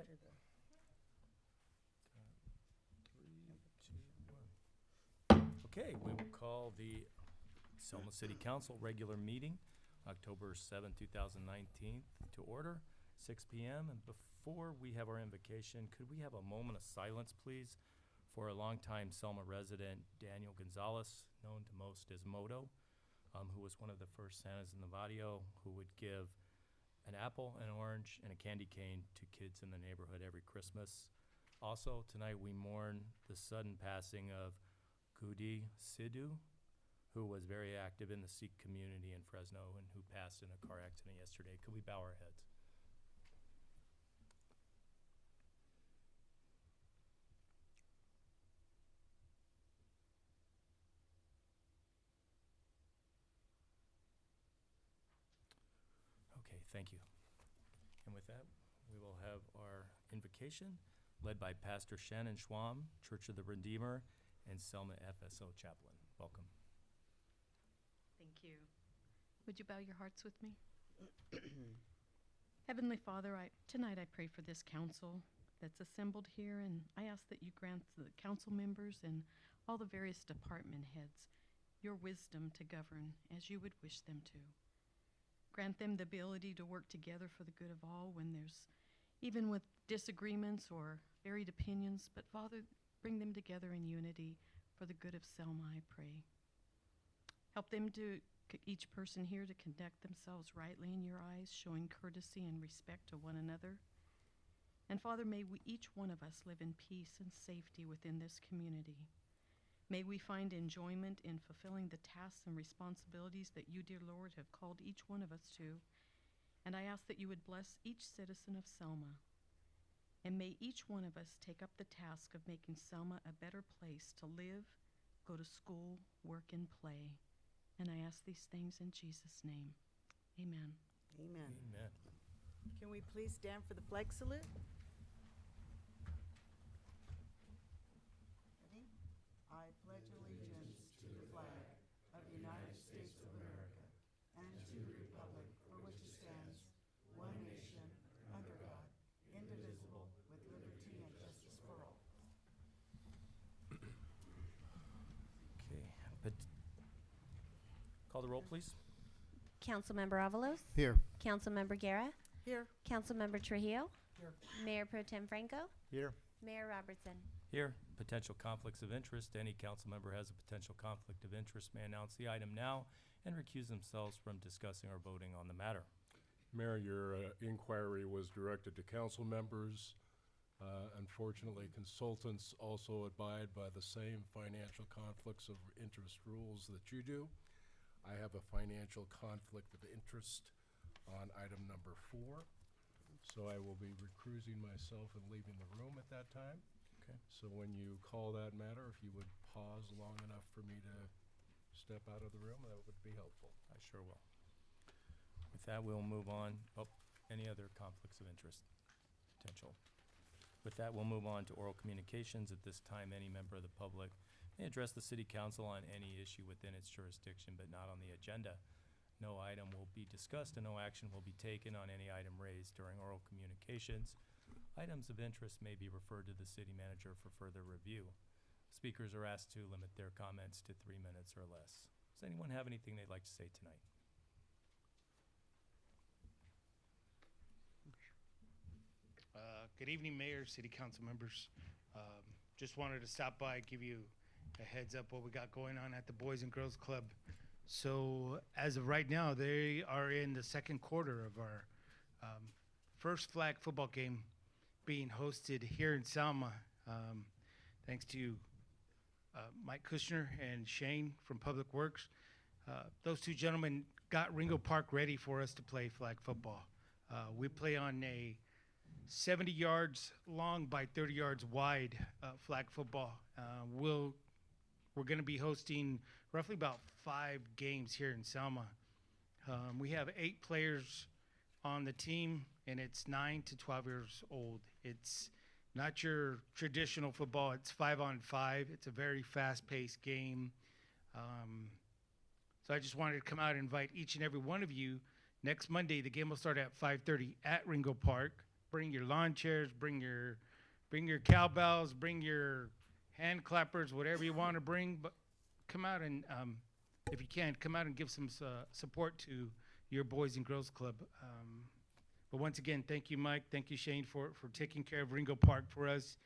right. to the 3, 2, 1. Okay, we will call the Selma City Council regular meeting, October 7, 2019, to order, 6 p.m. And before we have our invocation, could we have a moment of silence, please, for a longtime Selma resident, Daniel Gonzalez, known to most as Moto, who was one of the first Santas in the barrio, who would give an apple, an orange, and a candy cane to kids in the neighborhood every Christmas. Also, tonight we mourn the sudden passing of Gudi Sidhu, who was very active in the Sikh community in Fresno and who passed in a car accident yesterday. Could we bow our heads? Okay, thank you. And with that, we will have our invocation led by Pastor Shannon Schwam, Church of the Redeemer, and Selma FSO Chaplain. Welcome. Thank you. Would you bow your hearts with me? Heavenly Father, tonight I pray for this council that's assembled here, and I ask that you grant the council members and all the various department heads your wisdom to govern as you would wish them to. Grant them the ability to work together for the good of all when there's, even with disagreements or varied opinions, but Father, bring them together in unity for the good of Selma, I pray. Help them to, each person here, to conduct themselves rightly in your eyes, showing courtesy and respect to one another. And Father, may each one of us live in peace and safety within this community. May we find enjoyment in fulfilling the tasks and responsibilities that you, dear Lord, have called each one of us to. And I ask that you would bless each citizen of Selma. And may each one of us take up the task of making Selma a better place to live, go to school, work, and play. And I ask these things in Jesus' name. Amen. Amen. Amen. Can we please stand for the flag salute? Ready? I pledge allegiance to the flag of the United States of America and to the republic for which it stands, one nation, under God, indivisible, with liberty and justice for all. Okay. Call the roll, please. Councilmember Avalos? Here. Councilmember Guerra? Here. Councilmember Trujillo? Here. Mayor Pro Tem Franco? Here. Mayor Robertson? Here, potential conflicts of interest. Any council member has a potential conflict of interest may announce the item now and recuse themselves from discussing or voting on the matter. Mayor, your inquiry was directed to council members. Unfortunately, consultants also abide by the same financial conflicts of interest rules that you do. I have a financial conflict of interest on item number 4, so I will be recusing myself and leaving the room at that time. Okay. So when you call that matter, if you would pause long enough for me to step out of the room, that would be helpful. I sure will. With that, we'll move on. Oh, any other conflicts of interest potential? With that, we'll move on to oral communications. At this time, any member of the public may address the city council on any issue within its jurisdiction, but not on the agenda. No item will be discussed and no action will be taken on any item raised during oral communications. Items of interest may be referred to the city manager for further review. Speakers are asked to limit their comments to 3 minutes or less. Does anyone have anything they'd like to say tonight? Good evening, Mayor, City Council members. Just wanted to stop by, give you a heads up what we got going on at the Boys and Girls Club. So as of right now, they are in the second quarter of our first flag football game being hosted here in Selma. Thanks to Mike Kushner and Shane from Public Works. Those two gentlemen got Ringo Park ready for us to play flag football. We play on a 70 yards long by 30 yards wide flag football. We're going to be hosting roughly about 5 games here in Selma. We have 8 players on the team, and it's 9 to 12 years old. It's not your traditional football. It's 5-on-5. It's a very fast-paced game. So I just wanted to come out and invite each and every one of you. Next Monday, the game will start at 5:30 at Ringo Park. bring your lawn chairs, bring your cowbells, bring your hand clappers, whatever you want to bring. But come out and, if you can, come out and give some support to your Boys and Girls Club. But once again, thank you, Mike. Thank you, Shane, for taking care of Ringo Park for us.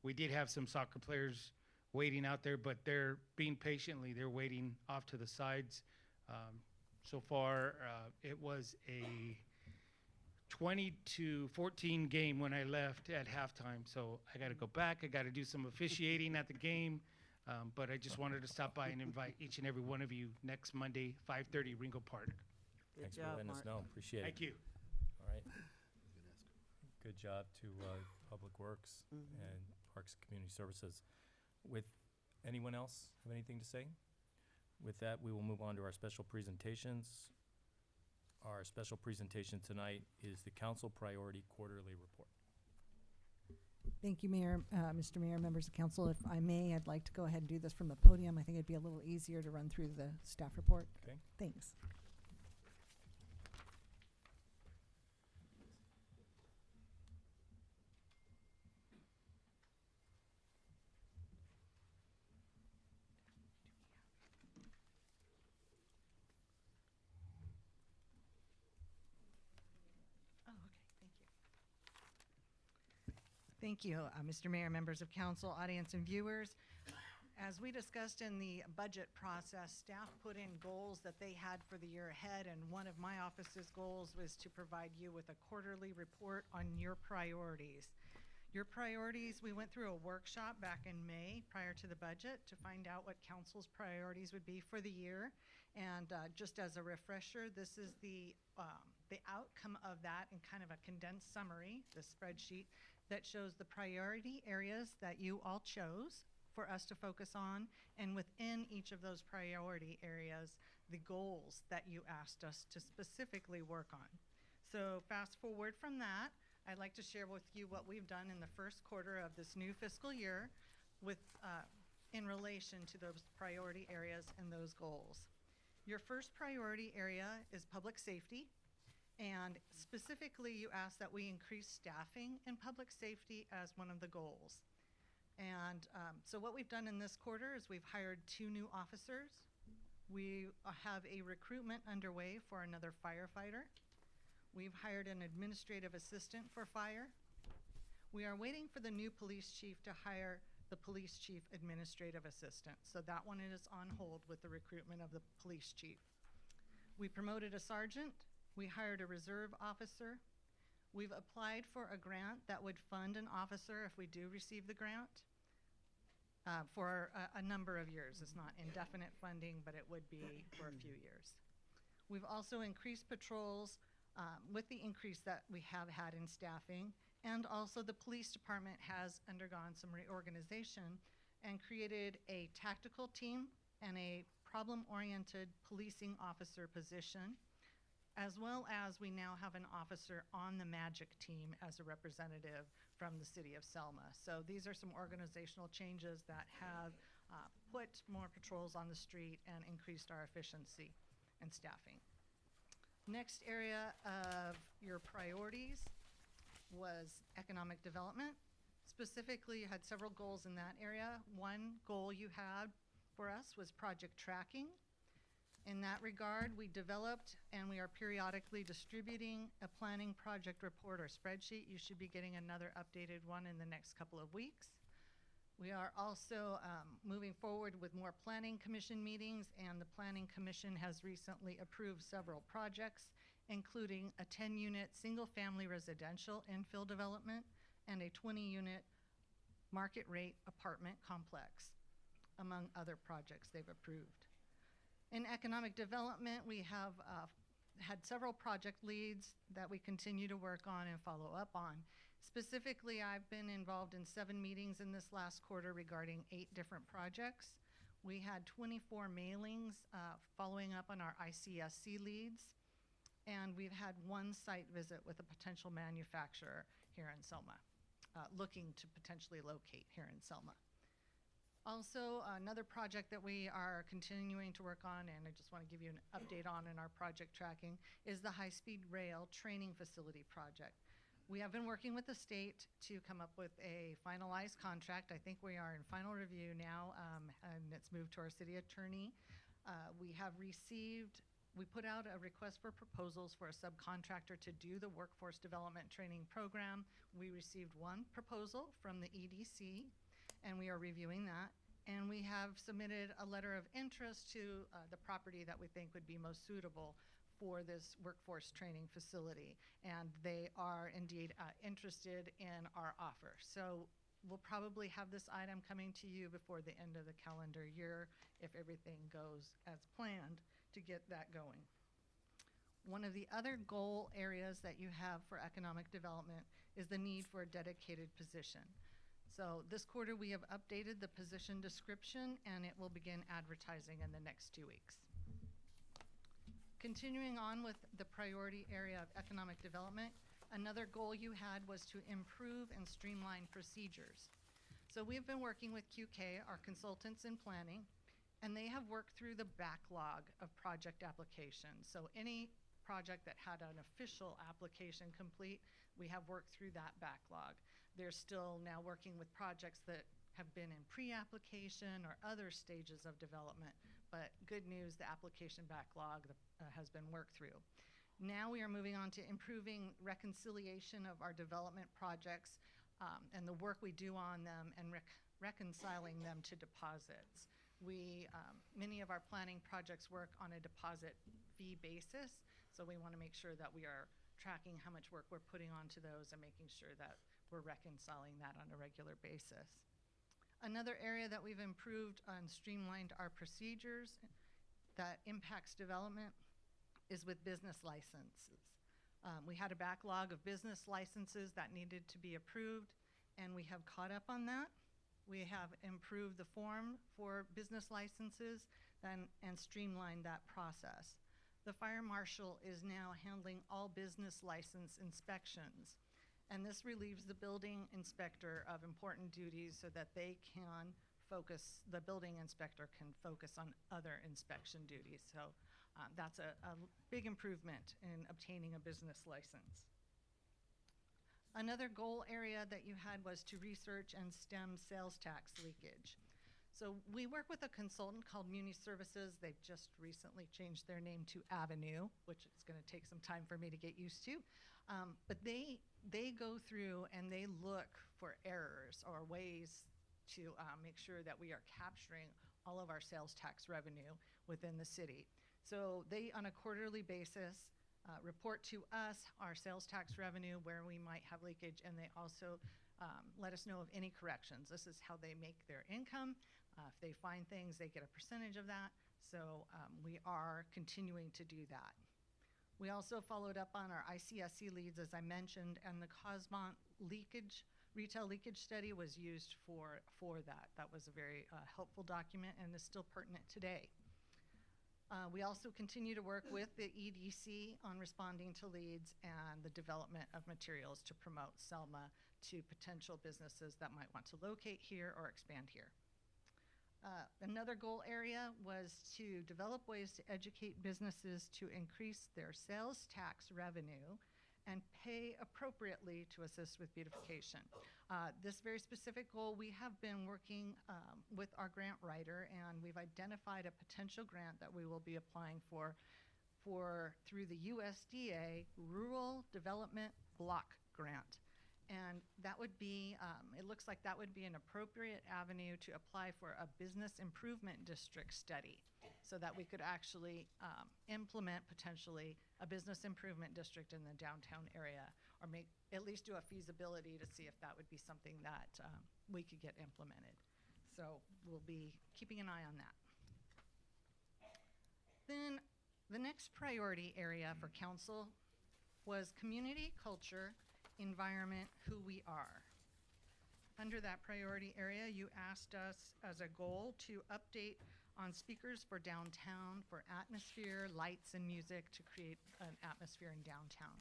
We did have some soccer players waiting out there, but they're being patiently. They're waiting off to the sides. So far, it was a 20-14 game when I left at halftime. So I got to go back. I got to do some officiating at the game. But I just wanted to stop by and invite each and every one of you next Monday, 5:30, Ringo Park. Good Thanks job, for letting us Mark. know. Appreciate it. Thank you. All right. Good job to Public Works and Parks and Community Services. With anyone else have anything to say? With that, we will move on to our special presentations. Our special presentation tonight is the Council Priority Quarterly Report. Thank you, Mayor, Mr. Mayor, members of council. If I may, I'd like to go ahead and do this from the podium. I think it'd be a little easier to run through the staff report. Okay. Thanks. Oh, okay. Thank you, Mr. Mayor, members of council, audience, and viewers. As we discussed in the budget process, staff put in goals that they had for the year ahead, and one of my office's goals was to provide you with a quarterly report on your priorities. Your priorities, we went through a workshop back in May prior to the budget to find out what council's priorities would be for the year. And just as a refresher, this is the outcome of that in kind of a condensed summary, the spreadsheet that shows the priority areas that you all chose for us to focus on, and within each of those priority areas, the goals that you asked us to specifically work on. So fast forward from that, I'd like to share with you what we've done in the first quarter of this new fiscal year with in relation to those priority areas and those goals. Your first priority area is public safety. And specifically, you asked that we increase staffing in public safety as one of the goals. And so what we've done in this quarter is we've hired 2 new officers. We have a recruitment underway for another firefighter. We've hired an administrative assistant for fire. We are waiting for the new police chief to hire the police chief administrative assistant. So that one is on hold with the recruitment of the police chief. We promoted a sergeant. We hired a reserve officer. We've applied for a grant that would fund an officer if we do receive the grant for a number of years. It's not indefinite funding, but it would be for a few years. We've also increased patrols with the increase that we have had in staffing, and also the police department has undergone some reorganization and created a tactical team and a problem-oriented policing officer position, as well as we now have an officer on the MAGIC team as a representative from the City of Selma. So these are some organizational changes that have put more patrols on the street and increased our efficiency and staffing. Next area of your priorities was economic development. Specifically, you had several goals in that area. One goal you had for us was project tracking. In that regard, we developed and we are periodically distributing a planning project report or spreadsheet. You should be getting another updated one in the next couple of weeks. We are also moving forward with more planning commission meetings, and the planning commission has recently approved several projects, including a 10-unit single-family residential infill development and a 20-unit market rate apartment complex, among other projects they've approved. In economic development, we have had several project leads that we continue to work on and follow up on. Specifically, I've been involved in 7 meetings in this last quarter regarding 8 different projects. We had 24 mailings following up on our ICSC leads, and we've had 1 site visit with a potential manufacturer here in Selma, looking to potentially locate here in Selma. Also, another project that we are continuing to work on, and I just want to give you an update on in our project tracking, is the high-speed rail training facility project. We have been working with the state to come up with a finalized contract. I think we are in final review now, and it's moved to our city attorney. We put out a request for proposals for a subcontractor to do the workforce development training program. We received one proposal from the EDC, and we are reviewing that. And we have submitted a letter of interest to the property that we think would be most suitable for this workforce training facility. And they are indeed interested in our offer. So we'll probably have this item coming to you before the end of the calendar year if everything goes as planned to get that going. One of the other goal areas that you have for economic development is the need for a dedicated position. So this quarter we have updated the position description and it will begin advertising in the next 2 weeks. Continuing on with the priority area of economic development, another goal you had was to improve and streamline procedures. So we've been working with QK, our consultants in planning, and they have worked through the backlog of project applications. So any project that had an official application complete, we have worked through that backlog. They're still now working with projects that have been in pre-application or other stages of development. But good news, the application backlog has been worked through. Now we are moving on to improving reconciliation of our development projects and the work we do on them and reconciling them to deposits. Many of our planning projects work on a deposit fee basis, so we want to make sure that we are tracking how much work we're putting onto those and making sure that we're reconciling that on a regular basis. Another area that we've improved and streamlined our procedures that impacts development is with business licenses. We had a backlog of business licenses that needed to be approved, and we have caught up on that. We have improved the form for business licenses and streamlined that process. The fire marshal is now handling all business license inspections, and this relieves the building inspector of important duties so that the building inspector can focus on other inspection duties. So that's a big improvement in obtaining a business license. Another goal area that you had was to research and stem sales tax leakage. So we work with a consultant called Muni Services. They've just recently changed their name to Avenue, which is going to take some time for me to get used to. But they go through and they look for errors or ways to make sure that we are capturing all of our sales tax revenue within the city. So they, on a quarterly basis, report to us our sales tax revenue, where we might have leakage, and they also let us know of any corrections. This is how they make their income. If they find things, they get a percentage of that. So we are continuing to do that. We also followed up on our ICSC leads, as I mentioned, and the Cosmont retail leakage study was used for that. That was a very helpful document and is still pertinent today. We also continue to work with the EDC on responding to leads and the development of materials to promote Selma to potential businesses that might want to locate here or expand here. Another goal area was to develop ways to educate businesses to increase their sales tax revenue and pay appropriately to assist with beautification. This very specific goal, we have been working with our grant writer, and we've identified a potential grant that we will be applying for through the USDA Rural Development Block Grant. And that would be, it looks like that would be an appropriate avenue to apply for a business improvement district study so that we could actually implement potentially a business improvement district in the downtown area, or at least do a feasibility to see if that would be something that we could get implemented. So we'll be keeping an eye on that. Then the next priority area for council was community, culture, environment, who we are. Under that priority area, you asked us as a goal to update on speakers for downtown, for atmosphere, lights, and music to create an atmosphere in downtown.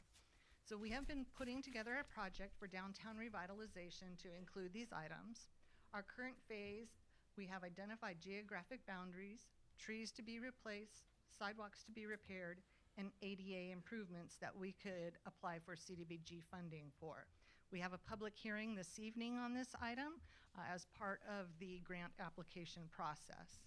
So we have been putting together a project for downtown revitalization to include these items. Our current phase, we have identified geographic boundaries, trees to be replaced, sidewalks to be repaired, and ADA improvements that we could apply for CDBG funding for. We have a public hearing this evening on this item as part of the grant application process.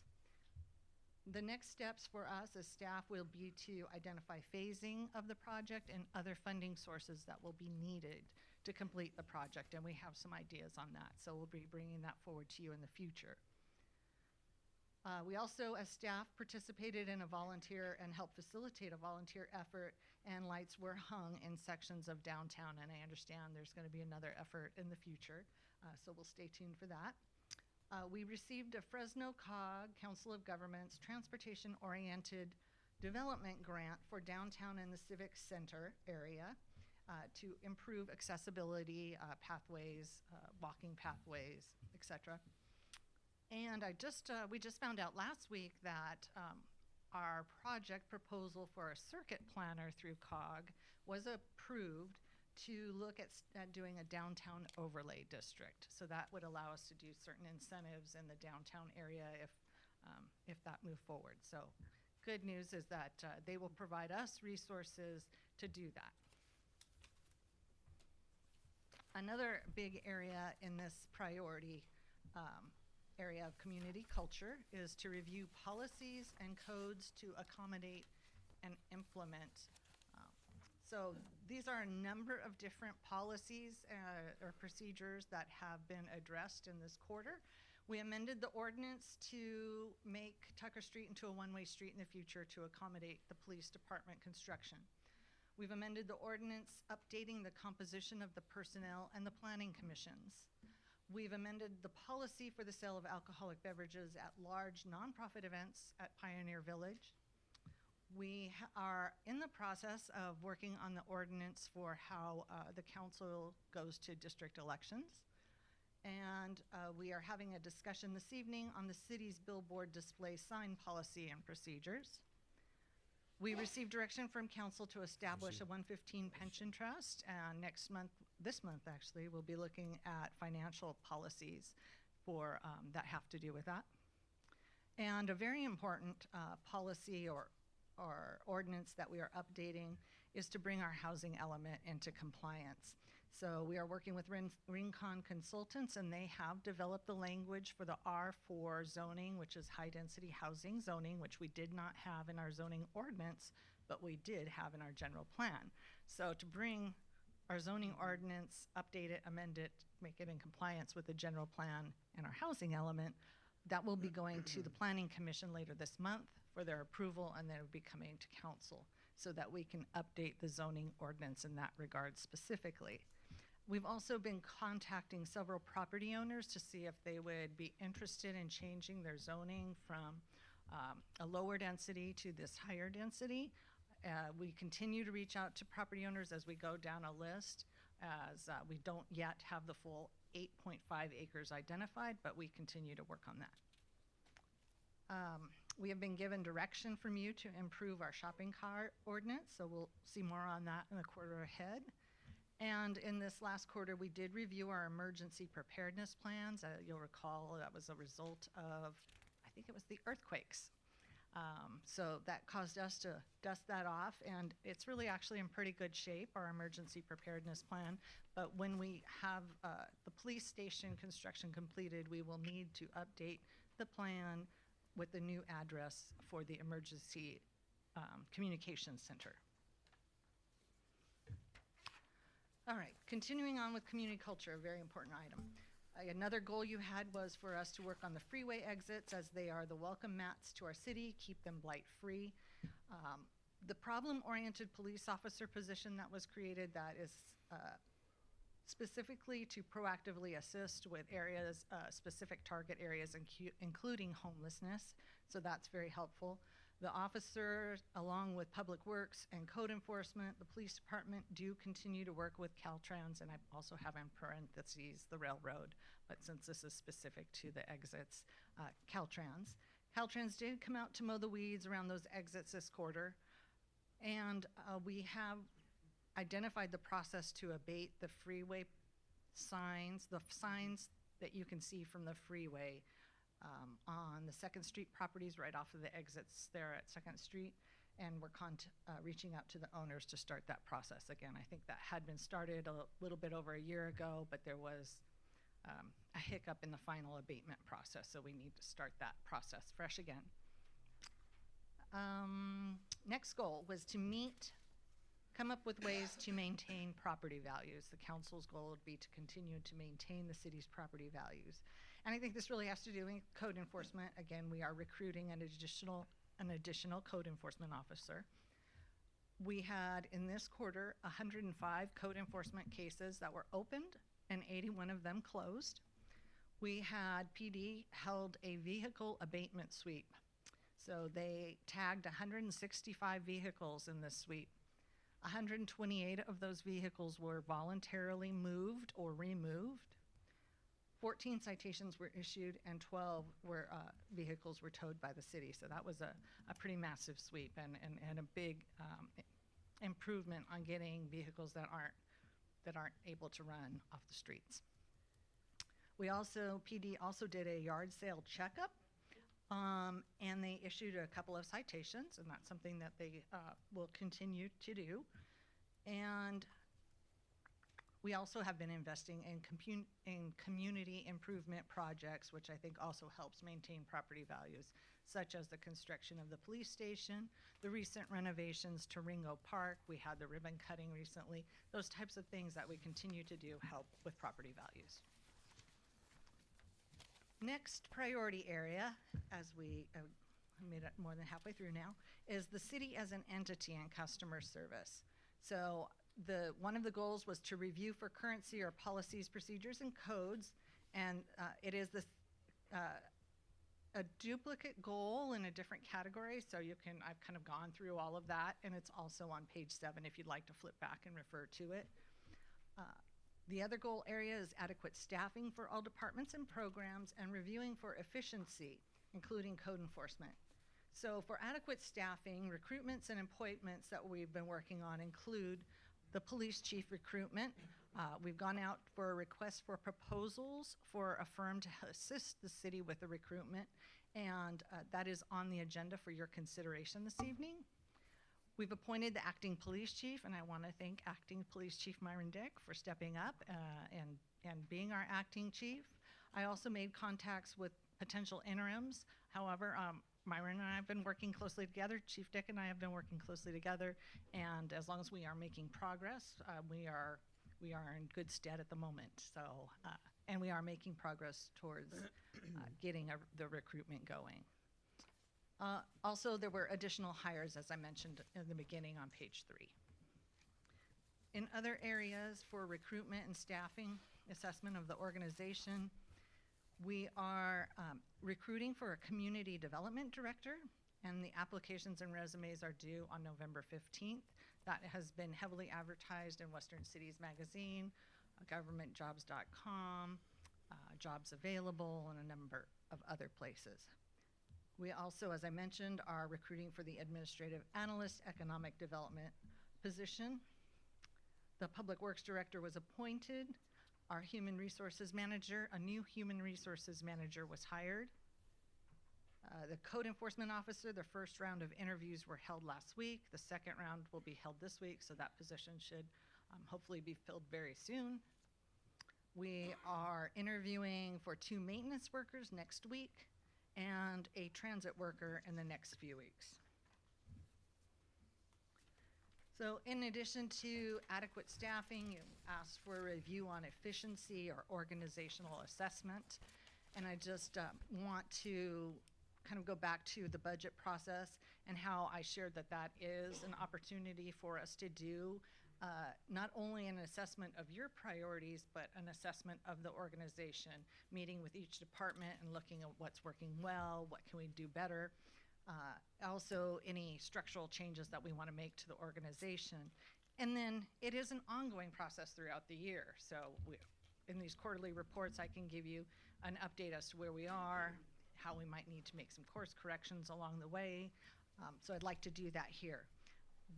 The next steps for us as staff will be to identify phasing of the project and other funding sources that will be needed to complete the project, and we have some ideas on that, so we'll be bringing that forward to you in the future. We also, as staff, participated in a volunteer and helped facilitate a volunteer effort, and lights were hung in sections of downtown, and I understand there's going to be another effort in the future, so we'll stay tuned for that. We received a Fresno COG, Council of Governments, transportation-oriented development grant for downtown and the Civic Center area to improve accessibility, pathways, walking pathways, etc. And we just found out last week that our project proposal for a circuit planner through COG was approved to look at doing a downtown overlay district. So that would allow us to do certain incentives in the downtown area if that moved forward. So good news is that they will provide us resources to do that. Another big area in this priority area of community culture is to review policies and codes to accommodate and implement. So these are a number of different policies or procedures that have been addressed in this quarter. We amended the ordinance to make Tucker Street into a one-way street in the future to accommodate the police department construction. We've amended the ordinance updating the composition of the personnel and the planning commissions. We've amended the policy for the sale of alcoholic beverages at large nonprofit events at Pioneer Village. We are in the process of working on the ordinance for how the council goes to district elections. And we are having a discussion this evening on the city's billboard display sign policy and procedures. We received direction from council to establish a 115 pension trust, and this month actually, we'll be looking at financial policies for that have to do with that. And a very important policy or ordinance that we are updating is to bring our housing element into compliance. So we are working with Rincon Consultants, and they have developed the language for the R4 zoning, which is high-density housing zoning, which we did not have in our zoning ordinance, but we did have in our general plan. So to bring our zoning ordinance, update it, amend it, make it in compliance with the general plan and our housing element, that will be going to the Planning Commission later this month for their approval, and then it will be coming to council so that we can update the zoning ordinance in that regard specifically. We've also been contacting several property owners to see if they would be interested in changing their zoning from a lower density to this higher density. We continue to reach out to property owners as we go down a list, as we don't yet have the full 8.5 acres identified, but we continue to work on that. We have been given direction from you to improve our shopping cart ordinance, so we'll see more on that in the quarter ahead. And in this last quarter, we did review our emergency preparedness plans. You'll recall that was a result of, I think it was the earthquakes. So that caused us to dust that off, and it's really actually in pretty good shape, our emergency preparedness plan. But when we have the police station construction completed, we will need to update the plan with the new address for the emergency communications center. All right, continuing on with community culture, a very important item. Another goal you had was for us to work on the freeway exits, as they are the welcome mats to our city, keep them blight-free. The problem-oriented police officer position that was created, that is specifically to proactively assist with areas, specific target areas, including homelessness, so that's very helpful. The officers, along with Public Works and Code Enforcement, the police department do continue to work with Caltrans, and I also have in parentheses the railroad, but since this is specific to the exits, Caltrans. Caltrans did come out to mow the weeds around those exits this quarter, and we have identified the process to abate the freeway signs, the signs that you can see from the freeway on the 2nd Street properties right off of the exits there at 2nd Street. and we're reaching out to the owners to start that process again. I think that had been started a little bit over a year ago, but there was a hiccup in the final abatement process, so we need to start that process fresh again. Next goal was to come up with ways to maintain property values. The council's goal would be to continue to maintain the city's property values. And I think this really has to do with code enforcement. Again, we are recruiting an additional code enforcement officer. We had in this quarter 105 code enforcement cases that were opened and 81 of them closed. We had PD held a vehicle abatement sweep. So they tagged 165 vehicles in this sweep. 128 of those vehicles were voluntarily moved or removed. 14 citations were issued and 12 vehicles were towed by the city. So that was a pretty massive sweep and a big improvement on getting vehicles that aren't able to run off the streets. PD also did a yard sale checkup, and they issued a couple of citations, and that's something that they will continue to do. And we also have been investing in community improvement projects, which I think also helps maintain property values, such as the construction of the police station, the recent renovations to Ringo Park. We had the ribbon cutting recently. Those types of things that we continue to do help with property values. Next priority area, as we made it more than halfway through now, is the city as an entity and customer service. So one of the goals was to review for currency or policies, procedures, and codes, and it is a duplicate goal in a different category, so I've kind of gone through all of that, and it's also on page 7 if you'd like to flip back and refer to it. The other goal area is adequate staffing for all departments and programs and reviewing for efficiency, including code enforcement. So for adequate staffing, recruitments and appointments that we've been working on include the police chief recruitment. We've gone out for a request for proposals for a firm to assist the city with the recruitment, and that is on the agenda for your consideration this evening. We've appointed the acting police chief, and I want to thank acting police chief Myron Dick for stepping up and being our acting chief. I also made contacts with potential interims. However, Myron and I have been working closely together. Chief Dick and I have been working closely together, and as long as we are making progress, we are in good stead at the moment. So, and we are making progress towards getting the recruitment going. Also, there were additional hires, as I mentioned in the beginning on page 3. In other areas for recruitment and staffing, assessment of the organization, we are recruiting for a community development director, and the applications and resumes are due on November 15th. That has been heavily advertised in Western Cities Magazine, governmentjobs.com, Jobs Available, and a number of other places. We also, as I mentioned, are recruiting for the administrative analyst economic development position. The public works director was appointed. Our human resources manager, a new human resources manager was hired. The code enforcement officer, the first round of interviews were held last week. The second round will be held this week, so that position should hopefully be filled very soon. We are interviewing for 2 maintenance workers next week and a transit worker in the next few weeks. So in addition to adequate staffing, you asked for a review on efficiency or organizational assessment. And I just want to kind of go back to the budget process and how I shared that is an opportunity for us to do not only an assessment of your priorities, but an assessment of the organization, meeting with each department and looking at what's working well, what can we do better. Also, any structural changes that we want to make to the organization. And then it is an ongoing process throughout the year. So in these quarterly reports, I can give you an update as to where we are, how we might need to make some course corrections along the way. So I'd like to do that here.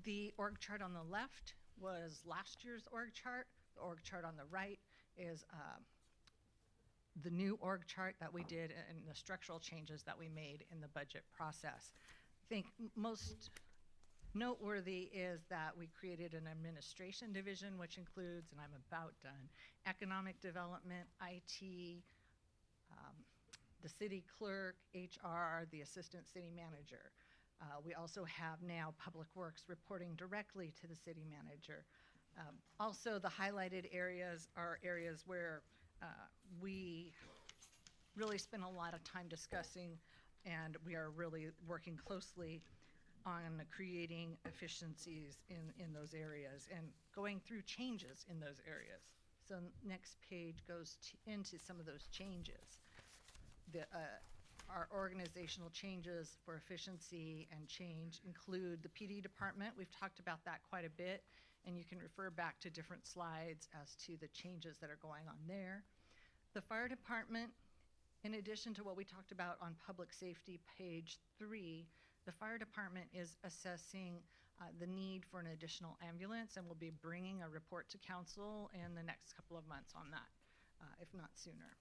The org chart on the left was last year's org chart. The org chart on the right is the new org chart that we did and the structural changes that we made in the budget process. I think most Noteworthy is that we created an administration division, which includes, and I'm about done, economic development, IT, the city clerk, HR, the assistant city manager. We also have now Public Works reporting directly to the city manager. Also, the highlighted areas are areas where we really spend a lot of time discussing, and we are really working closely on creating efficiencies in those areas and going through changes in those areas. So next page goes into some of those changes. Our organizational changes for efficiency and change include the PD department. We've talked about that quite a bit, and you can refer back to different slides as to the changes that are going on there. The fire department, in addition to what we talked about on public safety, page 3, the fire department is assessing the need for an additional ambulance, and we'll be bringing a report to council in the next couple of months on that, if not sooner.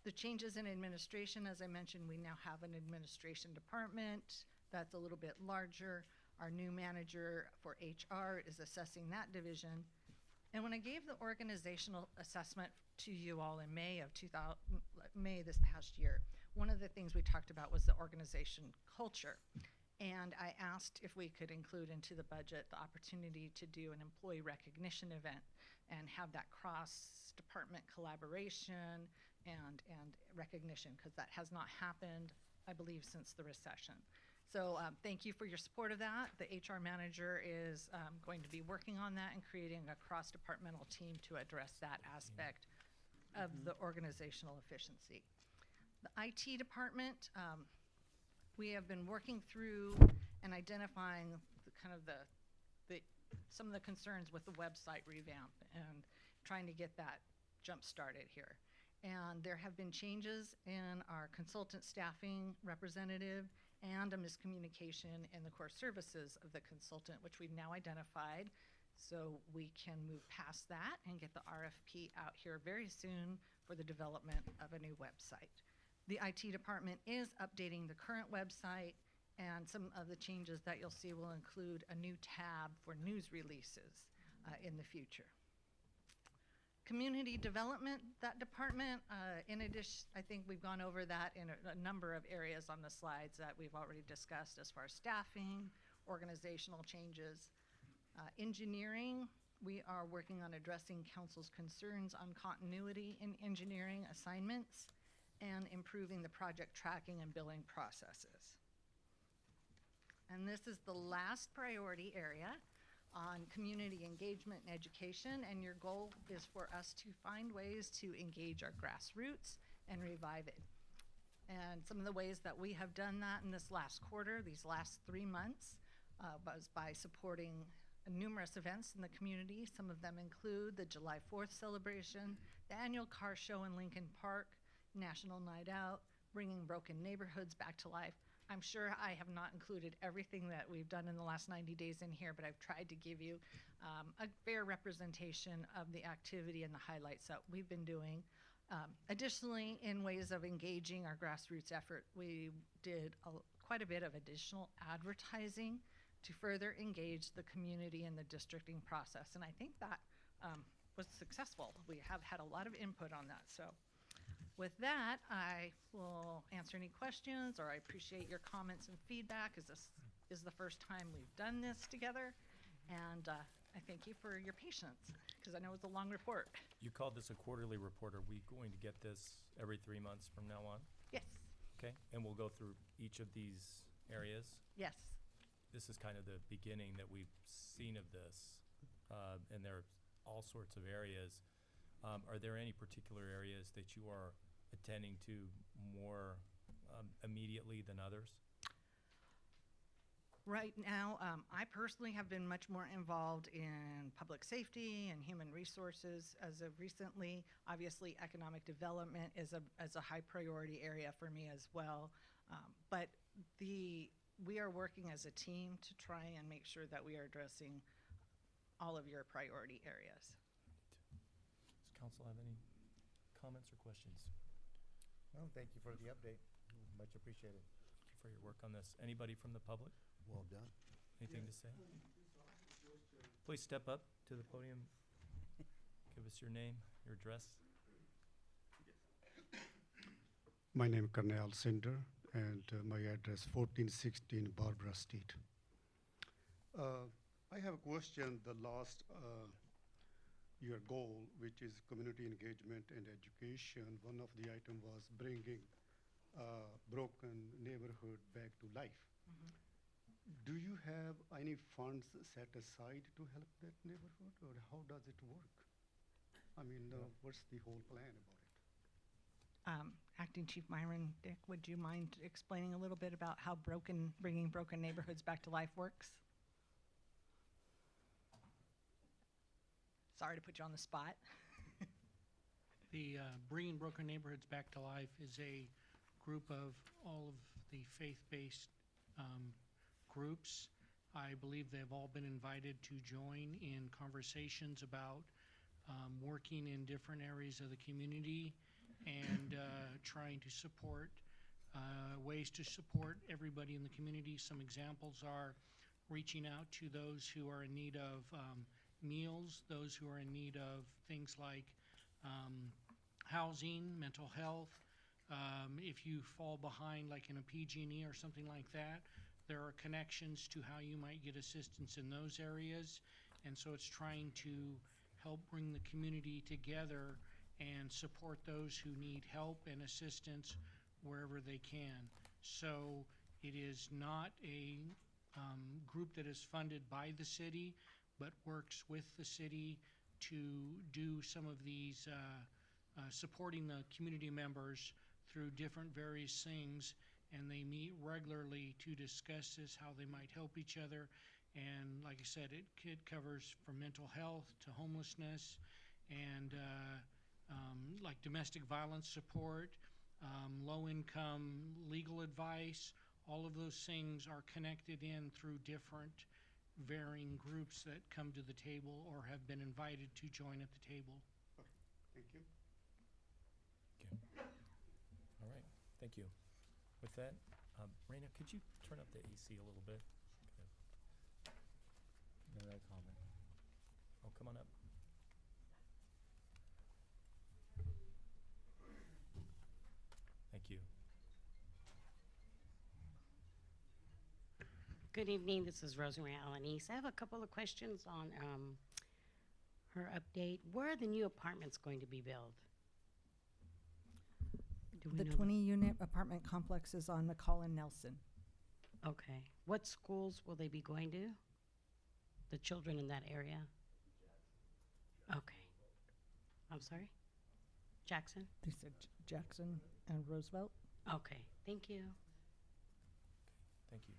The changes in administration, as I mentioned, we now have an administration department that's a little bit larger. Our new manager for HR is assessing that division. And when I gave the organizational assessment to you all in May this past year, one of the things we talked about was the organization culture. And I asked if we could include into the budget the opportunity to do an employee recognition event and have that cross-department collaboration and recognition, because that has not happened, I believe, since the recession. So thank you for your support of that. The HR manager is going to be working on that and creating a cross-departmental team to address that aspect of the organizational efficiency. The IT department, we have been working through and identifying some of the concerns with the website revamp and trying to get that jump started here. And there have been changes in our consultant staffing representative and a miscommunication in the core services of the consultant, which we've now identified. So we can move past that and get the RFP out here very soon for the development of a new website. The IT department is updating the current website, and some of the changes that you'll see will include a new tab for news releases in the future. Community development, that department, in addition, I think we've gone over that in a number of areas on the slides that we've already discussed as far as staffing, organizational changes. Engineering, we are working on addressing council's concerns on continuity in engineering assignments and improving the project tracking and billing processes. And this is the last priority area on community engagement and education, and your goal is for us to find ways to engage our grassroots and revive it. And some of the ways that we have done that in this last quarter, these last 3 months, was by supporting numerous events in the community. Some of them include the July 4th celebration, the annual car show in Lincoln Park, National Night Out, bringing broken neighborhoods back to life. I'm sure I have not included everything that we've done in the last 90 days in here, but I've tried to give you a fair representation of the activity and the highlights that we've been doing. Additionally, in ways of engaging our grassroots effort, we did quite a bit of additional advertising to further engage the community in the districting process, and I think that was successful. We have had a lot of input on that. So with that, I will answer any questions, or I appreciate your comments and feedback, as this is the first time we've done this together. And I thank you for your patience, because I know it's a long report. You called this a quarterly report. Are we going to get this every 3 months from now on? Yes, Okay, and we'll go through each of these areas. yes. This is kind of the beginning that we've seen of this, and there are all sorts of areas. Are there any particular areas that you are attending to more immediately than others? Right now, I personally have been much more involved in public safety and human resources as of recently. Obviously, economic development is a high priority area for me as well. But we are working as a team to try and make sure that we are addressing all of your priority areas. Does council have any comments or questions? Well, thank you for the update. Much appreciated. Thank you for your work on this. Anybody from the public? Well done. anything to say? Please step up to the podium. Give us your name, your address. My name is Cornell Cinder, and my address 1416 Barbara Street. I have a question. The last your goal, which is community engagement and education, one of the item was bringing broken neighborhood back to life. Do you have any funds set aside to help that neighborhood, or how does it work? I mean, what's the whole plan about it? Acting Chief Myron, Dick, would you mind explaining a little bit about how bringing broken neighborhoods back to life works? Sorry to put you on the spot. The Bringing Broken Neighborhoods Back to Life is a group of all of the faith-based groups. I believe they've all been invited to join in conversations about working in different areas of the community and trying to support ways to support everybody in the community. Some examples are reaching out to those who are in need of meals, those who are in need of things like housing, mental health. If you fall behind like in a PG&E or something like that, there are connections to how you might get assistance in those areas. And so it's trying to help bring the community together and support those who need help and assistance wherever they can. So it is not a group that is funded by the city, but works with the city to do some of these supporting the community members through different various things, and they meet regularly to discuss this, how they might help each other. And like I said, it covers from mental health to homelessness and like domestic violence support, low income legal advice. All of those things are connected in through different varying groups that come to the table or have been invited to join at the table. Thank you. Okay. All right, thank you. With that, Raina, could you turn up the AC a little bit? No comment. Oh, come on up. Thank you. Good evening, this is Rosemary Alanis. I have a couple of questions on her update. Where are the new apartments going to be built? Do we The know 20-unit apartment complex is on McCall and Nelson. Okay. What schools will they be going to? The children in that area? Okay. I'm sorry? Jackson? They said Jackson and Roosevelt. Okay, thank you. Thank you.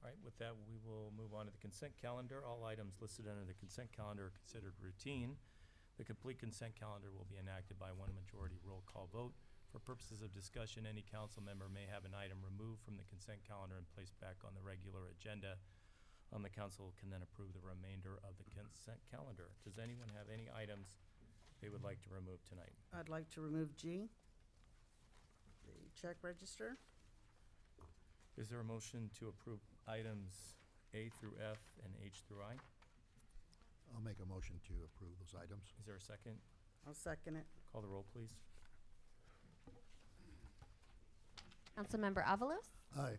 All right, with that, we will move on to the consent calendar. All items listed under the consent calendar are considered routine. The complete consent calendar will be enacted by one majority roll call vote. For purposes of discussion, any council member may have an item removed from the consent calendar and placed back on the regular agenda. The council can then approve the remainder of the consent calendar. Does anyone have any items they would like to remove tonight? I'd like to remove G, the check register. Is there a motion to approve items A through F and H through I? I'll make a motion to approve those items. Is there a second? I'll second it. Call the roll, please. Councilmember Avalos, Aye.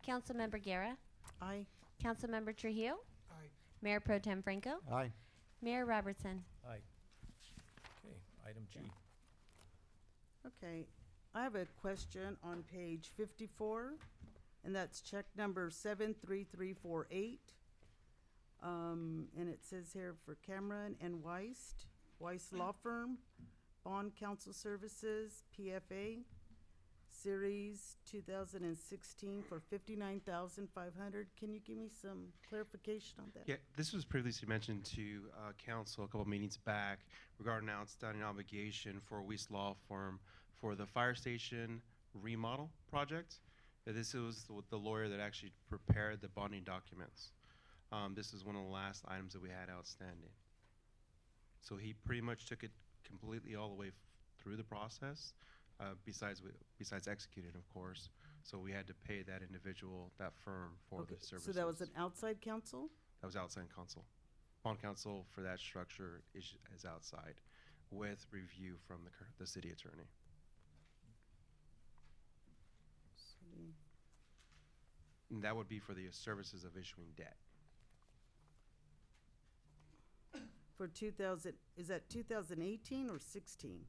Councilmember Guerra, Aye. Councilmember Trujillo, Aye. Mayor Pro Tem Franco, Aye. Mayor Robertson. Aye. Okay, item G. Okay, I have a question on page 54, and that's check number 73348. And it says here for Cameron and Weiss Law Firm, Bond Counsel Services, PFA, Series 2016 for $59,500. Can you give me some clarification on that? Yeah, this was previously mentioned to council a couple of meetings back regarding outstanding obligation for Weiss Law Firm for the fire station remodel project. This was the lawyer that actually prepared the bonding documents. This is one of the last items that we had outstanding. So he pretty much took it completely all the way through the process. besides executing, of course. So we had to pay that individual, that firm, for Okay, the services. so that was an outside counsel? That was outside counsel. Bond counsel for that structure is outside, with review from the city attorney. City. And that would be for the services of issuing debt. For 2000, is that 2018 or 16?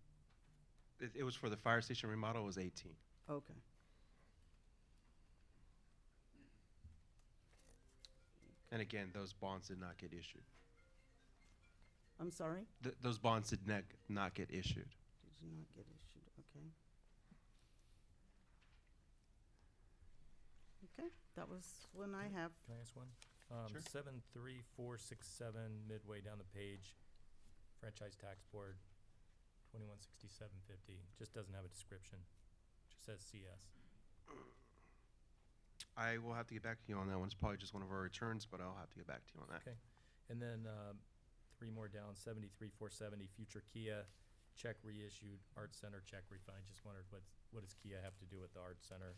It was for the fire station remodel. It was 18. Okay. And again, those bonds did not get issued. I'm sorry? Those bonds did not get issued. Did not get issued, okay. Okay, that was one I have. Can I ask one? Sure. 73467, midway down the page, franchise tax board, 216750. Just doesn't have a description. Just says CS. I will have to get back to you on that one. It's probably just one of our returns, but I'll have to get back to you on that. Okay. And then 3 more down, 73470, future Kia, check reissued, Art Center check refund. I just wondered what does Kia have to do with the Art Center?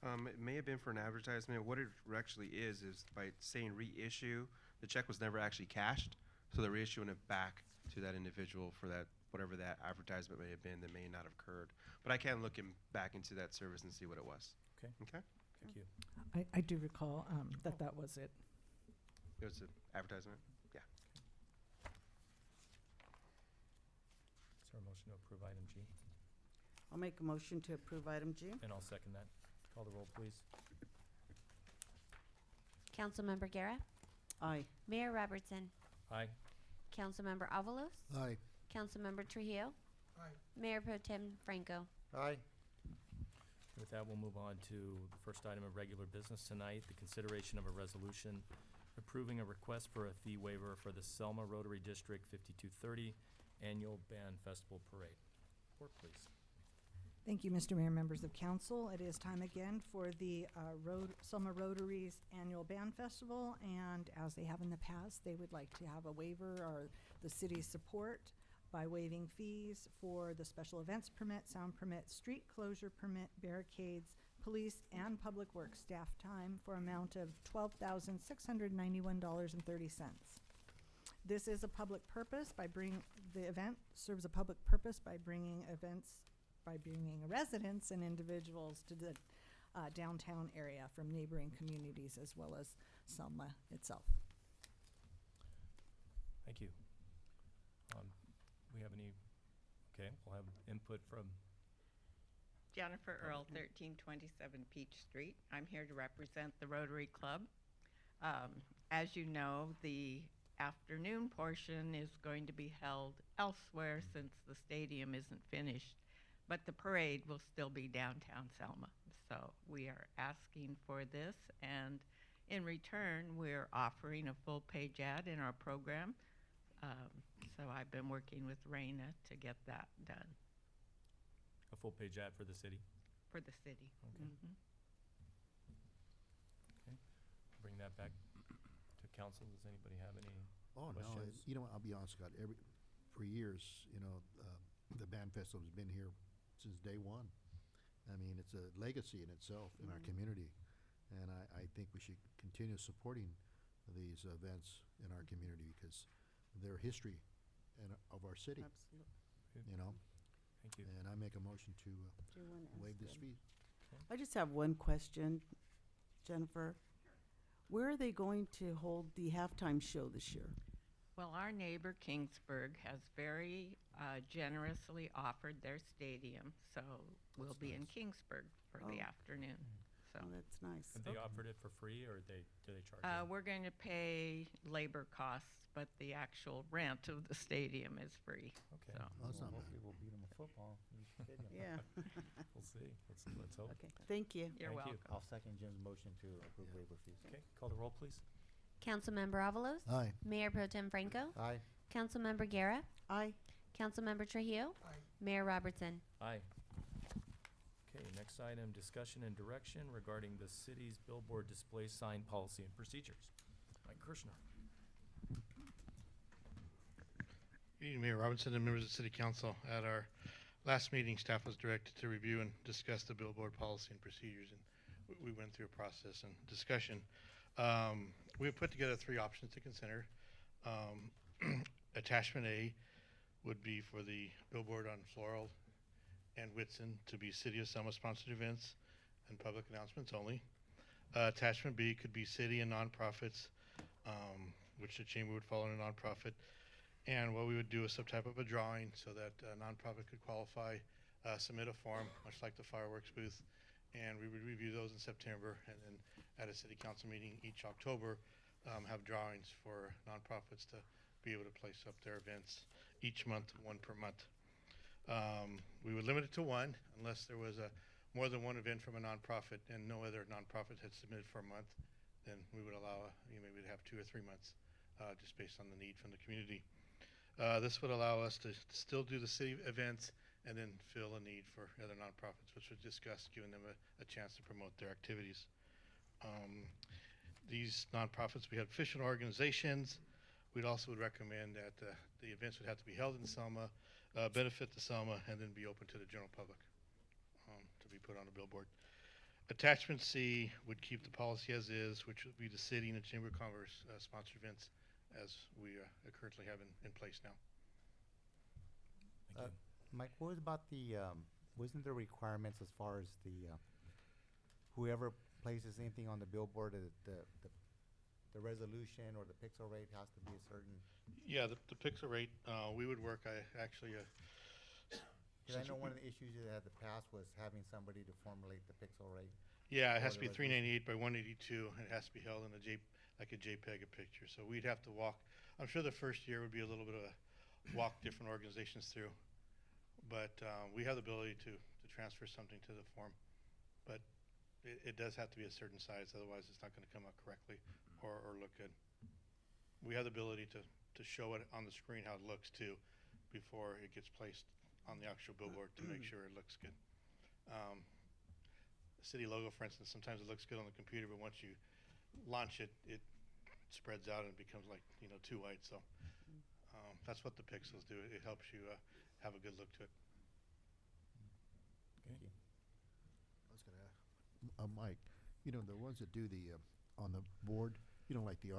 It may have been for an advertisement. What it actually is by saying reissue, the check was never actually cashed, so they're reissuing it back to that individual for that whatever that advertisement may have been that may not have occurred. But I can look back into that service and see what it was. Okay. Okay. Thank you. I do recall that was it. It was an advertisement. Yeah. Is there a motion to approve item G? I'll make a motion to approve item G. And I'll second that. Call the roll, please. Councilmember Guerra, Aye. Mayor Robertson, Aye. Councilmember Avalos, Aye. Councilmember Trujillo, Aye. Mayor Pro Tem Franco. Aye. With that, we'll move on to the first item of regular business tonight, the consideration of a resolution approving a request for a fee waiver for the Selma Rotary District 5230 Annual Band Festival Parade. Report, please. Thank you, Mr. Mayor, members of council. It is time again for the Selma Rotary's annual band festival, and as they have in the past, they would like to have a waiver or the city's support by waiving fees for the special events permit, sound permit, street closure permit, barricades, police, and public works staff time for amount of $12,691.30. This is a public purpose the event serves a public purpose by bringing residents and individuals to the downtown area from neighboring communities as well as Selma itself. Thank you. We have any, okay, we'll have input from, Jennifer Earl, 1327 Peach Street. I'm here to represent the Rotary Club. As you know, the afternoon portion is going to be held elsewhere since the stadium isn't finished, but the parade will still be downtown Selma. So we are asking for this, and in return, we're offering a full-page ad in our program. So I've been working with Raina to get that done a full-page ad for the city. for the city. Okay. Mhm. Okay. Bring that back to council. Does anybody have any Oh, no, questions? you know, I'll be honest, Scott, for years, the band festival's been here since day one. I mean, it's a legacy in itself in our community, and I think we should continue supporting these events in our community because they're history of our city, Absolutely. you know? Thank you. And I make a motion to Do you wanna ask waive this them? fee. I just have one question, Jennifer. Where are they going to hold the halftime show this year? Well, our neighbor Kingsburg has very generously offered their stadium, so we'll be in Kingsburg for the Oh. afternoon. So Oh, that's nice. Have they offered it for free, or do they charge you? we're going to pay labor costs, but the actual rent of the stadium is free. Okay. So. Oh, that's not bad. Hopefully we'll beat them in football. Yeah. We'll see. Let's hope. Okay, thank you. You're Thank you. welcome. I'll second Jim's motion to approve waiver fees. Okay, call the roll, please. Councilmember Avalos, Aye. Mayor Pro Tem Franco, Aye. Councilmember Guerra, Aye. Councilmember Trujillo, Mayor Robertson. Aye. Okay, next item, discussion and direction regarding the city's billboard display sign policy and procedures. Mike Kirschner. Good evening, Mayor Robinson and members of the City Council. At our Last meeting, staff was directed to review and discuss the billboard policy and procedures, and we went through a process and discussion. We put together 3 options to consider. Attachment A would be for the billboard on Floral and Whitson to be City of Selma sponsored events and public announcements only. Attachment B could be city and nonprofits, which the chamber would fall under nonprofit. And what we would do is some type of a drawing so that a nonprofit could qualify, submit a form, much like the fireworks booth, and we would review those in September, and then at a city council meeting each October, have drawings for nonprofits to be able to place up their events each month, 1 per month. We would limit it to 1 unless there was more than 1 event from a nonprofit and no other nonprofit had submitted for a month, then we would allow, maybe we'd have 2 or 3 months, just based on the need from the community. This would allow us to still do the city events and then fill a need for other nonprofits, which was discussed, giving them a chance to promote their activities. These nonprofits, we have official organizations. We'd also would recommend that the events would have to be held in Selma, benefit the Selma, and then be open to the general public to be put on a billboard. Attachment C would keep the policy as is, which would be the city and the Chamber of Commerce sponsored events as we currently have in place now. Thank you. Mike, what was about the, wasn't there requirements as far as the, whoever places anything on the billboard, the resolution or the pixel rate has to be a certain? Yeah, the pixel rate, we would work, Because I know one of the issues you had in the past was having somebody to formulate the pixel rate. Yeah, it has to or be the 398 by 182, and it has to be held in like a JPEG, a picture. So we'd have to walk. I'm sure the first year would be a little bit of a walk different organizations through, but we have the ability to transfer something to the form. But it does have to be a certain size, otherwise it's not going to come out correctly or look good. We have the ability to show it on the screen how it looks too before it gets placed on the actual billboard to make sure it looks good. The city logo, for instance, sometimes it looks good on the computer, but once you launch it, it spreads out and it becomes like, too white. So that's what the pixels do. It helps you have a good look to it. Okay. I was gonna ask, Mike, the ones that do the, on the board, like the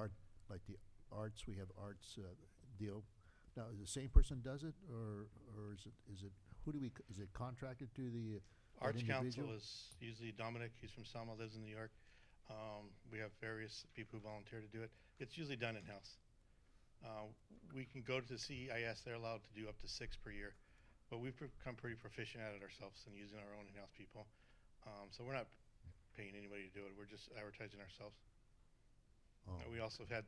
arts, we have arts deal. Now, is the same person does it, or is it, is it contracted to the that Arts Council individual? is usually Dominic. He's from Selma, lives in New York. We have various people who volunteer to do it. It's usually done in-house. We can go to the CEIS. They're allowed to do up to 6 per year, but we've become pretty proficient at it ourselves and using our own in-house people. So we're not paying anybody to do it. We're just advertising ourselves. We also had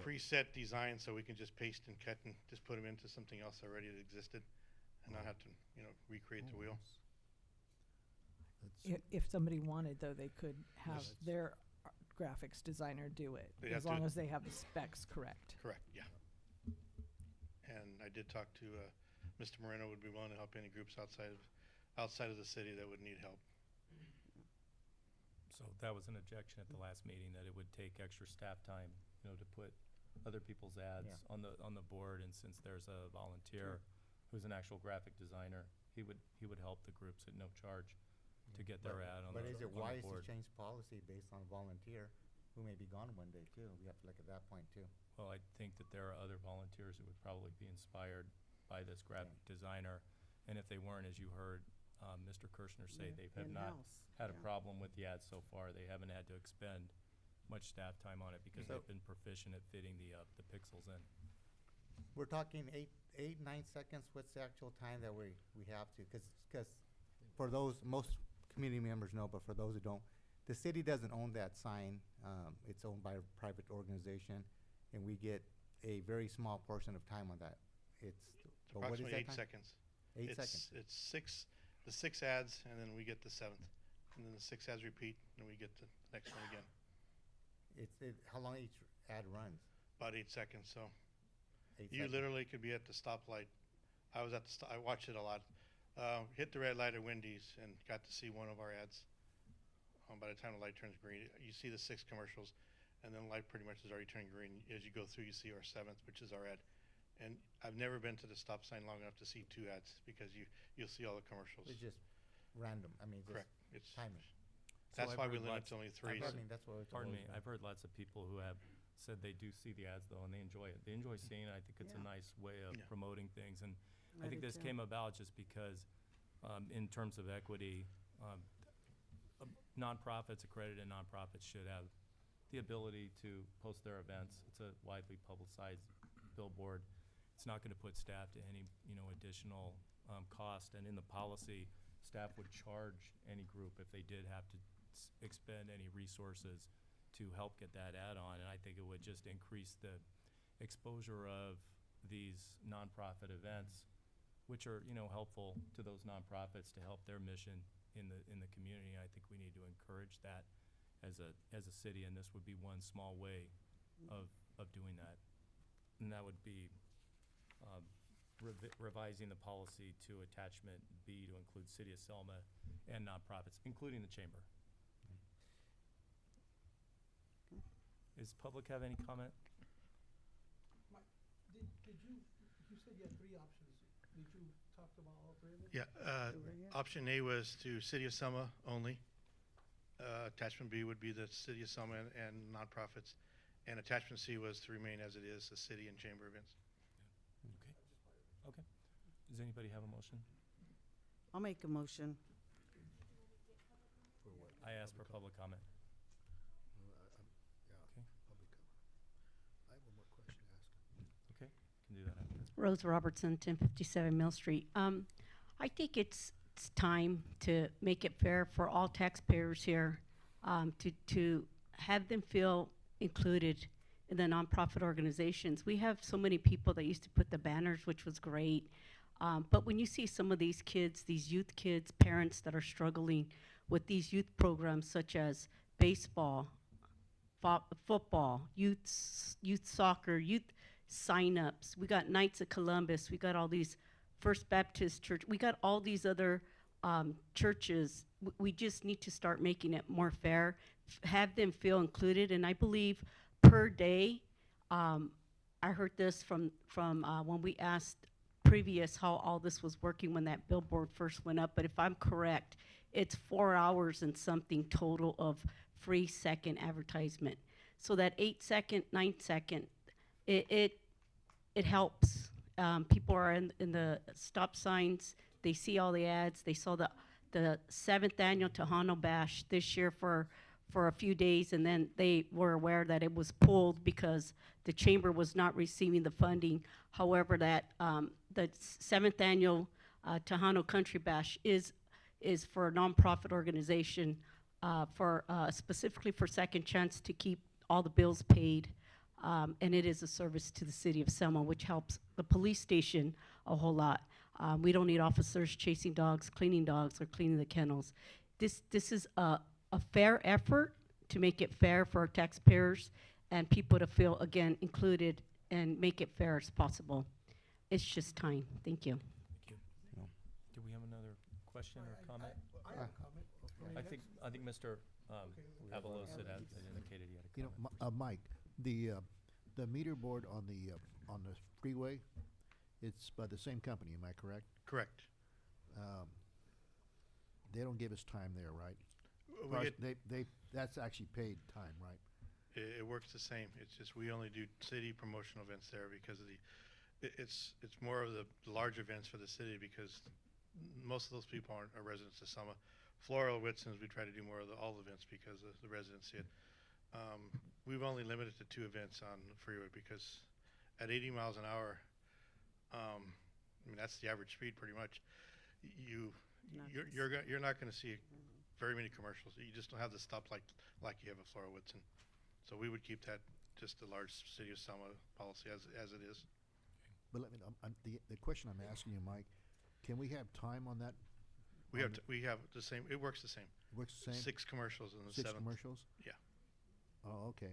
preset designs, so we can just paste and cut and just put them into something else already that existed and not have to, recreate the wheel. If somebody wanted, though, they could have Yes. their graphics designer do it, They'd as have to- long as they have the specs correct. Correct, yeah. And I did talk to Mr. Moreno, would be willing to help any groups outside of the city that would need help. So that was an objection at the last meeting, that it would take extra staff time, to put other people's ads Yeah. on the board, and since there's a volunteer who's an actual graphic designer, he would help the groups at no charge to get their ad on the But is it on the wise to board. change policy based on a volunteer who may be gone one day too? We have to look at that point too. Well, I think that there are other volunteers who would probably be inspired by this graphic designer, and if they weren't, as you heard Mr. Kirshner say, they have not In-house, had a yeah. problem with the ads so far. They haven't had to expend much staff time on it because So- they've been proficient at fitting the pixels in. We're talking 9 seconds. What's the actual time that we have to? Because for those, most community members know, but for those who don't, the city doesn't own that sign. It's owned by a private organization, and we get a very small portion of time on that. But what is Approximately that 8 time? seconds. 8 seconds. It's the 6 ads, and then we get the 7th. And then the 6 ads repeat, and we get the next one again. How long each ad runs? About 8 seconds, so. 8 You seconds. literally could be at the stoplight. I was at I watched it a lot. Hit the red light at Wendy's and got to see one of our ads. By the time the light turns green, you see the 6 commercials, and then the light pretty much is already turning green. As you go through, you see our 7th, which is our ad. And I've never been to the stop sign long enough to see 2 ads because you'll see all the commercials. It's just random, I mean, just Correct. It's timing. So That's I've why we heard limit lots- to only I've 3. heard- I mean, that's what we're Pardon me, always I've heard lots of people who have said they do see the ads though, and they enjoy it. They enjoy seeing it. I think it's a Yeah. nice way of Yeah. promoting things, and I I think do this too. came about just because, in terms of equity, nonprofits, accredited nonprofits should have the ability to post their events. It's a widely publicized billboard. It's not gonna put staff to any, additional, cost, and in the policy, staff would charge any group if they did have to expend any resources to help get that ad on, and I think it would just increase the exposure of these nonprofit events, which are, helpful to those nonprofits to help their mission in the community. I think we need to encourage that as a city, and this would be one small way of doing that. And that would be revising the policy to attachment B to include City of Selma and nonprofits, including the chamber. Does public have any comment? Did you said you had 3 options. Did you talk about all 3 of them? Yeah, option A was to City of Selma only. Attachment B would be the City of Selma and nonprofits. And attachment C was to remain as it is, the city and chamber events. Okay. Does anybody have a motion? I'll make a motion. I asked for public comment. Okay. Public comment. I have one more question to ask. Okay, can do that after. Rose Robertson, 1057 Mill Street. I think it's time to make it fair for all taxpayers here, to have them feel included in the nonprofit organizations. We have so many people that used to put the banners, which was great. But when you see some of these kids, these youth kids, parents that are struggling with these youth programs such as baseball, football, youth soccer, youth sign-ups. We got Knights of Columbus. We got all these First Baptist Church. We got all these other churches. We just need to start making it more fair, have them feel included. And I believe per day, I heard this from when we asked previous how all this was working when that billboard first went up. But if I'm correct, it's 4 hours and something total of free second advertisement. So that 8-second, 9-second, it helps. People are in the stop signs. They see all the ads. They saw the 7th annual Tejano Bash this year for a few days, and then they were aware that it was pulled because the chamber was not receiving the funding. However, that the 7th annual Tejano Country Bash is for a nonprofit organization, for specifically for Second Chance to keep all the bills paid. And it is a service to the city of Selma, which helps the police station a whole lot. We don't need officers chasing dogs, or cleaning the kennels. This is a fair effort to make it fair for our taxpayers and people to feel, again, included and make it fair as possible. It's just time. Thank you. Thank you. Do we have another question or comment? I have a comment. I think Mr. Avalos had indicated he had a comment. Mike, the meter board on the freeway, it's by the same company, am I correct? Correct. They don't give us time there, right? We get- That's actually paid time, right? It works the same. It's just we only do city promotional events there because of it's more of the large events for the city because most of those people aren't residents of Selma. Floral Whitson's, we try to do more of all the events because of the residents see it. We've only limited to 2 events on the freeway because at 80 miles an hour, I mean that's the average speed pretty much. You're not going to see very many commercials. You just don't have the stop like you have at Floral Whitson. So we would keep that just the large City of Selma policy as it is. But let me, the question I'm asking you, Mike, can we have time on that? We have the same. It works the same. It works the same? 6 commercials in the 6 7th. commercials? Yeah. Oh, okay.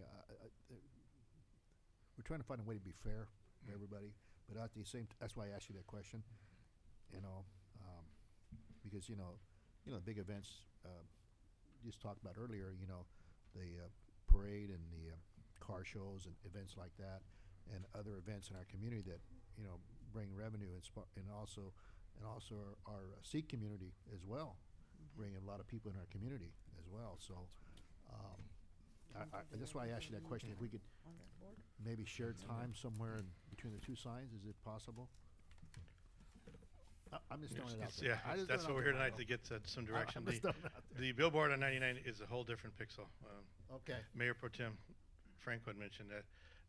We're trying to find a way to be fair for everybody, but at the same, that's why I asked you that question, because, the big events, you just talked about earlier, the parade and the car shows and events like that, and other events in our community that you know, bring revenue and also our Sikh community as well, bring a lot of people in our community as well. So, that's why I asked you that question. If we could On that board? maybe share time somewhere between the two signs, is it possible? I'm just throwing it out there. I just That's throw what it we're out here there, tonight to Michael. get some direction. I'm just throwing it out there. The billboard on 99 is a whole different pixel. Okay. Mayor Pro Tem Franco had mentioned that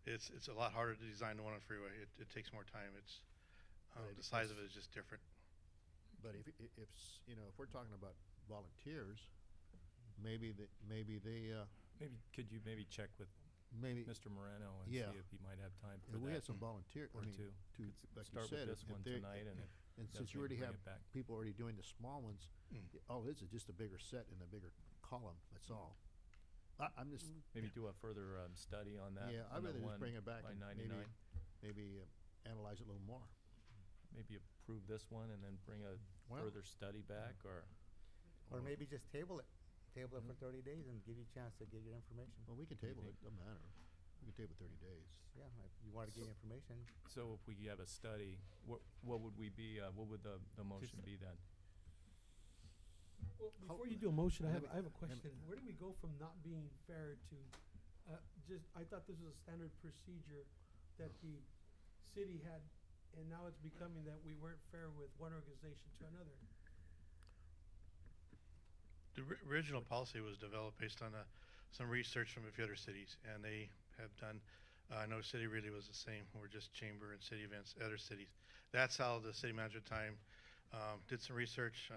it's a lot harder to design the one on freeway. It takes more time. It's the size of it is just different. But if you know, if we're talking about volunteers, maybe they Maybe, could you maybe check with maybe Mr. Moreno and Yeah. see if he might have time if for we that? had some volunteer, or I mean, two. to Could like you start said, with this one tonight, and and does since you maybe already bring have it back. people already doing the small ones, Mm. all it is just a bigger set and a bigger column. That's all. I'm just Maybe do a further study on that. yeah. I'd on the rather just one bring it back by and 99. maybe analyze it a little more. Maybe approve this one and then bring a Well- further study back, or Or maybe just table it. Table it for 30 days and give you a chance to get your information. Well, we can table it. Doesn't matter. We can table 30 days. Yeah, if you want to get information. so if we have a study, what would we be, what would the motion be then? Well, before you do a motion, I let have a me- question. Where do we go from not being fair to, I thought this was a standard procedure that the city had, and now it's becoming that we weren't fair with one organization to another. The original policy was developed based on some research from a few other cities, and they have done. No city really was the same. We're just chamber and city events, other cities. That's how the city manager at the time did some research.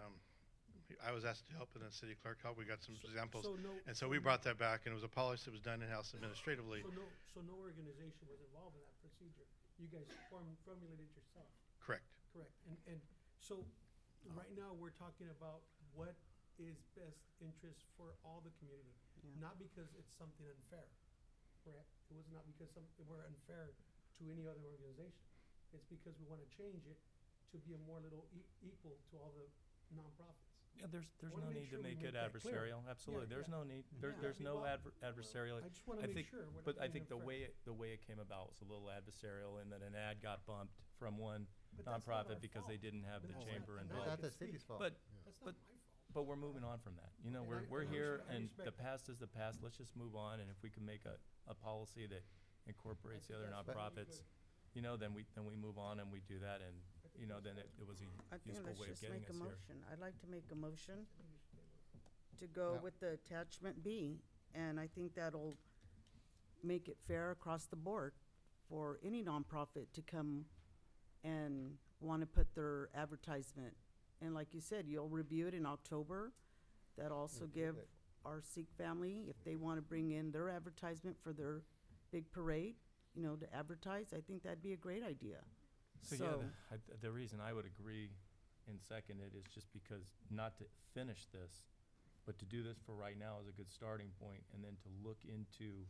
I was asked to help, and then city clerk helped. We got some examples, and so we brought that back, and it was a policy that was done in-house administratively. So no organization was involved in that procedure. You guys formulated yourself. Correct. Correct. And so right now, we're talking about what is best interest for all the community, not because it's something unfair, correct? It was not because we're unfair to any other organization. It's because we want to change it to be a more little equal to all the nonprofits. Yeah, there's wanna no make need to sure we make it make that clear. adversarial. Absolutely, Yeah, there's yeah. no need. Yeah. There's no Well, adversarial. I just want to make think, sure we're not but I being think the unfair. way it came about was a little adversarial, in that an ad got bumped from one But that's not nonprofit our because they fault. didn't have But the that's chamber not- involved. now I Not the can speak. city's fault. But That's but not my fault. but we're moving on from that. You know, And we're I here, respect- I and respect the that. past is the past. Let's just move on, and if we can make a policy that incorporates the other That's very nonprofits, good. you know, then we move on and we do that, and you know, then it was a I think useful let's way of just getting make us a here. motion. I'd like to make a motion to go Yeah. with the attachment B, and I think that'll make it fair across the board for any nonprofit to come and want to put their advertisement. And like you said, you'll review it in October. That'll also Review give it. our Sikh family, if they want to bring in their advertisement for their big parade, you know, to advertise, I think that'd be a great idea. So yeah, the reason I would agree and second it is just because not to finish this, but to do this for right now is a good starting point, and then to look into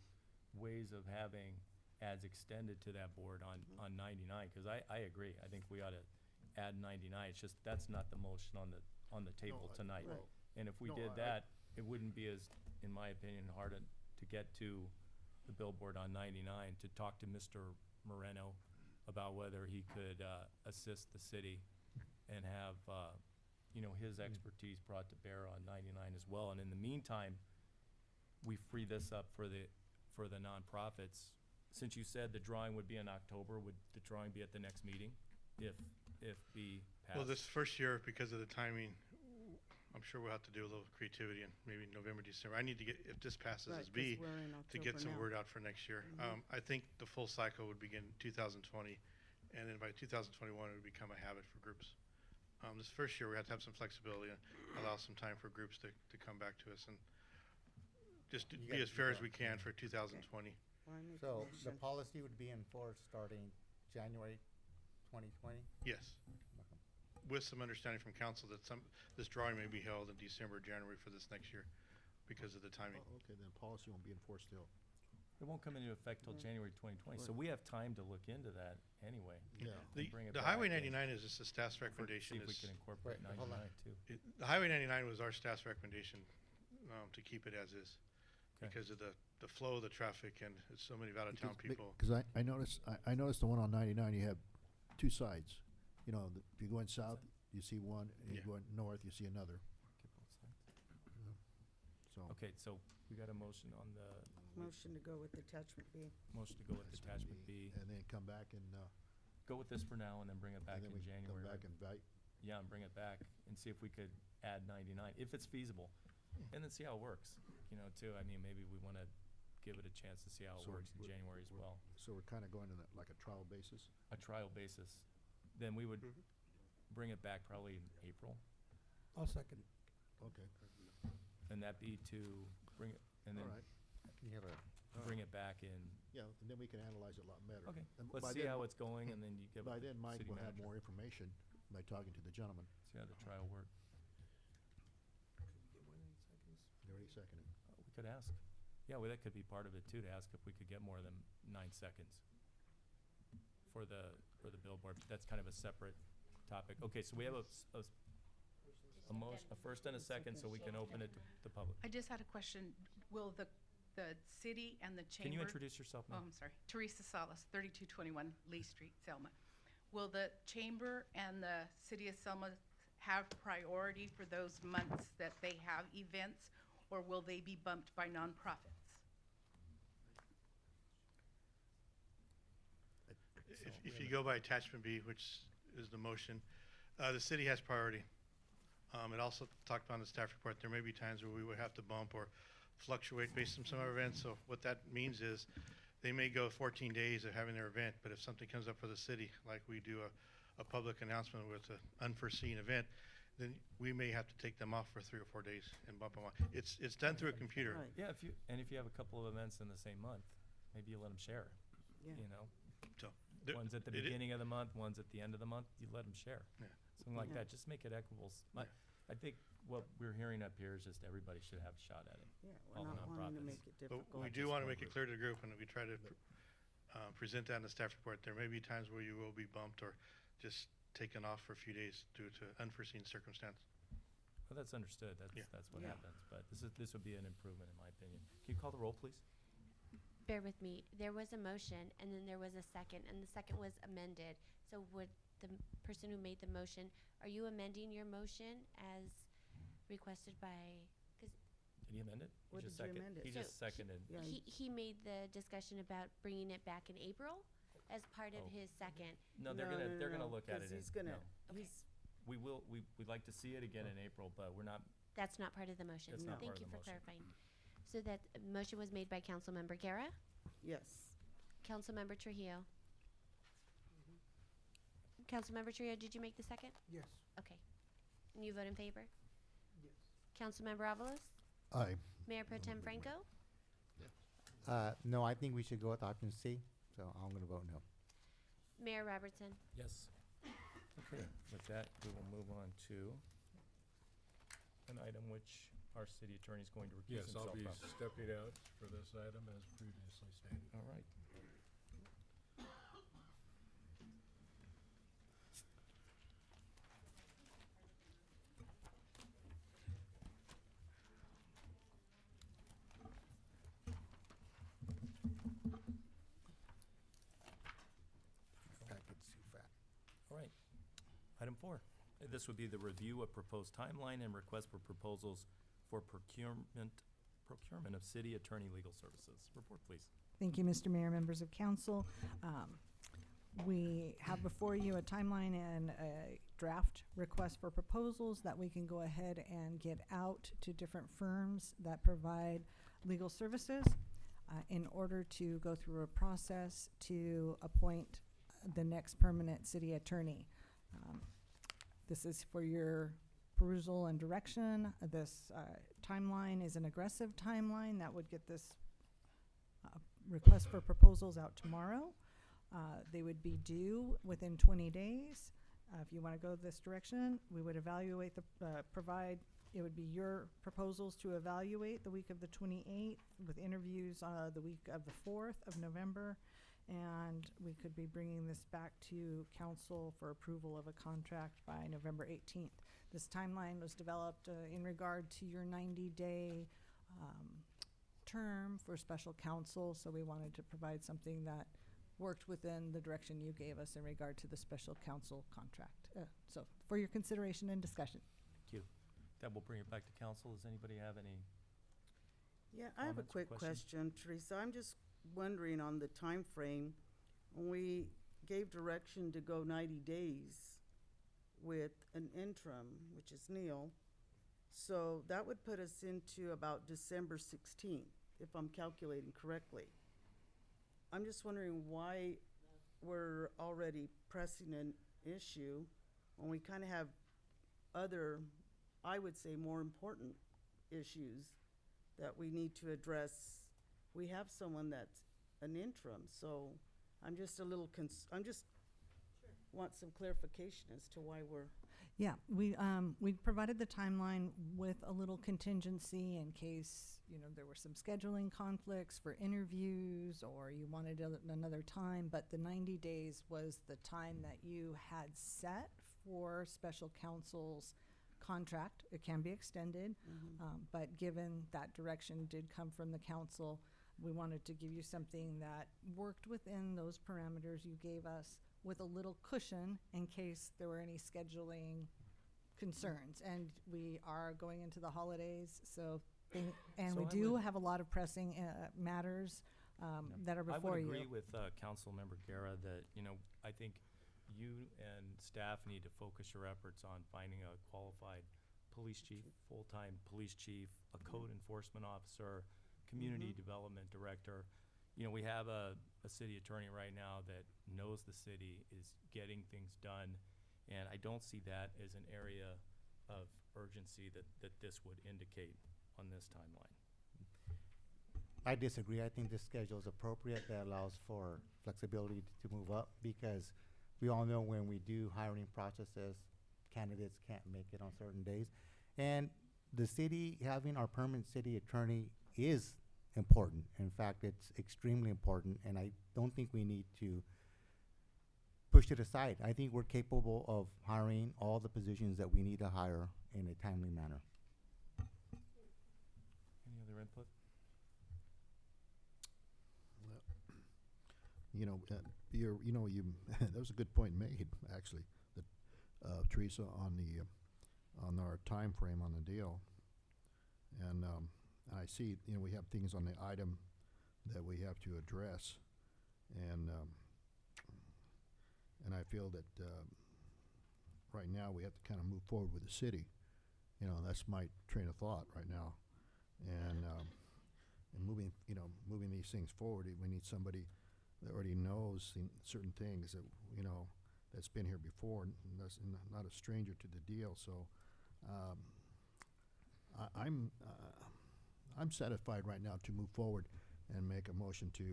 ways of having ads extended to that board on 99, because I agree. I think we ought to add 99. It's just, that's not the motion on the table tonight. Right. And if we No, did I- that, it wouldn't be as, in my opinion, hard to get to the billboard on 99, to talk to Mr. Moreno about whether he could assist the city and have, you know, his expertise brought to bear on 99 as well. And in the meantime, we free this up for the nonprofits. Since you said the drawing would be in October, would the drawing be at the next meeting if B passed? Well, this first year, because of the timing, I'm sure we'll have to do a little creativity in maybe November, December. I need to get, if this passes Right, as 'cause B, we're in to get October some now. word out for next year. I think the full cycle would begin 2020, and then by 2021, it would become a habit for groups. This first year, we have to have some flexibility and allow some time for groups to come back to us and just to You be gotta as do fair as that. we can for 2020. I make a So the motion. policy would be in force starting January 2020? Yes. With some understanding from council that this drawing may be held in December, January for this next year because of the timing. Oh, okay, then policy won't be enforced still. It won't come into effect till January 2020, so Right. we have time to look into that anyway. Yeah. Bring it The Highway back and 99 is just a staff's See recommendation. if we is- can incorporate Right, hold on. 99 too. The Highway 99 was our staff's recommendation to keep it as is Okay. because of the flow of the traffic and so many out-of-town people. Because I noticed the one on 99, you have two sides. You know, if you're going south, you see one, and Yeah. you're going north, you see another. Okay, both sides. So, Okay, so we got a motion on the, Motion to go with attachment B. motion to go with attachment B. and then come back and, Go with this for now and then bring it back and then in we January. come back and invite. Yeah, and bring it back and see if we could add 99, if it's feasible. And then see how it works, you know, too. I mean, maybe we want to give it a chance to see how it So works in we're- January as well. So we're kinda going on like a trial basis? A trial basis. Then we would bring it back probably in April. I'll second. Okay. And that be to bring it, and then All right. You have a, bring it back in. Yeah, and then we can analyze it a lot better. Okay, And let's by see then how Mi- it's going and then you give By it to then, the Mike city will have manager. more information by talking to the gentleman. See how the trial work. Get 1 seconds. They already seconded. We could ask. Yeah, well, that could be part of it too, to ask if we could get more than 9 seconds for the billboard. That's kind of a separate topic. Okay, so we have a motion, a first and a second, so we can open it to the public. I just had a question. Will the city and the chamber? Can you introduce yourself, Oh, ma'am? I'm sorry. Teresa Salas, 3221 Lee Street, Selma. Will the chamber and the city of Selma have priority for those months that they have events, or will they be bumped by nonprofits? If you go by attachment B, which is the motion, the city has priority. It also talked about in the staff report, there may be times where we would have to bump or fluctuate based on some of our events. So what that means is they may go 14 days of having their event, but if something comes up for the city, like we do a public announcement with an unforeseen event, then we may have to take them off for 3 or 4 days and bump them on. It's done through a computer. Right. Yeah, if you have a couple of events in the same month, maybe you let them share, Yeah. you know? So One's at the beginning of the month, one's at the end of the month, you let them share. Yeah. Something like Yeah. that, just make it equitable. I think what we're hearing up here is just everybody should have a shot at it. Yeah, All we're the not wanting to nonprofits. make it But difficult. we do want to make it clear to the group, and we try to present that in the staff report. There may be times where you will be bumped or just taken off for a few days due to unforeseen circumstance. Well, that's understood, that's what Yeah. happens, but this would be an improvement in my opinion. Can you call the roll, please? Bear with me. There was a motion, and then there was a second, and the second was amended. So would the person who made the motion, are you amending your motion as requested by, because Did he amend it? He What just did you second- amend it? He So just seconded. Yeah, he made the discussion about bringing it back in April as part of Oh. his second. No, they're gonna look at it. 'cause he's in- gonna, no. he's, We'd like to see it again in April, but we're not, That's not part of the motion. That's not Thank part you of the for motion. clarifying. So that motion was made by Councilmember Guerra, yes. Councilmember Trujillo. Councilmember Trujillo, did you make the second? Yes. Okay. And you vote in favor? Yes. Councilmember Avalos? Aye. Mayor Pro Tem Franco? no, I think we should go with option C, so I'm gonna vote no. Mayor Robertson? yes. Okay, with that, we will move on to an item which our city attorney is going to recuse Yes, himself I'll be from. stepping out for this item as previously stated. All right. Packet's too fat. All right. Item 4. This would be the review of proposed timeline and request for proposals for procurement of city attorney legal services. Report, please. Thank you, Mr. Mayor, members of council. We have before you a timeline and a draft request for proposals that we can go ahead and get out to different firms that provide legal services in order to go through a process to appoint the next permanent city attorney. This is for your perusal and direction. This timeline is an aggressive timeline that would get this request for proposals out tomorrow. They would be due within 20 days. If you want to go this direction, we would evaluate it would be your proposals to evaluate the week of the 28th with interviews the week of the 4th of November. And we could be bringing this back to council for approval of a contract by November 18th. This timeline was developed in regard to your 90-day term for special counsel, so we wanted to provide something that worked within the direction you gave us in regard to the special counsel contract. So for your consideration and discussion. Thank you. That will bring it back to council. Does anybody have any? Yeah, I have a Comments or quick question, Teresa. I'm just wondering on the time frame. When we gave direction to go 90 days with an interim, which is Neil, so that would put us into about December 16th, if I'm calculating correctly. I'm just wondering why we're already pressing an issue when we kind of have other, I would say, more important issues that we need to address. We have someone that's an interim, so I'm just a little want some clarification as to why we're. Yeah, we provided the timeline with a little contingency in case, there were some scheduling conflicts for interviews or you wanted another time, but the 90 days was the time that you had set for special counsel's contract. It can be extended, but given that direction did come from the council, we wanted to give you something that worked within those parameters you gave us with a little cushion in case there were any scheduling concerns. And we are going into the holidays, so we do have a lot of pressing matters that are before you. I would agree with Councilmember Guerra that, I think you and staff need to focus your efforts on finding a qualified police chief, full-time police chief, a code enforcement officer, community development director. We have a city attorney right now that knows the city, is getting things done, and I don't see that as an area of urgency that this would indicate on this timeline. I disagree. I think this schedule is appropriate. That allows for flexibility to move up because we all know when we do hiring processes, candidates can't make it on certain days. And the city, having our permanent city attorney is important. In fact, it's extremely important, and I don't think we need to push it aside. I think we're capable of hiring all the positions that we need to hire in a timely manner. Any other input? That was a good point made, actually, that Teresa, on our time frame on the deal. And I see, we have things on the item that we have to address, and I feel that right now we have to kind of move forward with the city. That's my train of thought right now, and moving these things forward, we need somebody that already knows certain things that that's been here before and that's not a stranger to the deal. So I'm satisfied right now to move forward and make a motion to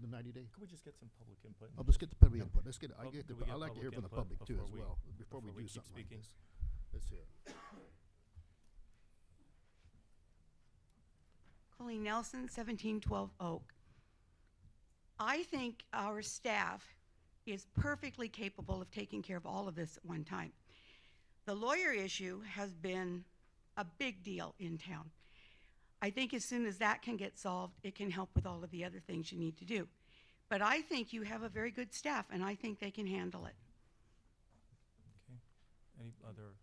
the 90 day. Could we just get some public input? Oh, let's get the public input. Let's get. I like to hear from the public too as well before we do something like this. Let's hear it. Colleen Nelson, 1712 Oak. I think our staff is perfectly capable of taking care of all of this at one time. The lawyer issue has been a big deal in town. I think as soon as that can get solved, it can help with all of the other things you need to do. But I think you have a very good staff, and I think they can handle it. Okay. Any other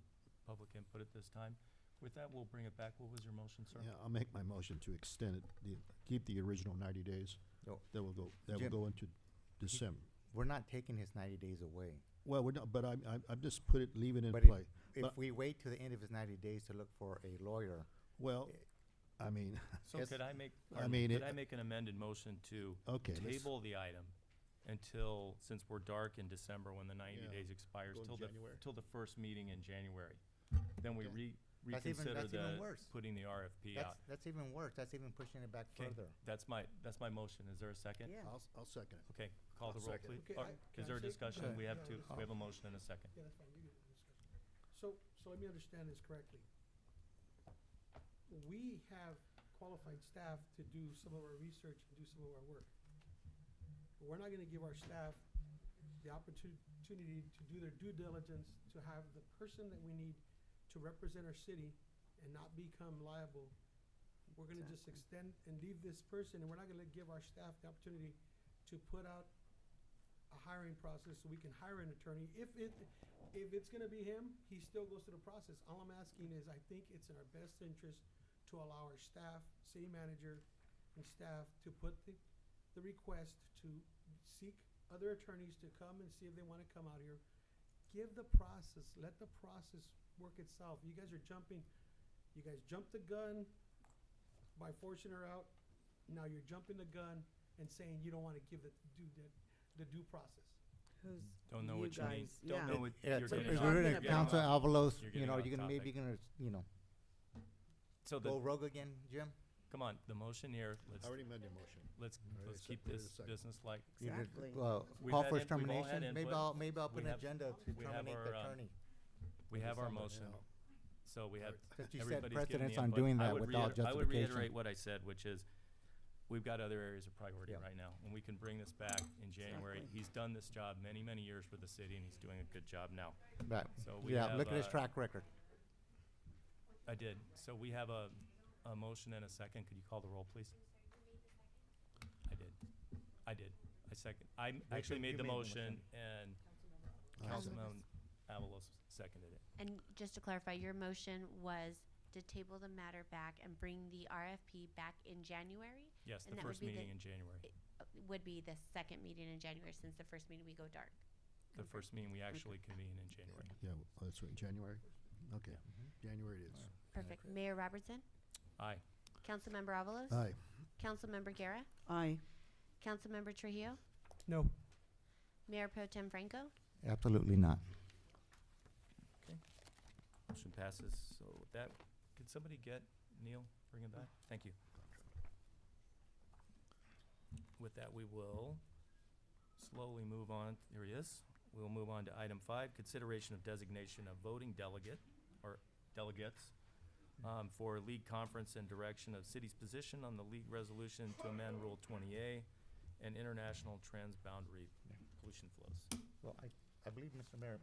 public input at this time? With that, we'll bring it back. What was your motion, sir? Yeah, I'll make my motion to extend it, keep the original 90 days. No. That will Jim, go into December. We're not taking his 90 days away. Well, we're not, but I'm just leave it in But play. if But- we wait to the end of his 90 days to look for a lawyer, Well, I mean, So could I make, I mean, could I make an amended motion to Okay, let's- table the item until, since we're dark in December when the 90 Yeah, days expires, go in January. till the first meeting in January? Then we Okay. That's even- reconsider that's even worse. putting the RFP out. that's even worse. That's even pushing it back Okay, further. that's my motion. Is there a second? Yeah. I'll second it. Okay, call I'll the roll, second it. please. Okay, Is there a can I say- discussion? okay, We have yeah, we have a motion and a second. Yeah, that's fine, you can discuss. So let me understand this correctly. We have qualified staff to do some of our research and do some of our work. But we're not gonna give our staff the opportunity to do their due diligence, to have the person that we need to represent our city and not become liable. We're gonna just extend and leave this person, and we're not gonna give our staff the opportunity to put out a hiring process so we can hire an attorney. If it's gonna be him, he still goes through the process. All I'm asking is, I think it's in our best interest to allow our staff, city manager, and staff to put the request to seek other attorneys to come and see if they wanna come out here. Give the process, let the process work itself. You guys jumped the gun by forcing her out. Now you're jumping the gun and saying you don't wanna give the due process. Who's Don't know what you mean. guys? Don't Yeah. know what Yeah, you're so getting if off- we're you're gonna getting Council off- Avalos, you're you know, getting you're off gonna maybe topic. So go the, rogue again, Jim? come on, the motion here, let's, I already made the motion. let's Already keep seconded this a second. business-like. You did- Exactly. We've call had for in- we've all had termination. Maybe input. I'll put We an have- agenda to we have terminate our, the attorney. We have our December, motion, so we have, Since you set everybody's given precedence the on input. doing I that would without I would justification. reiterate what I said, which is, we've got other areas of priority Yeah. right now, and we can bring this back in January. Exactly. He's done this job many, many years for the city, and he's doing a good job now. Right. So we Yeah, have, look at his track record. I did. So we have a motion and a second. Could you call the roll, please? I did. I second. I actually you made the made the motion, and Councilman Avalos seconded it. And just to clarify, your motion was to table the matter back and bring the RFP back in January? Yes, the And that would first be the- meeting in January. Would be the second meeting in January, since the first meeting we go dark. The first meeting we actually convene in January. Yeah, that's right, January? Okay, January it is. Perfect. Mayor Robertson? Aye. Councilmember Avalos? Aye. Councilmember Guerra? Aye. Councilmember Trujillo? No. Mayor Pro Tem Franco? Absolutely not. Motion passes. So with that, could somebody get Neil, bring him back? Thank you. With that, we will slowly move on. Here he is. We'll move on to item 5, consideration of designation of voting delegate, or delegates, for league conference and direction of city's position on the league resolution to amend Rule 20A and international transboundary pollution flows. Well, I believe, Mr. Mayor,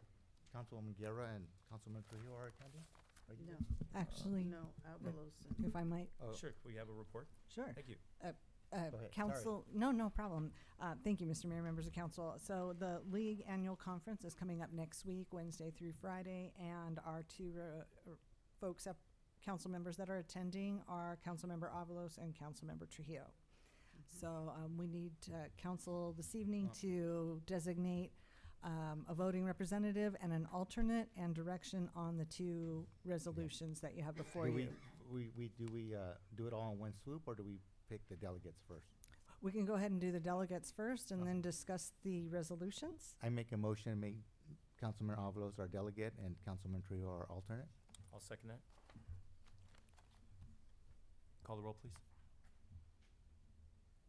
Councilwoman Guerra and Councilman Trujillo are attending? Are you No. guys? Actually, No, Avalos and if I might, Oh, Sure, we have a report? sure. Thank you. ahead. Sorry. Council, no problem. Thank you, Mr. Mayor, members of council. So the league annual conference is coming up next week, Wednesday through Friday, and our two folks up, council members that are attending are Councilmember Avalos and Councilmember Trujillo. So we need council this evening to designate a voting representative and an alternate and direction on the two resolutions that you have before Do you. we do it all in one swoop, or do we pick the delegates first? We can go ahead and do the delegates first and then discuss the resolutions. I make a motion to make Councilman Avalos our delegate and Councilman Trujillo our alternate. I'll second that. Call the roll, please.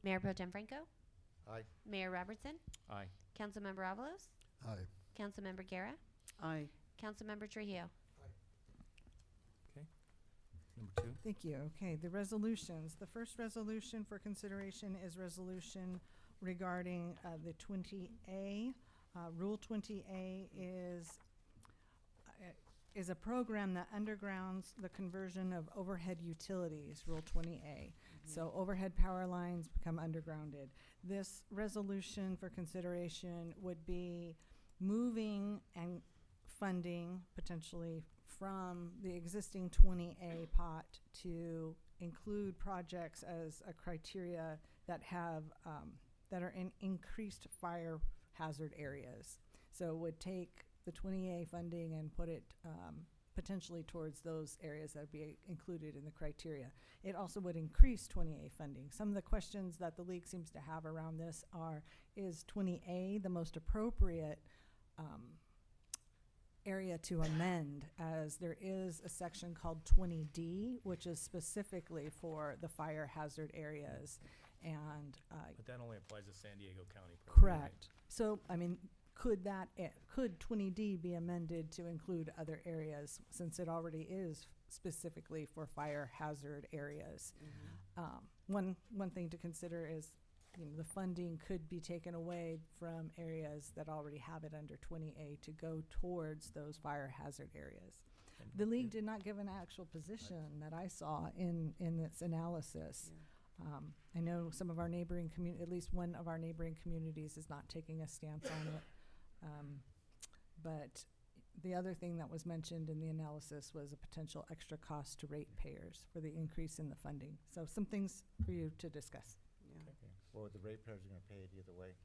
Mayor Pro Tem Franco? Aye. Mayor Robertson? Aye. Councilmember Avalos? Aye. Councilmember Guerra? Aye. Councilmember Trujillo? Okay. Number 2. Thank you. Okay, the resolutions. The first resolution for consideration is resolution regarding the 20A. Rule 20A is a program that undergrounds the conversion of overhead utilities, Rule 20A. So overhead power lines become undergrounded. This resolution for consideration would be moving and funding potentially from the existing 20A pot to include projects as a criteria that have, that are in increased fire hazard areas. So it would take the 20A funding and put it potentially towards those areas that would be included in the criteria. It also would increase 20A funding. Some of the questions that the league seems to have around this are, is 20A the most appropriate area to amend, as there is a section called 20D, which is specifically for the fire hazard areas, and But that only applies to San Diego County. property, right? correct. So, I mean, could 20D be amended to include other areas, since it already is specifically for fire hazard areas? One thing to consider is, you know, the funding could be taken away from areas that already have it under 20A to go towards those fire hazard areas. The league did not give an actual position that I saw in this analysis. I know some of our neighboring at least one of our neighboring communities is not taking a stance on it. But the other thing that was mentioned in the analysis was a potential extra cost to ratepayers for the increase in the funding. So some things for you to discuss. Okay. Well, the ratepayers are gonna pay it either way.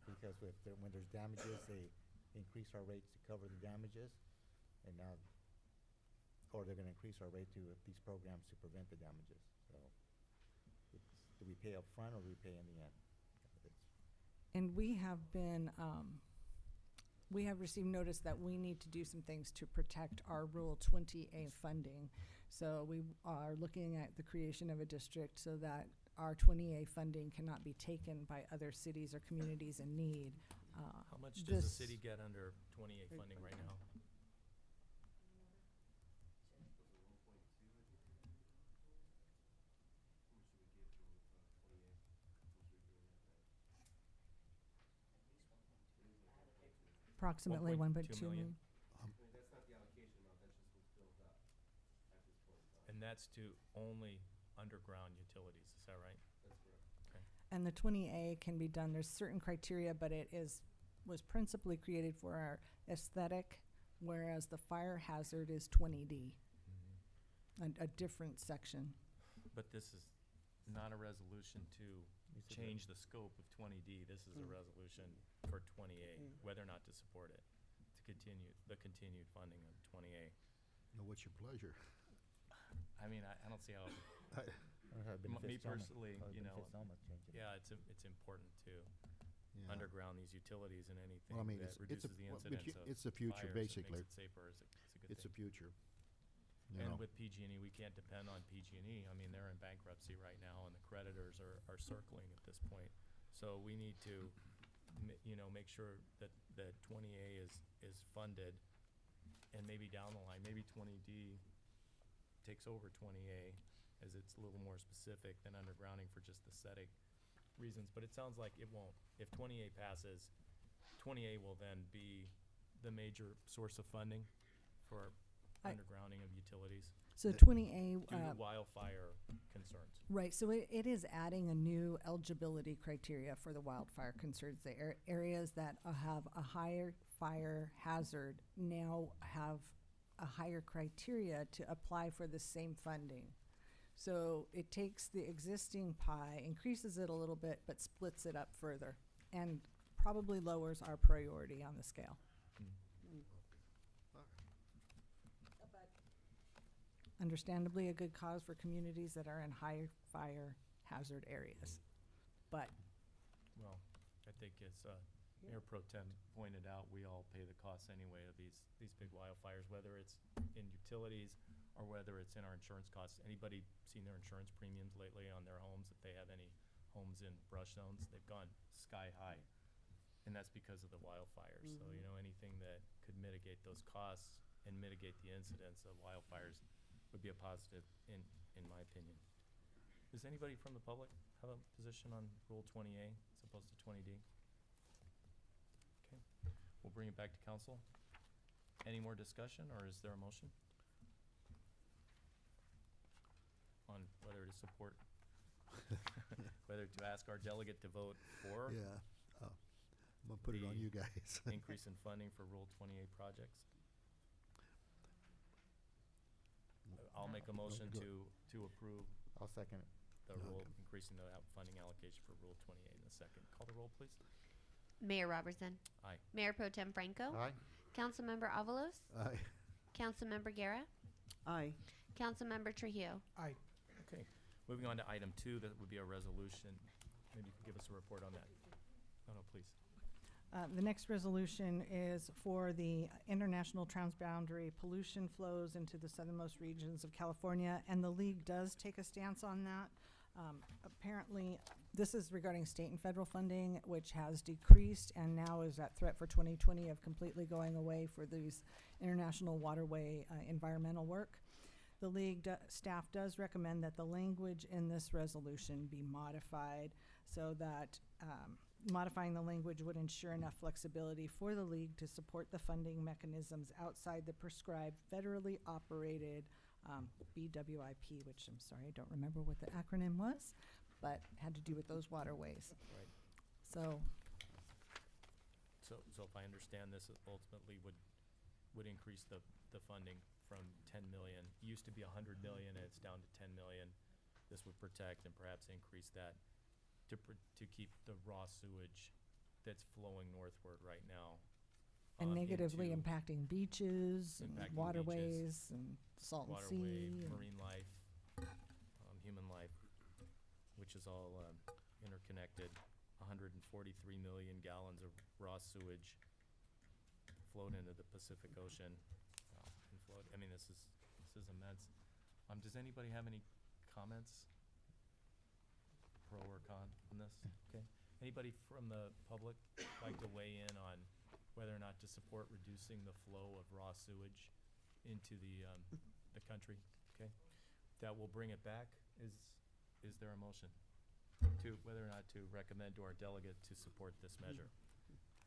Because when there's damages, they increase our rates to cover the damages. And now, or they're gonna increase our rate to these programs to prevent the damages. So, do we pay up front or do we pay in the end? And we have been, we have received notice that we need to do some things to protect our Rule 20A funding. So we are looking at the creation of a district so that our 20A funding cannot be taken by other cities or communities in need. How much does the city get under 28 funding right now? Approximately 1.2 million. That's not the allocation amount, that's just what's built up at this point in time. And that's to only underground utilities, is that right? That's correct. Okay. And the 20A can be done, there's certain criteria, but was principally created for our aesthetic, whereas the fire hazard is 20D, a different section. But this is not a resolution to change the scope of 20D. This is a resolution for 20A, whether or not to support it, to continue the continued funding of 20A. Now, what's your pleasure? I mean, I don't see how, Benefits me Selma. personally, How it you know, benefits Selma, change it. yeah, it's important to Yeah. underground these utilities and anything Well, I mean, that reduces the well, incidence of it's the future, fires and basically. makes it safer is a good It's the thing. future. You And know. with PG&E, we can't depend on PG&E. I mean, they're in bankruptcy right now, and the creditors are circling at this point. So we need to, make sure that 20A is funded, and maybe down the line, maybe 20D takes over 20A, as it's a little more specific than undergrounding for just aesthetic reasons. But it sounds like it won't. If 20A passes, 20A will then be the major source of funding for undergrounding of utilities. So 20A, Due to wildfire concerns. right, so it is adding a new eligibility criteria for the wildfire concerns. The areas that have a higher fire hazard now have a higher criteria to apply for the same funding. So it takes the existing pie, increases it a little bit, but splits it up further, and probably lowers our priority on the scale. Understandably, a good cause for communities that are in high fire hazard areas. But Well, I think as Mayor Pro Tem pointed out, we all pay the costs anyway of these big wildfires, whether it's in utilities or whether it's in our insurance costs. Anybody seen their insurance premiums lately on their homes? If they have any homes in brush zones, they've gone sky high. And that's because of the wildfires. So, anything that could mitigate those costs and mitigate the incidence of wildfires would be a positive in my opinion. Does anybody from the public have a position on Rule 20A as opposed to 20D? Okay, we'll bring it back to council. Any more discussion, or is there a motion on whether to support, whether to ask our delegate to vote for Yeah. I'm gonna put it on the you guys. increase in funding for Rule 20A projects? I'll make a motion to approve I'll second it. the rule, increasing the funding allocation for Rule 28 in a second. Call the roll, please. Mayor Robertson. Aye. Mayor Pro Tem Franco. Aye. Councilmember Avalos. Aye. Councilmember Guerra. Aye. Councilmember Trujillo. Aye. Okay, moving on to item 2, that would be a resolution. Maybe you could give us a report on that. No, please. The next resolution is for the international transboundary pollution flows into the southernmost regions of California, and the league does take a stance on that. Apparently, this is regarding state and federal funding, which has decreased and now is at threat for 2020 of completely going away for these international waterway environmental work. The league staff does recommend that the language in this resolution be modified so that modifying the language would ensure enough flexibility for the league to support the funding mechanisms outside the prescribed federally operated BWIP, which I'm sorry, I don't remember what the acronym was, but had to do with those waterways. Right. So, So if I understand this, it ultimately would increase the funding from 10 million. It used to be 100 million, and it's down to 10 million. This would protect and perhaps increase that to keep the raw sewage that's flowing northward right now. and negatively into impacting beaches and impacting waterways and salt and waterway, sea. and- marine life, human life, which is all interconnected. 143 million gallons of raw sewage flowed into the Pacific Ocean. And flowed, I mean, this is immense. Does anybody have any comments? Pro or con on this? Okay. Anybody from the public like to weigh in on whether or not to support reducing the flow of raw sewage into the country? Okay. That will bring it back. Is there a motion to whether or not to recommend to our delegate to support this measure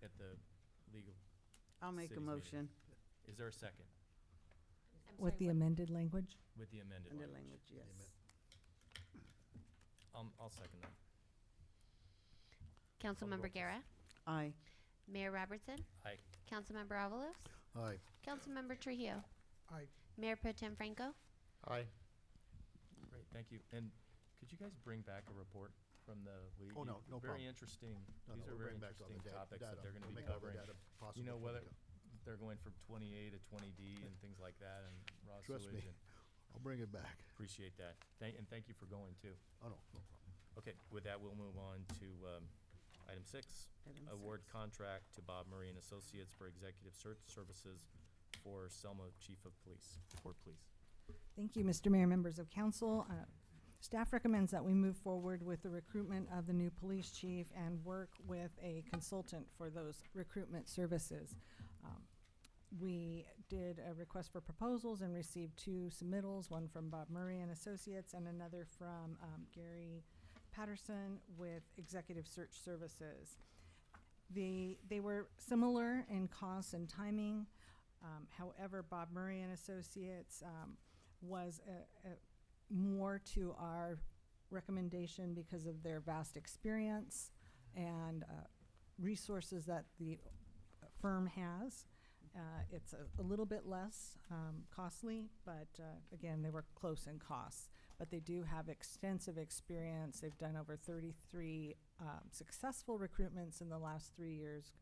at the League of I'll make a Cities meeting? motion. Is there a second I'm With sorry, the what- amended language? with the amended Under language? language, yes. I'll second that. Councilmember roll, please. Guerra, Aye. Mayor Robertson, Aye. Councilmember Avalos, Aye. Councilmember Trujillo, Aye. Mayor Pro Tem Franco. Aye. Great, thank you. And could you guys bring back a report from the league? Oh, no, no Very problem. interesting. No, These no, are we'll very bring back all the interesting data- topics that data. they're gonna We'll be make all the covering. data possible You know, for whether the they're going from 20A to 20D and things like that and raw Trust sewage. me, and I'll bring it back. Appreciate that. And thank you for going too. Oh, no, no problem. Okay, with that, we'll move on to item 6. Item Award 6. contract to Bob Murray and Associates for executive search services for Selma Chief of Police. Report, please. Thank you, Mr. Mayor, members of council. Staff recommends that we move forward with the recruitment of the new police chief and work with a consultant for those recruitment services. We did a request for proposals and received 2 submittals, one from Bob Murray and Associates and another from Gary Patterson with Executive Search Services. They were similar in cost and timing. However, Bob Murray and Associates was more to our recommendation because of their vast experience and resources that the firm has. It's a little bit less costly, but again, they were close in costs. But they do have extensive experience. They've done over 33 successful recruitments in the last 3 years.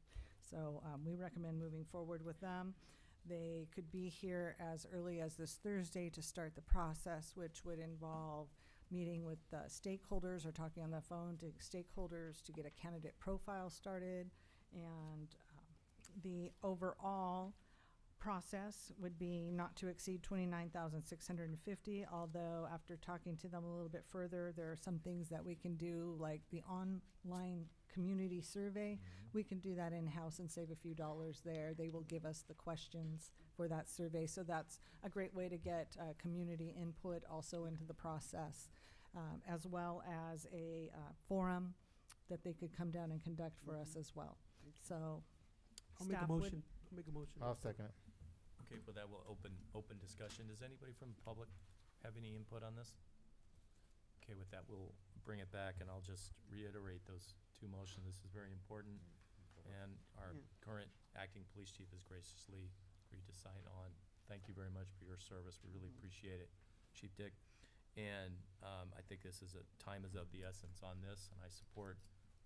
So we recommend moving forward with them. They could be here as early as this Thursday to start the process, which would involve meeting with stakeholders or talking on the phone to stakeholders to get a candidate profile started. And the overall process would be not to exceed $29,650, although after talking to them a little bit further, there are some things that we can do, like the online community survey. We can do that in-house and save a few dollars there. They will give us the questions for that survey. So that's a great way to get community input also into the process, as well as a forum that they could come down and conduct for us as well. So I'll make a staff would- motion. I'll make a motion. I'll second it. Okay, with that, we'll open discussion. Does anybody from the public have any input on this? Okay, with that, we'll bring it back, and I'll just reiterate those 2 motions. This is very important, and our Yeah. current acting police chief has graciously agreed to sign on. Thank you very much for your service. We really appreciate it, Chief Dick. And I think time is of the essence on this, and I support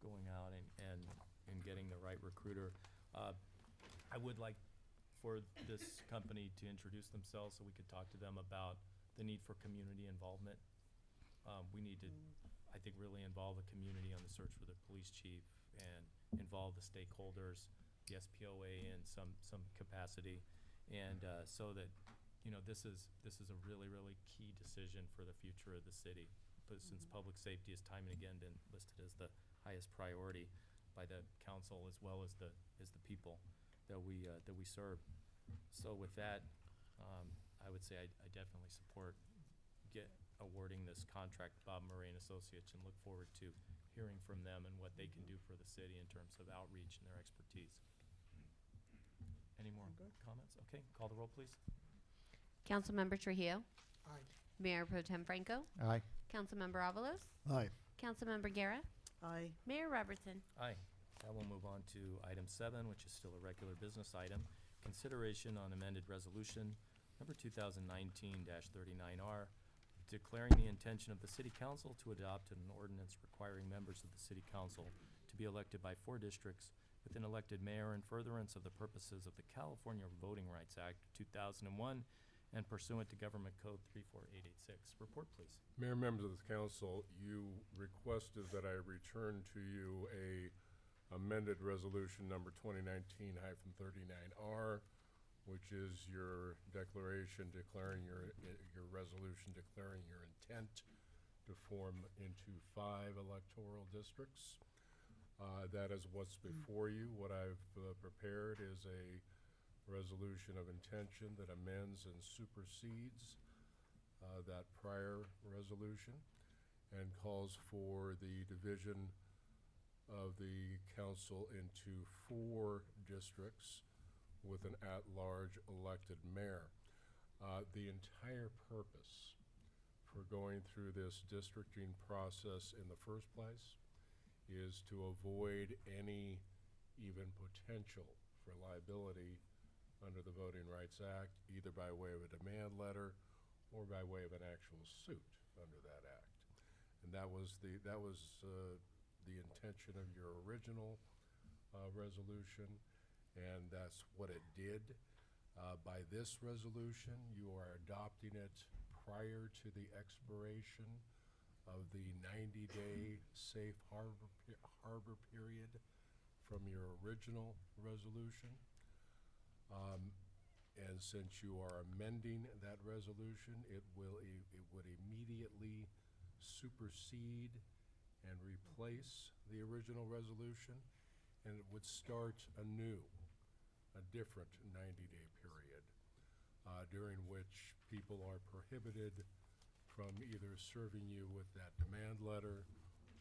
going out and getting the right recruiter. I would like for this company to introduce themselves so we could talk to them about the need for community involvement. We need to, I think, really involve the community on the search for the police chief and involve the stakeholders, the SPOA in some capacity. And so that, this is a really, really key decision for the future of the city. But since public safety has time and again been listed as the highest priority by the council as well as the people that we serve. So with that, I would say I definitely support awarding this contract to Bob Murray and Associates, and look forward to hearing from them and what they can do for the city in terms of outreach and their expertise. Any more comments? Okay, call the roll, please. Councilmember Trujillo, Aye. Mayor Pro Tem Franco, Aye. Councilmember Avalos, Aye. Councilmember Guerra, Aye. Mayor Robertson. Aye. Now we'll move on to item 7, which is still a regular business item. Consideration on amended resolution number 2019-39R, declaring the intention of the city council to adopt an ordinance requiring members of the city council to be elected by 4 districts with an elected mayor in furtherance of the purposes of the California Voting Rights Act 2001 and pursuant to Government Code 34886. Report, please. Mayor, members of the council, you requested that I return to you a amended resolution number 2019-39R, which is your declaration declaring your resolution declaring your intent to form into 5 electoral districts. That is what's before you. What I've prepared is a resolution of intention that amends and supersedes that prior resolution and calls for the division of the council into 4 districts with an at-large elected mayor. The entire purpose for going through this districting process in the first place is to avoid any even potential for liability under the Voting Rights Act, either by way of a demand letter or by way of an actual suit under that act. And that was the intention of your original resolution, and that's what it did. By this resolution, you are adopting it prior to the expiration of the 90-day safe harbor period from your original resolution. And since you are amending that resolution, it would immediately supersede and replace the original resolution, and it would start anew, a different 90-day period, during which people are prohibited from either serving you with that demand letter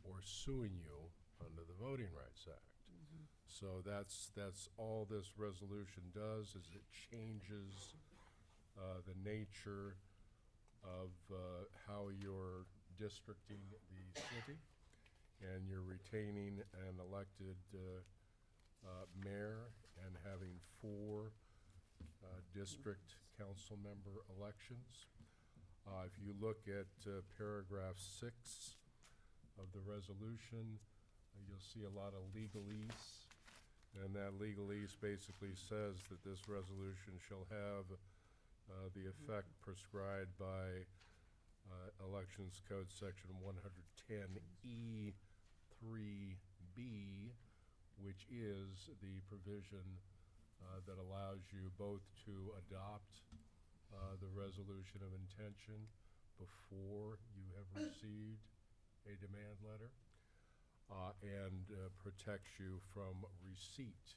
or suing you under the Voting Rights Act. So that's all this resolution does, is it changes the nature of how you're districting the city, and you're retaining an elected mayor and having 4 district council member elections. If you look at paragraph 6 of the resolution, you'll see a lot of legalese. And that legalese basically says that this resolution shall have the effect prescribed by Elections Code Section 110E3B, which is the provision that allows you both to adopt the resolution of intention before you have received a demand letter, and protects you from receipt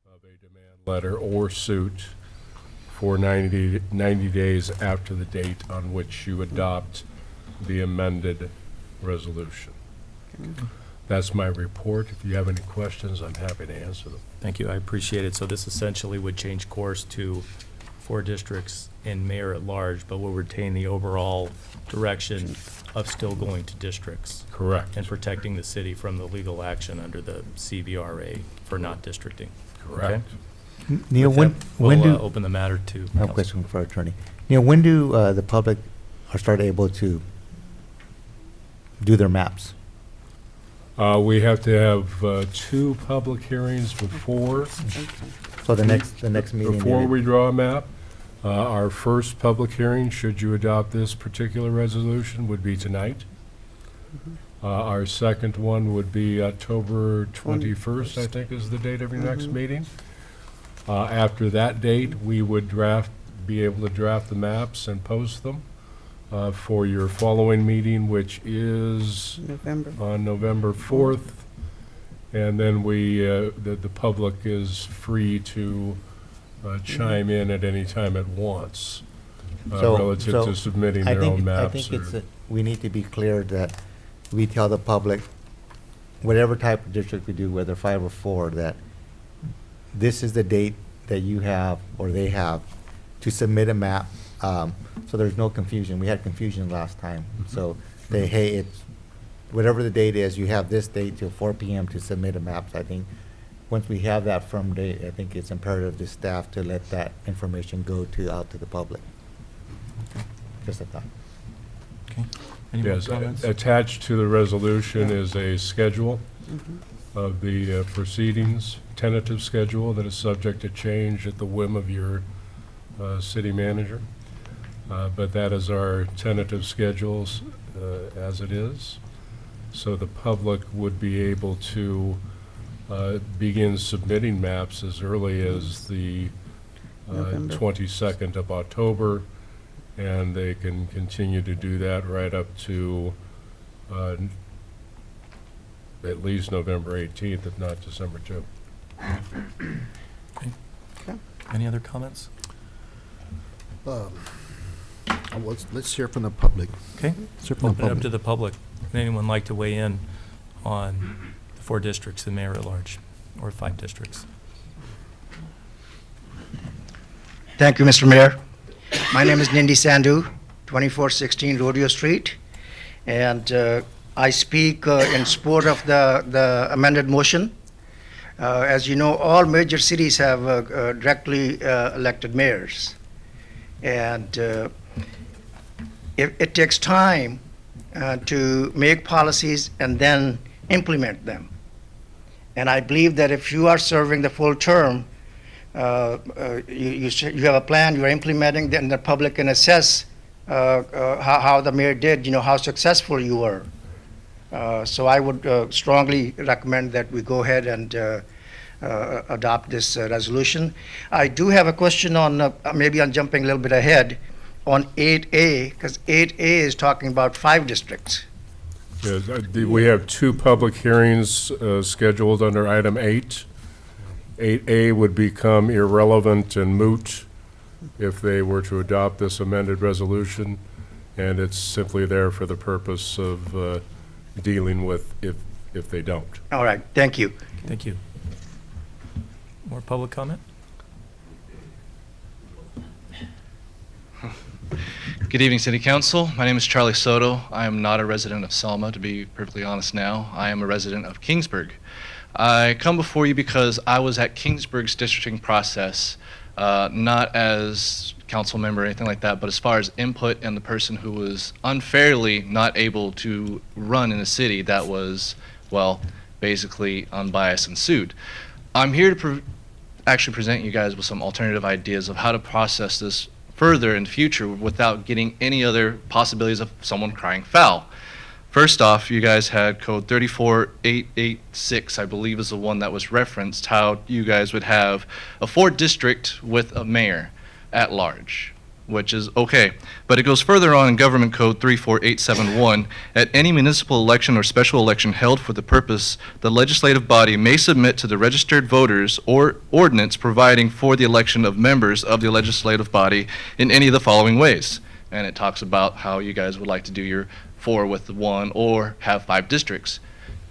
of a demand letter or suit for 90 days after the date on which you adopt the amended resolution. That's my report. If you have any questions, I'm happy to answer them. Thank you, I appreciate it. So this essentially would change course to 4 districts and mayor at large, but will retain the overall direction of still going to districts. Correct. And protecting the city from the legal action under the CVRA for not districting. Correct. Okay? Neil, With when that, we'll do open the matter to I have a council. question for our attorney. Neil, when do the public start able to do their maps? We have to have 2 public hearings before. So the next meeting. Before then we draw a map. Our first public hearing, should you adopt this particular resolution, would be tonight. Our second one would be October 21st, I think is the date of your next meeting. After that date, we would be able to draft the maps and post them for your following meeting, which is on November 4th. And then the public is free to chime in at any time it wants relative to submitting their own maps. I think we need to be clear that we tell the public, whatever type of district we do, whether 5 or 4, that this is the date that you have or they have to submit a map So there's no confusion. We had confusion last time. So they, hey, it's, whatever the date is, you have this date till 4 PM to submit a map. So I think, once we have that firm date, I think it's imperative to staff to let that information go out to the public. Just a thought. Okay. Any more Yes, comments? attached to the resolution is a schedule of the proceedings, tentative schedule that is subject to change at the whim of your city manager. But that is our tentative schedules as it is. So the public would be able to begin submitting maps as early as the November. 22nd of October, and they can continue to do that right up to at least November 18th, if not December 2. Any other comments? Let's hear from the public. Okay. Let's hear from the Open it up public. to the public. Would anyone like to weigh in on the 4 districts, the mayor at large, or 5 districts? Thank you, Mr. Mayor. My name is Nindi Sandhu, 2416 Rodeo Street, and I speak in support of the amended motion. As you know, all major cities have directly elected mayors, and it takes time to make policies and then implement them. And I believe that if you are serving the full term, you have a plan, you're implementing, then the public can assess how the mayor did, how successful you were. So I would strongly recommend that we go ahead and adopt this resolution. I do have a question on, maybe I'm jumping a little bit ahead, on 8A, because 8A is talking about 5 districts. Yes, we have 2 public hearings scheduled under item 8. 8A would become irrelevant and moot if they were to adopt this amended resolution, and it's simply there for the purpose of dealing with if they don't. All right, thank you. Thank you. More public comment? Good evening, City Council. My name is Charlie Soto. I am not a resident of Selma, to be perfectly honest now. I am a resident of Kingsburg. I come before you because I was at Kingsburg's districting process, not as council member or anything like that, but as far as input and the person who was unfairly not able to run in a city that was, well, basically unbiased and sued. I'm here to actually present you guys with some alternative ideas of how to process this further in the future without getting any other possibilities of someone crying foul. First off, you guys had code 34886, I believe is the one that was referenced, how you guys would have a 4 district with a mayor at large, which is okay. But it goes further on in Government Code 34871. At any municipal election or special election held for the purpose, the legislative body may submit to the registered voters or ordinance providing for the election of members of the legislative body in any of the following ways. And it talks about how you guys would like to do your 4 with 1 or have 5 districts.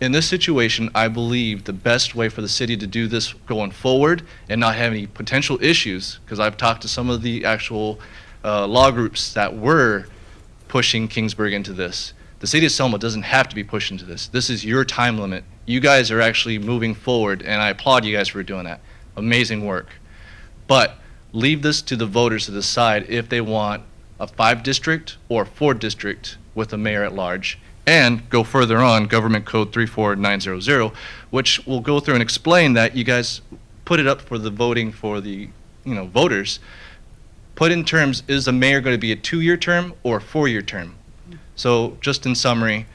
In this situation, I believe the best way for the city to do this going forward and not have any potential issues, because I've talked to some of the actual law groups that were pushing Kingsburg into this. The city of Selma doesn't have to be pushed into this. This is your time limit. You guys are actually moving forward, and I applaud you guys for doing that. Amazing work. But leave this to the voters to decide if they want a 5 district or 4 district with a mayor at large, and go further on, Government Code 34900, which will go through and explain that you guys put it up for the voting for the voters. Put in terms, is the mayor going to be a 2-year term or a 4-year term? So just in summary,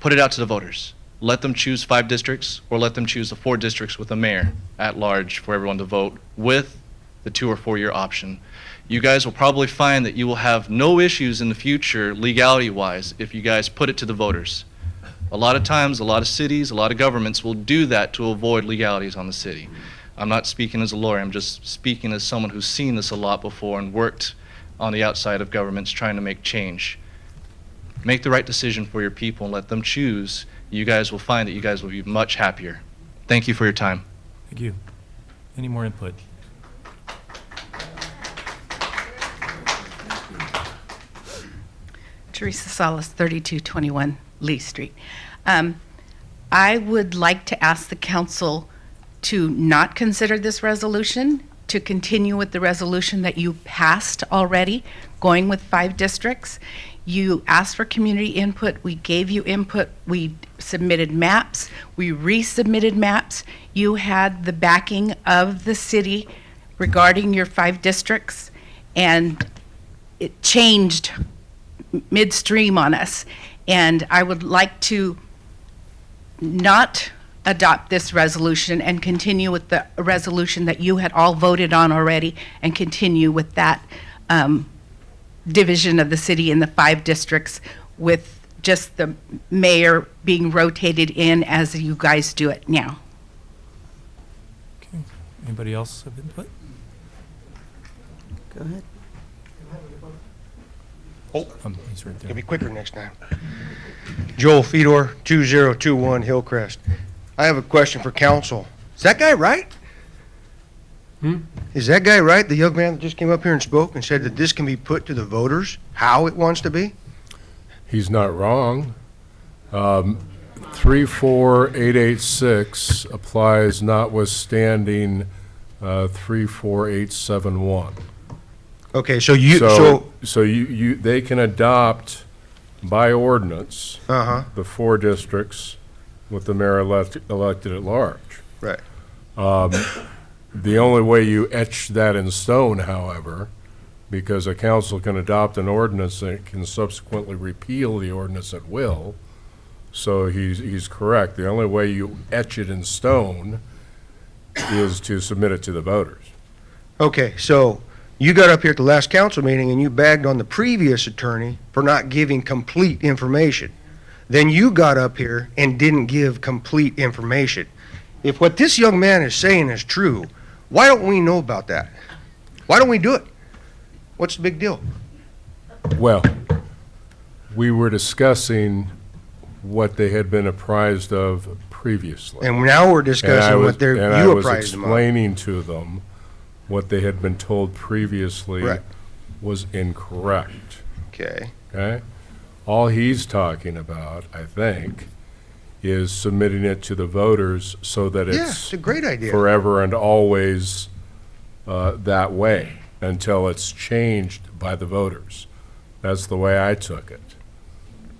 put it out to the voters. Let them choose 5 districts or let them choose the 4 districts with a mayor at large for everyone to vote with the 2 or 4 year option. You guys will probably find that you will have no issues in the future legality-wise if you guys put it to the voters. A lot of times, a lot of cities, a lot of governments will do that to avoid legalities on the city. I'm not speaking as a lawyer, I'm just speaking as someone who's seen this a lot before and worked on the outside of governments trying to make change. Make the right decision for your people and let them choose. You guys will find that you guys will be much happier. Thank you for your time. Thank you. Any more input? Teresa Salas, 3221 Lee Street. I would like to ask the council to not consider this resolution, to continue with the resolution that you passed already, going with 5 districts. You asked for community input, we gave you input, we submitted maps, we resubmitted maps. You had the backing of the city regarding your 5 districts, and it changed midstream on us. And I would like to not adopt this resolution and continue with the resolution that you had all voted on already, and continue with that division of the city in the 5 districts, with just the mayor being rotated in as you guys do it now. Okay. Anybody else have input? Go ahead. Oh, He's right there. it'll be quicker next time. Joel Fedor, 2021 Hillcrest. I have a question for council. Is that guy right? Is that guy right? The young man that just came up here and spoke and said that this can be put to the voters, how it wants to be? He's not wrong. 34886 applies notwithstanding 34871. Okay, so you, So they can adopt by ordinance the 4 districts with the mayor elected at large. Right. The only way you etch that in stone, however, because a council can adopt an ordinance and can subsequently repeal the ordinance at will, so he's correct. The only way you etch it in stone is to submit it to the voters. Okay, so you got up here at the last council meeting and you bagged on the previous attorney for not giving complete information. Then you got up here and didn't give complete information. If what this young man is saying is true, why don't we know about that? Why don't we do it? What's the big deal? Well, we were discussing what they had been apprised of previously. And now we're discussing what you apprised them And I was of. explaining to them what they had been told previously Right. was incorrect. Okay. Okay? All he's talking about, I think, is submitting it to the voters so that Yeah, it's it's a great idea. forever and always that way until it's changed by the voters. That's the way I took it.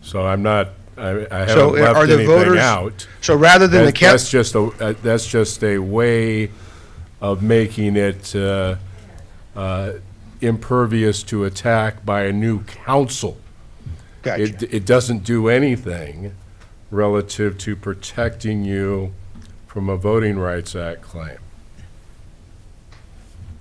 So I'm not, I haven't left are the anything voters- out. so rather than the That's just a way of making it impervious to attack by a new council. Gotcha. It doesn't do anything relative to protecting you from a Voting Rights Act claim.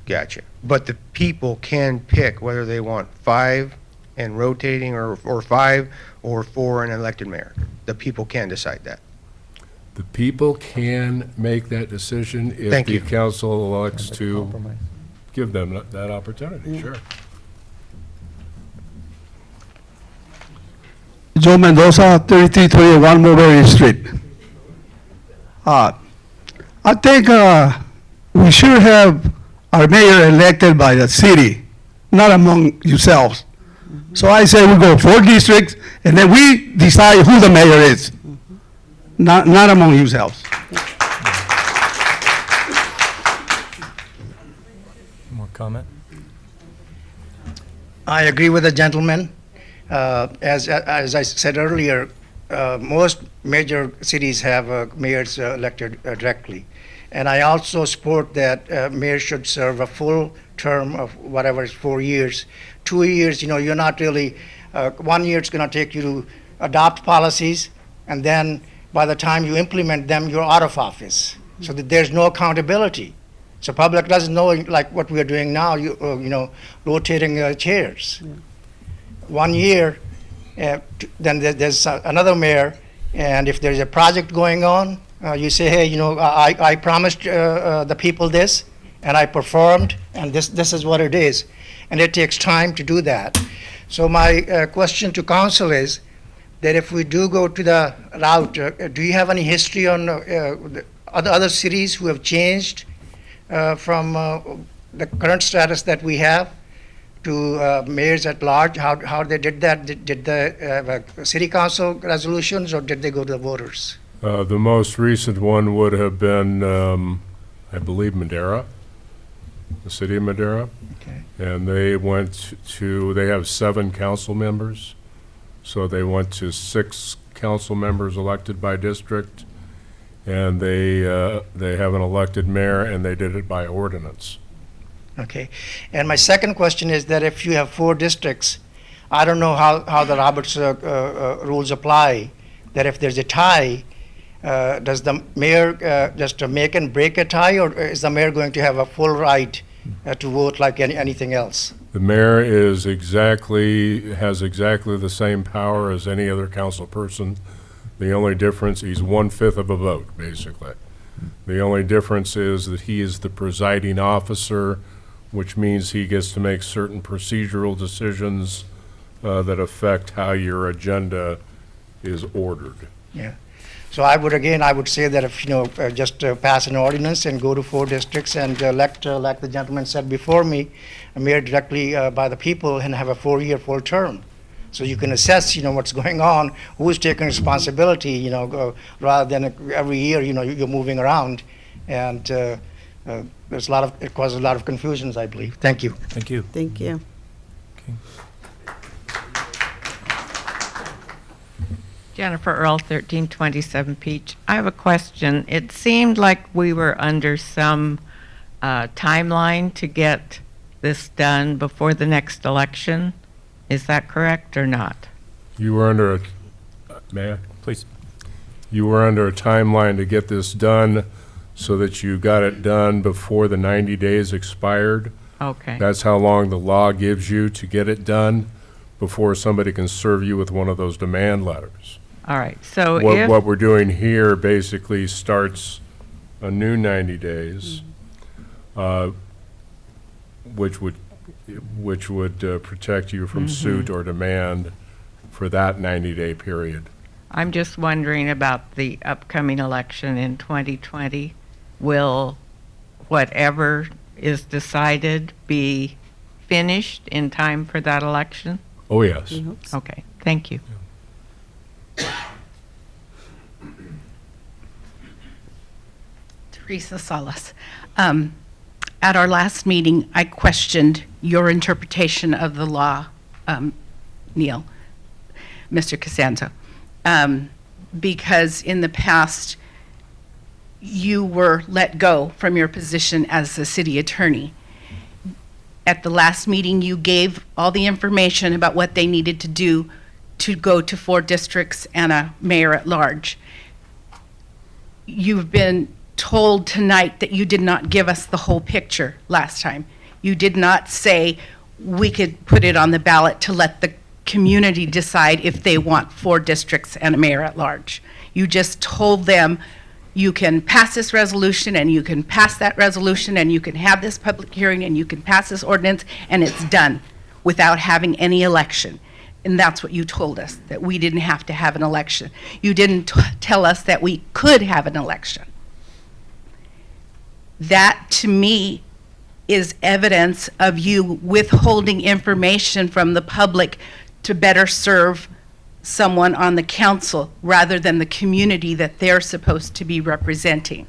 Gotcha. But the people can pick whether they want 5 and rotating or 5 or 4 and elected mayor. The people can decide that. The people can make that decision if Thank the you. council elects to give them that opportunity, sure. Joe Mendoza, 3321 Mulberry Street. I think we should have our mayor elected by the city, not among yourselves. So I say we go 4 districts, and then we decide who the mayor is, not among yourselves. More comment? I agree with the gentleman. As I said earlier, most major cities have mayors elected directly. And I also support that mayor should serve a full term of whatever is 4 years. 2 years, you're not really, 1 year it's gonna take you to adopt policies, and then by the time you implement them, you're out of office. So that there's no accountability. So public doesn't know, like what we're doing now, rotating chairs. 1 year, then there's another mayor, and if there's a project going on, you say, hey, I promised the people this, and I performed, and this is what it is. And it takes time to do that. So my question to council is that if we do go to the route, do you have any history on other cities who have changed from the current status that we have? to mayors at large, how they did that? Did the city council resolutions, or did they go to the voters? The most recent one would have been, I believe, Madera, the city of Madera. Okay. And they went to, they have 7 council members. So they went to 6 council members elected by district. And they have an elected mayor, and they did it by ordinance. Okay. And my second question is that if you have 4 districts, I don't know how the Roberts rules apply, that if there's a tie, does the mayor just make and break a tie, or is the mayor going to have a full right to vote like anything else? The mayor has exactly the same power as any other council person. The only difference, he's 1/5 of a vote, basically. The only difference is that he is the presiding officer, which means he gets to make certain procedural decisions that affect how your agenda is ordered. Yeah. So I would say that if, just pass an ordinance and go to 4 districts and elect, like the gentleman said before me, a mayor directly by the people, and have a 4-year full term. So you can assess, what's going on, who's taking responsibility, rather than every year, you're moving around. And it causes a lot of confusions, I believe. Thank you. Thank you. Thank you. Jennifer Earl, 1327 Peach. I have a question. It seemed like we were under some timeline to get this done before the next election. Is that correct or not? You were under may I? Please. You were under a timeline to get this done so that you got it done before the 90 days expired. Okay. That's how long the law gives you to get it done before somebody can serve you with one of those demand letters. All right. So what we're doing here basically starts a new 90 days, which would protect you from suit or demand for that 90-day period. I'm just wondering about the upcoming election in 2020. Will whatever is decided be finished in time for that election? Oh, yes. Okay, thank you. Teresa Salas. At our last meeting, I questioned your interpretation of the law, Neil, Mr. Costanzo, because in the past, you were let go from your position as the city attorney. At the last meeting, you gave all the information about what they needed to do to go to 4 districts and a mayor at large. You've been told tonight that you did not give us the whole picture last time. You did not say we could put it on the ballot to let the community decide if they want 4 districts and a mayor at large. You just told them you can pass this resolution and you can pass that resolution and you can have this public hearing and you can pass this ordinance and it's done without having any election. And that's what you told us, that we didn't have to have an election. You didn't tell us that we could have an election. That, to me, is evidence of you withholding information from the public to better serve someone on the council rather than the community that they're supposed to be representing.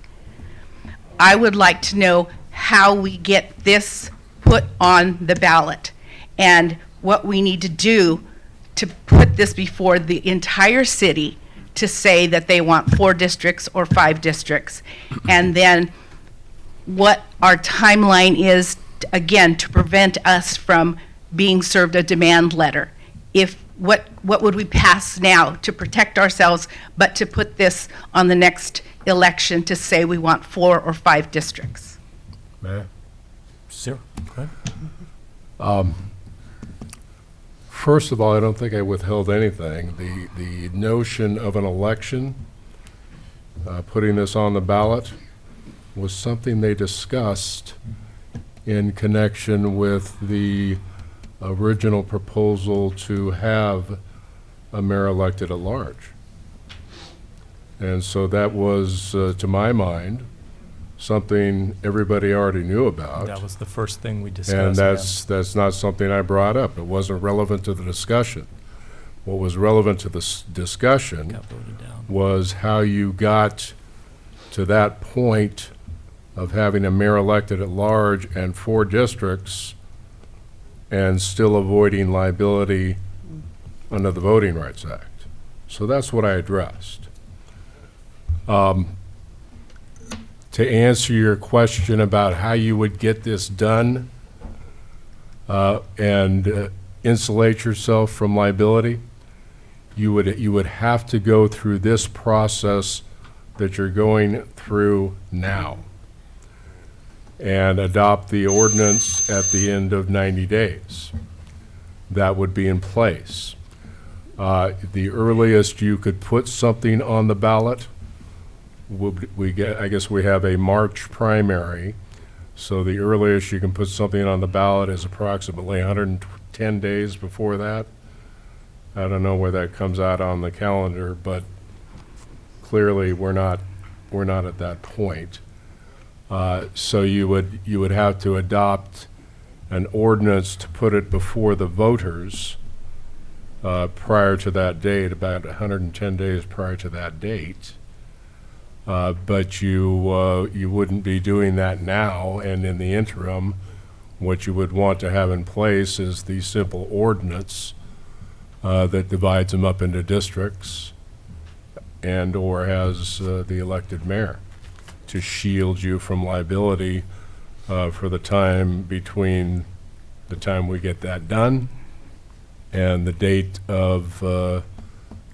I would like to know how we get this put on the ballot and what we need to do to put this before the entire city to say that they want 4 districts or 5 districts, and then what our timeline is, again, to prevent us from being served a demand letter. What would we pass now to protect ourselves, but to put this on the next election to say we want 4 or 5 districts? Sure. Okay. First of all, I don't think I withheld anything. The notion of an election, putting this on the ballot, was something they discussed in connection with the original proposal to have a mayor elected at large. And so that was, to my mind, something everybody already knew about. That was the first thing we discussed. And yeah. that's not something I brought up. It wasn't relevant to the discussion. What was relevant to the discussion Got voted down. was how you got to that point of having a mayor elected at large and 4 districts and still avoiding liability under the Voting Rights Act. So that's what I addressed. To answer your question about how you would get this done and insulate yourself from liability, you would have to go through this process that you're going through now and adopt the ordinance at the end of 90 days. That would be in place. The earliest you could put something on the ballot, I guess we have a March primary, so the earliest you can put something on the ballot is approximately 110 days before that. I don't know where that comes out on the calendar, but clearly we're not at that point. So you would have to adopt an ordinance to put it before the voters prior to that date, about 110 days prior to that date. But you wouldn't be doing that now, and in the interim, what you would want to have in place is the simple ordinance that divides them up into districts and or has the elected mayor to shield you from liability for the time between the time we get that done and the date of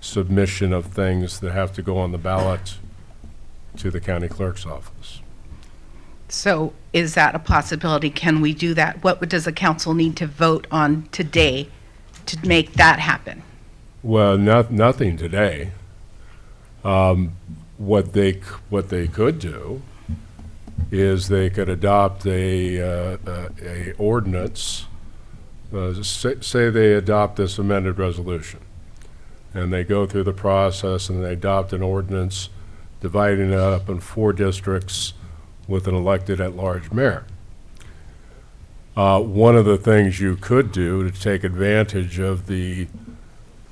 submission of things that have to go on the ballot to the county clerk's office. So is that a possibility? Can we do that? What does the council need to vote on today to make that happen? Well, nothing today. What they could do is they could adopt a ordinance. Say they adopt this amended resolution, and they go through the process and they adopt an ordinance dividing it up in 4 districts with an elected at-large mayor. One of the things you could do to take advantage of the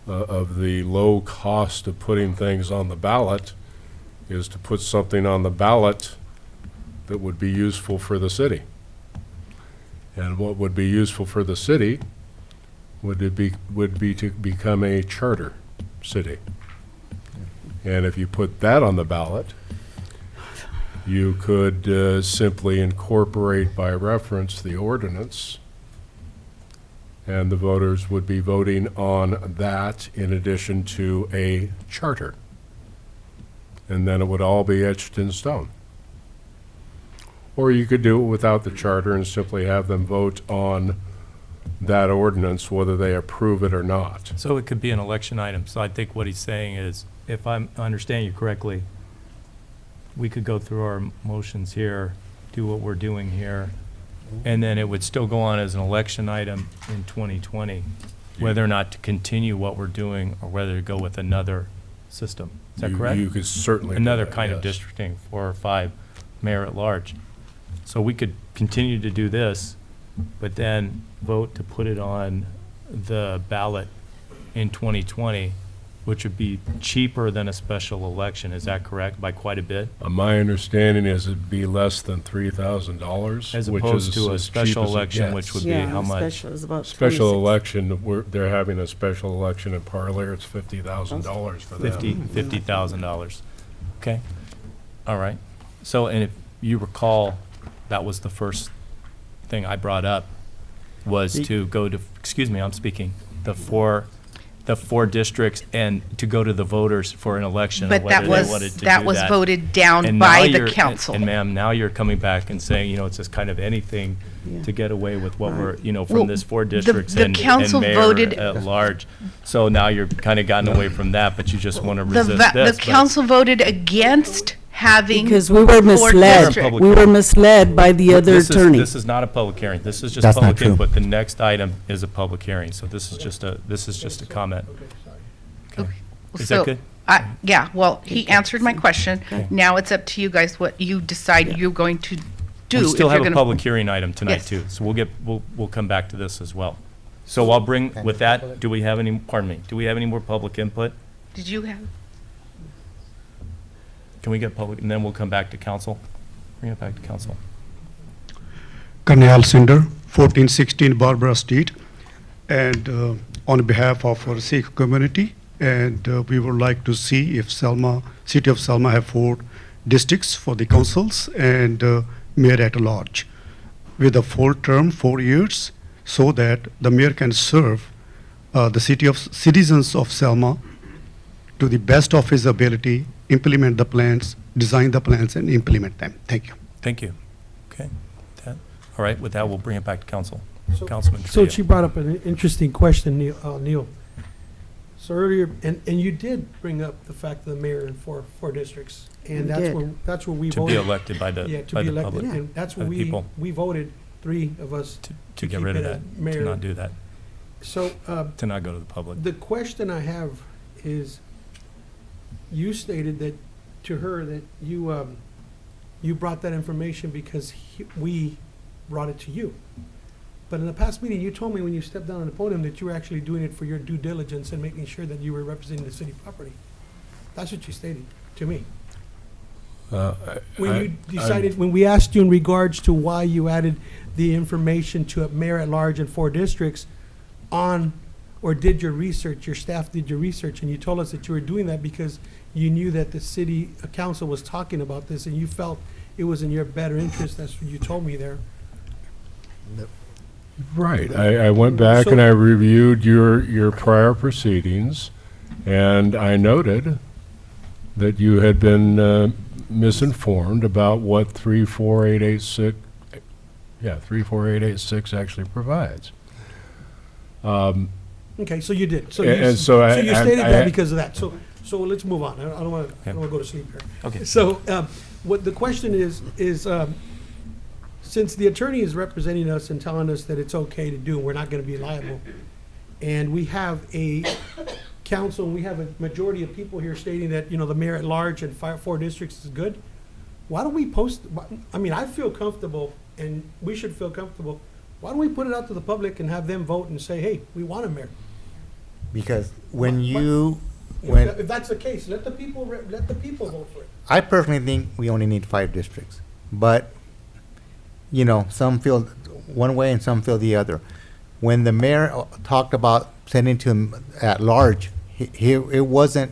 low cost of putting things on the ballot is to put something on the ballot that would be useful for the city. And what would be useful for the city would be to become a charter city. And if you put that on the ballot, you could simply incorporate by reference the ordinance, and the voters would be voting on that in addition to a charter. And then it would all be etched in stone. Or you could do it without the charter and simply have them vote on that ordinance, whether they approve it or not. So it could be an election item. So I think what he's saying is, if I understand you correctly, we could go through our motions here, do what we're doing here, and then it would still go on as an election item in 2020, whether or not to continue what we're doing or whether to go with another system. Is that correct? You could certainly do Another that, kind of yes. districting, 4 or 5 mayor at large. So we could continue to do this, but then vote to put it on the ballot in 2020, which would be cheaper than a special election. Is that correct, by quite a bit? My understanding is it'd be less than $3,000, As which opposed is to a as special cheap as it election, which would be Yeah, how much? special is about Special 26. election, they're having a special election in Parlier, it's $50,000 for them. $50,000. Okay, all right. So, and if you recall, that was the first thing I brought up, was to go to, excuse me, I'm speaking, the four districts and to go to the voters for an election, But whether that was, they wanted to do that was voted down And by now the you're- council. And ma'am, now you're coming back and saying, you know, it's just kind of anything to get away with what we're, you know, Well, from this 4 the- districts the and council mayor voted- at large. So now you're kind of gotten away from that, but you just want to The resist va- this. the but- council voted against having Because we were 4 misled. districts. We were misled by the other This is- attorney. This is not a public hearing. This is just That's not public true. input. The next item is a public hearing, so this is just a comment. Okay. Is So- that good? Yeah, well, he answered my question. Now it's up to you guys what you decide you're going to do. We if still you're have a gonna- public hearing item tonight Yes. too, so we'll come back to this as well. So I'll bring, with that, do we have any, pardon me, do we have any more public input? Did you have? Can we get public, and then we'll come back to council? Bring it back to council. Cornell Cinder, 1416 Barbara Street, and on behalf of our Sikh community, and we would like to see if City of Selma have 4 districts for the councils and mayor at large, with a full term, 4 years, so that the mayor can serve the citizens of Selma to the best of his ability, implement the plans, design the plans, and implement them. Thank you. Thank you. Okay. All right, with that, we'll bring it back to council. So- Councilman So Tria. she brought up an interesting question, Neil. So earlier, and you did bring up the fact of the mayor in four districts, and We that's did. where we To be voted. elected by the Yeah, to by be the elected, public, and that's by where the people. we voted, 3 of us, to get keep rid of it that, at to mayor. not do that, So, to not go to the public. the question I have is, you stated that, to her, that you brought that information because we brought it to you. But in the past meeting, you told me when you stepped down on the podium that you were actually doing it for your due diligence and making sure that you were representing the city property. That's what you stated to me. When you decided, when we asked you in regards to why you added the information to a mayor at large in 4 districts on, or did your research, your staff did your research, and you told us that you were doing that because you knew that the city council was talking about this and you felt it was in your better interest, that's what you told me there. Right. I went back and I reviewed your prior proceedings, and I noted that you had been misinformed about what 34886, 34886 actually provides. Okay, so you did. So And- you, and so I- you I- stated I- that because of that. So let's move on. I don't want to go to sleep here. Okay. So what the question is since the attorney is representing us and telling us that it's okay to do, we're not going to be liable, and we have a council, and we have a majority of people here stating that, the mayor at large and 4 districts is good, why don't we post, I mean, I feel comfortable, and we should feel comfortable, why don't we put it out to the public and have them vote and say, hey, we want a mayor? Because when you, If that's the case, let the people vote for it. I personally think we only need 5 districts, but, some feel one way and some feel the other. When the mayor talked about sending to him at large, it wasn't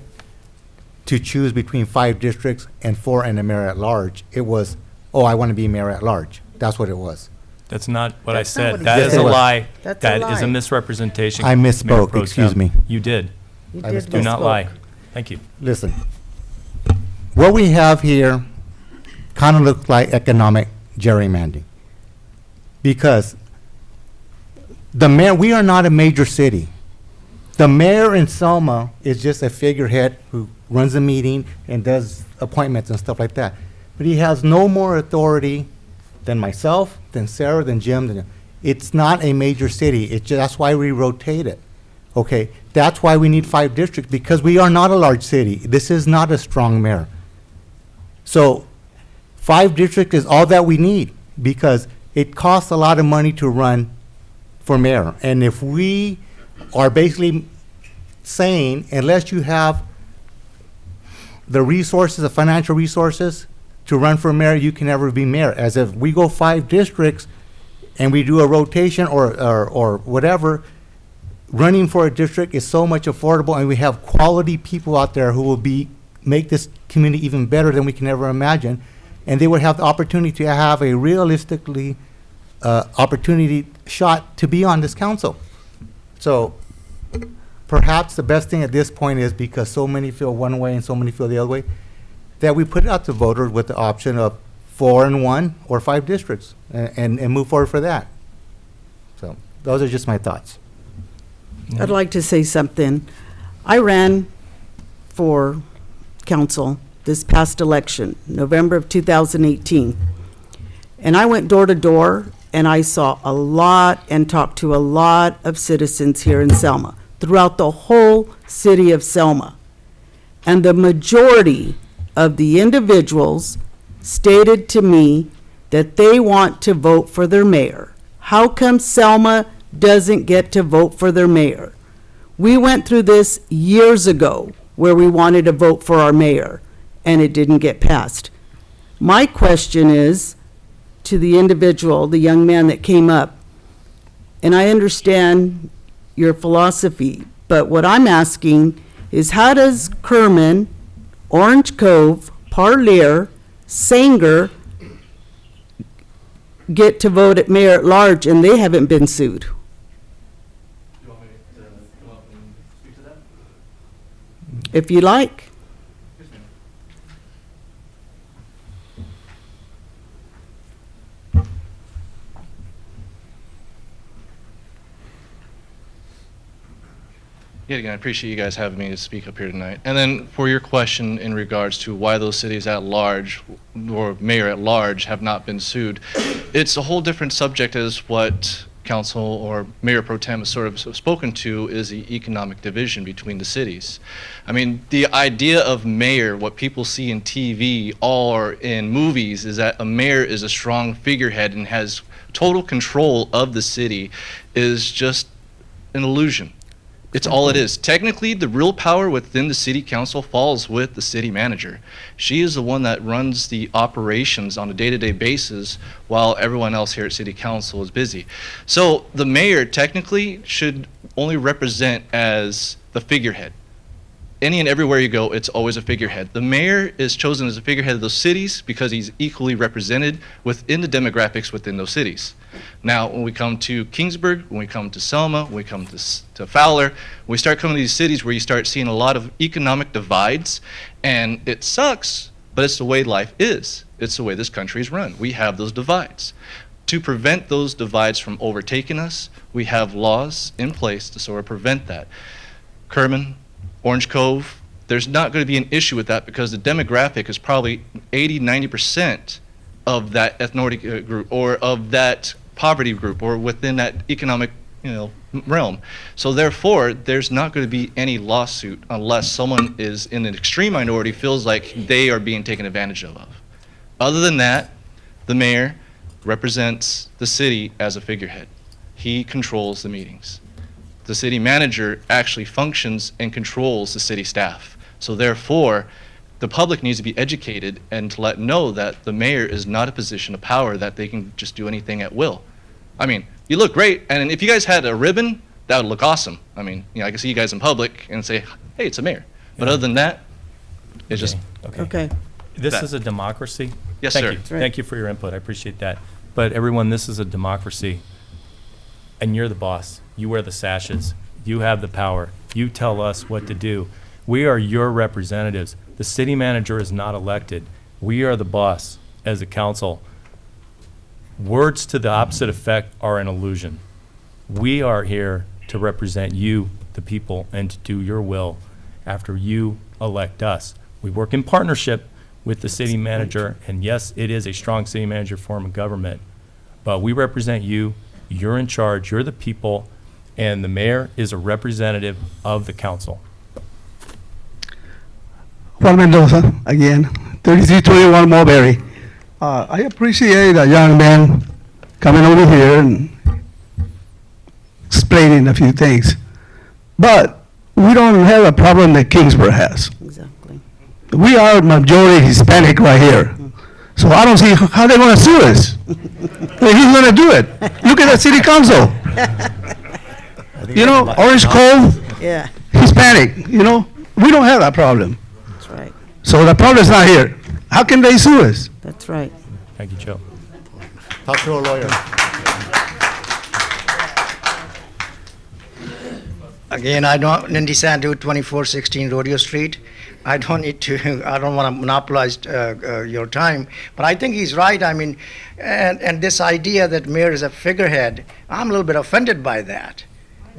to choose between 5 districts and 4 and a mayor at large. It was, oh, I want to be mayor at large. That's what it was. That's not what I That's not said. what he That said. is a Yes, it was. lie. That's a That is a lie. misrepresentation. I Mayor misspoke, Pro excuse Tem. me. You did. You I did misspoke. Do not misspoke. lie. Thank you. Listen, what we have here kind of looks like economic gerrymandering. Because the mayor, we are not a major city. The mayor in Selma is just a figurehead who runs a meeting and does appointments and stuff like that. But he has no more authority than myself, than Sarah, than Jim. It's not a major city. That's why we rotate it. Okay, that's why we need 5 districts, because we are not a large city. This is not a strong mayor. So 5 districts is all that we need, because it costs a lot of money to run for mayor. And if we are basically saying, unless you have the resources, the financial resources to run for mayor, you can never be mayor. As if we go 5 districts and we do a rotation or whatever, running for a district is so much affordable, and we have quality people out there who will make this community even better than we can ever imagine. And they would have the opportunity to have a realistically opportunity shot to be on this council. So perhaps the best thing at this point is, because so many feel one way and so many feel the other way, that we put it out to voters with the option of 4 and 1 or 5 districts and move forward for that. So those are just my thoughts. I'd like to say something. I ran for council this past election, November of 2018. And I went door to door, and I saw a lot and talked to a lot of citizens here in Selma, throughout the whole city of Selma. And the majority of the individuals stated to me that they want to vote for their mayor. How come Selma doesn't get to vote for their mayor? We went through this years ago where we wanted to vote for our mayor and it didn't get passed. My question is to the individual, the young man that came up, and I understand your philosophy, but what I'm asking is how does Kerman, Orange Cove, Parlier, Sanger get to vote at mayor at large and they haven't been sued? Do you want me to come up and speak to that? If you like. Yes, ma'am. Yet again, I appreciate you guys having me to speak up here tonight. And then for your question in regards to why those cities at large or mayor at large have not been sued, it's a whole different subject as what council or mayor pro tem has sort of spoken to is the economic division between the cities. I mean, the idea of mayor, what people see in TV or in movies, is that a mayor is a strong figurehead and has total control of the city, is just an illusion. It's all it is. Technically, the real power within the city council falls with the city manager. She is the one that runs the operations on a day-to-day basis while everyone else here at city council is busy. So the mayor technically should only represent as the figurehead. Any and everywhere you go, it's always a figurehead. The mayor is chosen as a figurehead of those cities because he's equally represented within the demographics within those cities. Now, when we come to Kingsburg, when we come to Selma, when we come to Fowler, we start coming to these cities where you start seeing a lot of economic divides, and it sucks, but it's the way life is. It's the way this country is run. We have those divides. To prevent those divides from overtaking us, we have laws in place to sort of prevent that. Kerman, Orange Cove, there's not going to be an issue with that because the demographic is probably 80–90% of that ethnic group or of that poverty group or within that economic realm. So therefore, there's not going to be any lawsuit unless someone is in an extreme minority feels like they are being taken advantage of. Other than that, the mayor represents the city as a figurehead. He controls the meetings. The city manager actually functions and controls the city staff. So therefore, the public needs to be educated and to let know that the mayor is not a position of power that they can just do anything at will. I mean, you look great, and if you guys had a ribbon, that would look awesome. I mean, I can see you guys in public and say, hey, it's a mayor. But other than that, it's just Okay. This is a democracy. Yes, Thank sir. you. That's right. Thank you for your input. I appreciate that. But everyone, this is a democracy, and you're the boss. You wear the sashes. You have the power. You tell us what to do. We are your representatives. The city manager is not elected. We are the boss as a council. Words to the opposite effect are an illusion. We are here to represent you, the people, and to do your will after you elect us. We work in partnership with the city manager, and yes, it is a strong city manager form of government, but we represent you. You're in charge. You're the people, and the mayor is a representative of the council. Juan Mendoza, again, 3321 Mulberry. I appreciate a young man coming over here and explaining a few things. But we don't have a problem that Kingsburg has. Exactly. We are majority Hispanic right here. So I don't see how they're going to sue us. Who's going to do it? Look at the city council. You know, Orange Cove, Yeah, Hispanic, you know, we don't have that problem. that's right. So the problem is not here. How can they sue us? That's right. Thank you, Joe. Talk to a lawyer. Again, I don't, Lindy Sandu, 2416 Rodeo Street. I don't need to, I don't want to monopolize your time, but I think he's right. I mean, and this idea that mayor is a figurehead, I'm a little bit offended by that.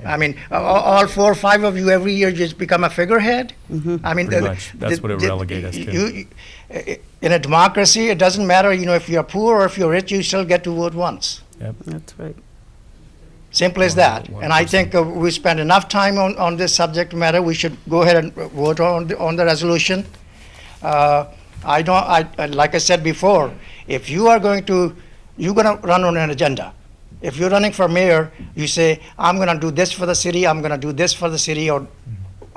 I mean, all 4 or 5 of you every year just become a figurehead? I mean, Pretty much. That's what it relegates us to. In a democracy, it doesn't matter, you know, if you're poor or if you're rich, you still get to vote once. Yep. That's right. Simple as that. And I think we spent enough time on this subject matter. We should go ahead and vote on the resolution. Like I said before, if you are you're gonna run on an agenda. If you're running for mayor, you say, I'm gonna do this for the city, I'm gonna do this for the city, or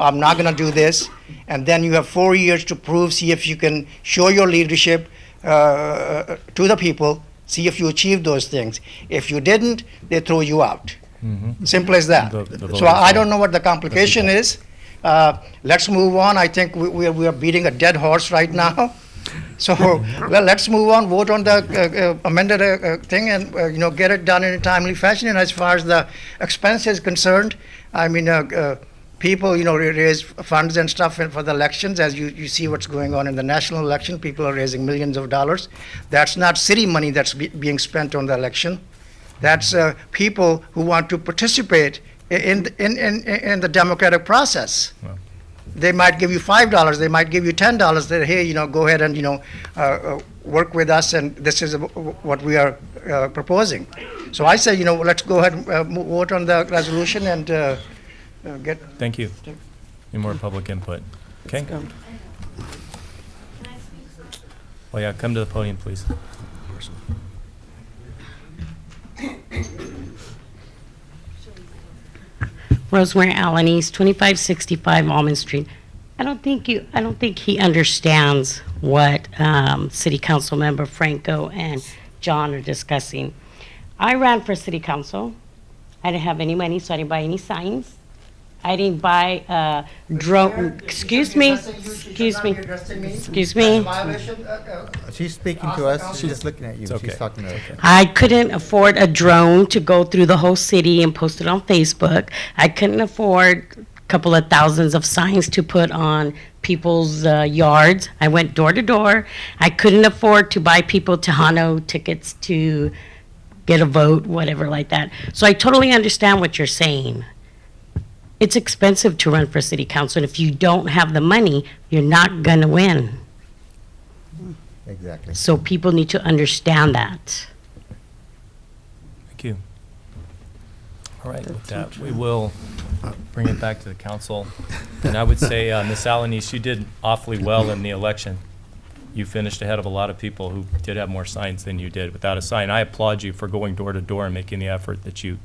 I'm not gonna do this. And then you have 4 years to prove, see if you can show your leadership to the people, see if you achieve those things. If you didn't, they throw you out. Simple as that. So I don't know what the complication is. Let's move on. I think we are beating a dead horse right now. So, well, let's move on, vote on the amended thing and, get it done in a timely fashion. And as far as the expense is concerned, I mean, people, raise funds and stuff for the elections. As you see what's going on in the national election, people are raising millions of dollars. That's not city money that's being spent on the election. That's people who want to participate in the democratic process. Wow. They might give you $5, they might give you $10, that, hey, go ahead and, work with us, and this is what we are proposing. So I say, let's go ahead and vote on the resolution and get. Thank you. Any more public input? Okay. Well, yeah, come to the podium, please. Rosemary Allen East, 2565 Almond Street. I don't think he understands what City Council Member Franco and John are discussing. I ran for City Council. I didn't have any money, so I didn't buy any signs. I didn't buy drone. Excuse me. She's speaking to us. She's just looking at you. Okay. She's talking to us. I couldn't afford a drone to go through the whole city and post it on Facebook. I couldn't afford a couple of thousands of signs to put on people's yards. I went door to door. I couldn't afford to buy people Tejano tickets to get a vote, whatever like that. So I totally understand what you're saying. It's expensive to run for city council, and if you don't have the money, you're not gonna win. Exactly. So people need to understand that. Thank you. All right, with that, we will bring it back to the council. And I would say, Ms. Alanis, you did awfully well in the election. You finished ahead of a lot of people who did have more signs than you did without a sign. I applaud you for going door to door and making the effort that you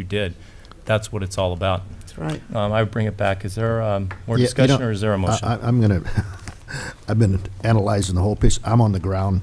did. That's what it's all about. That's right. I would bring it back. Is there more Yeah, discussion or is there a motion? I'm gonna, I've been analyzing the whole piece. I'm on the ground.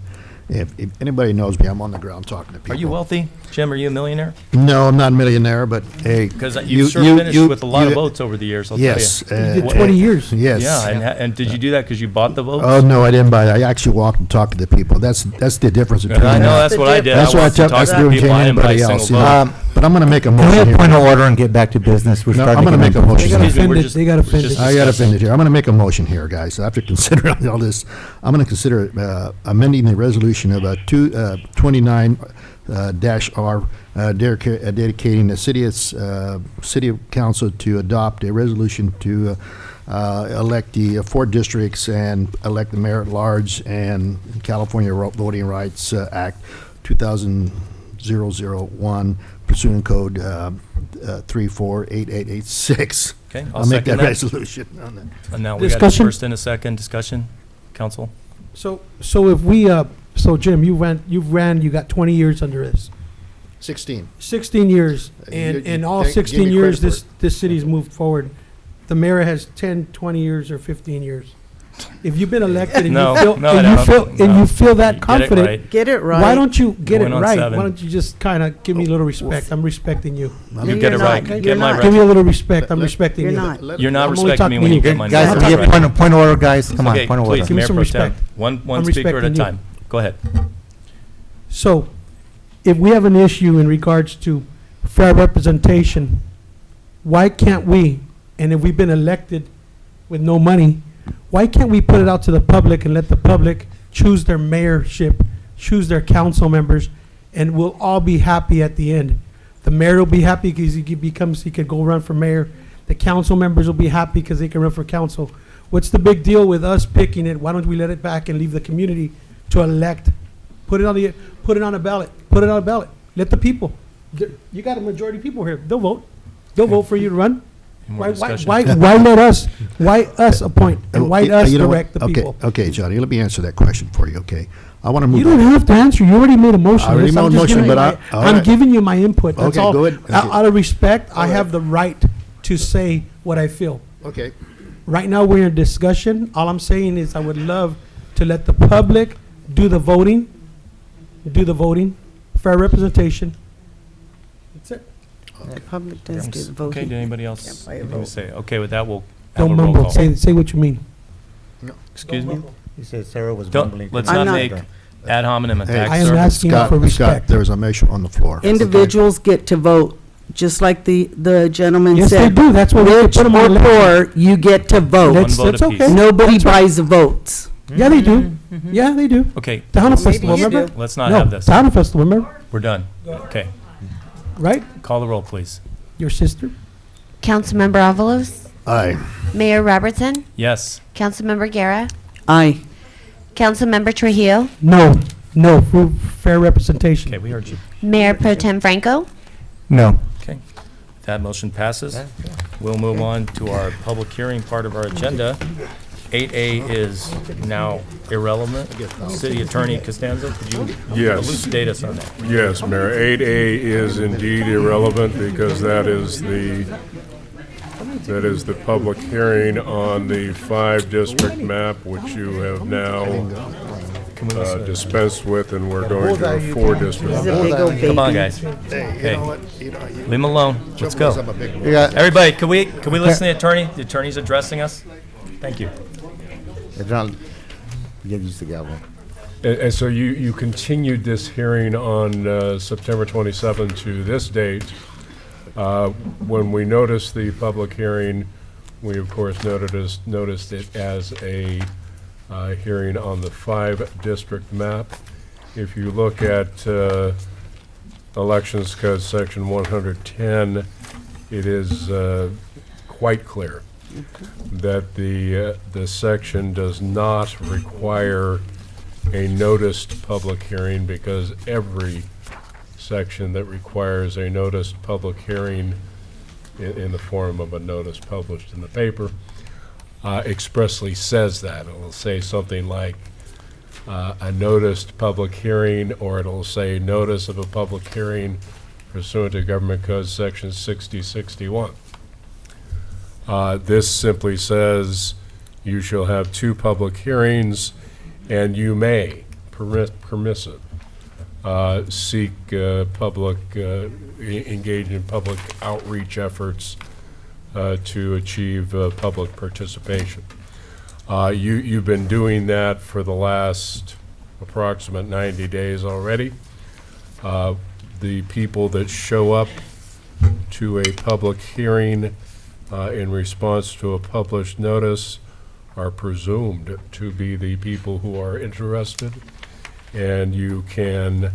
If anybody knows me, I'm on the ground talking to people. Are you wealthy? Jim, are you a millionaire? No, I'm not a millionaire, but hey. Because you sure finished with a lot of votes over the years, I'll tell you. Yes. You did 20 years. Yes. Yeah, and did you do that because you bought the votes? Oh, no, I didn't buy it. I actually walked and talked to the people. That's the difference between. I know, that's what I did. That's I why I wanted to talk that's to the doing people. I didn't buy a anybody else. single you know. vote. But I'm gonna make a Can we motion have here. point of order and get back to business? We're No, starting I'm to gonna get make a into- motion. They got Excuse me, we're offended. just- They got we're just offended. I got discussing. offended here. I'm gonna make a motion here, guys. After considering all this, I'm gonna consider amending the resolution of 29-R, dedicating the city council to adopt a resolution to elect the 4 districts and elect the mayor at large, and California Voting Rights Act 2000-001 pursuant code 348886. Okay, I'll make second that resolution on that. And now we got a Discussion? first and a second discussion, council. So if we, so Jim, you got 20 years under this. 16. 16 years, and You- in all give 16 me years, credit for this city's moved forward. The mayor has 10, 20 years, or 15 years. If you've been elected and No, you feel, no, and I you don't. feel, and No. you feel that Get it confident, right. Get it right. why don't you get it Going on right? 7. Why don't you just kind of give me a little respect? I'm respecting you. You get it right. not. Get You're my not. Give me right. a little respect. I'm respecting You're you. not. You're not I'm only respecting me talking when to you you. get my Guys, name. can we That's get right. point of order, guys? Come on, Okay, point of order. please, Give me Mayor some Pro Tem. respect. One I'm speaker at a respecting you. time. Go ahead. So, if we have an issue in regards to fair representation, why can't we, and if we've been elected with no money, why can't we put it out to the public and let the public choose their mayorship, choose their council members, and we'll all be happy at the end? The mayor will be happy because he could go run for mayor. The council members will be happy because they can run for council. What's the big deal with us picking it? Why don't we let it back and leave the community to elect? Put it on a ballot. Put it on a ballot. Let the people. You got a majority of people here. They'll vote. They'll vote for you to run. Any more Why discussion? why us appoint and why us You know what? direct the people? Okay, Johnny, let me answer that question for you, okay? I want to move You don't on. have to answer. You already made a motion. I already Liz. I'm made a just motion, giving you but my- all I'm right. giving you my input. That's Okay, all. go ahead. Out Okay. out of respect, I All have right. the right to say what I feel. Okay. Right now, we're in a discussion. All I'm saying is I would love to let the public do the voting, fair representation. That's it. The public does do the voting. Okay, did anybody else Can't buy a anything to vote. say? Okay, with that, we'll have Don't a roll mumble. call. Say what you mean. Excuse me? He said Sarah was Don't, mumbling. let's I'm not not- make ad hominem Hey, attacks. I am Scott, asking for Scott, respect. there's a motion on the floor. Individuals get to vote, just like the gentleman Yes, they said. do. That's why we could Rich put 'em or on election. poor, you get to vote. That's, One vote that's apiece. okay. Nobody That's right. buys the votes. Yeah, they do. Yeah, they do. Okay, Tahana Maybe Festival, you remember? do. let's not No, have this. Tahana Festival, remember? We're done. Okay, Right? call the roll, please. Your sister? Councilmember Avalos, Aye. Mayor Robertson, Yes. Councilmember Guerra, Aye. Councilmember Trujillo, No, for fair representation. Okay, we heard you. Mayor Pro Tem Franco. No. Okay, that motion passes. We'll move on to our public hearing part of our agenda. 8A is now irrelevant. City Attorney Costanzo, could you Yes. elucidate us on that? Yes, Mayor, 8A is indeed irrelevant because that is the public hearing on the 5-district map, which you have now dispensed with, and we're going to a 4-district. He's a big old baby. Come on, guys. Hey, Hey. you know what? Leave him alone. Let's go. I'm a big boy. You got- Everybody, can we listen to the attorney? The attorney's addressing us. Thank you. Get used to the gavel. And so you continued this hearing on September 27 to this date. When we noticed the public hearing, we of course noticed it as a hearing on the 5-district map. If you look at Elections Code Section 110, it is quite clear that the section does not require a noticed public hearing, because every section that requires a noticed public hearing in the form of a notice published in the paper expressly says that. It'll say something like a noticed public hearing, or it'll say notice of a public hearing pursuant to Government Code Section 6061. This simply says you shall have 2 public hearings, and you may, permissive, seek engage in public outreach efforts to achieve public participation. You've been doing that for the last approximate 90 days already. The people that show up to a public hearing in response to a published notice are presumed to be the people who are interested, and you can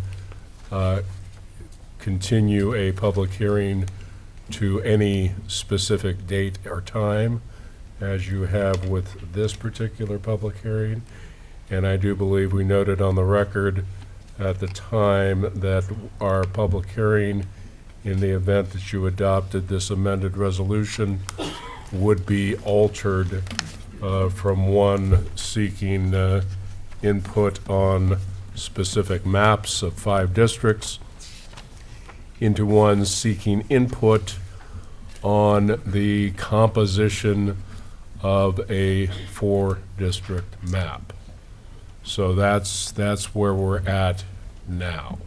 continue a public hearing to any specific date or time, as you have with this particular public hearing. And I do believe we noted on the record at the time that our public hearing, in the event that you adopted this amended resolution, would be altered from one seeking input on specific maps of 5 districts into one seeking input on the composition of a 4-district map. So that's where we're at now.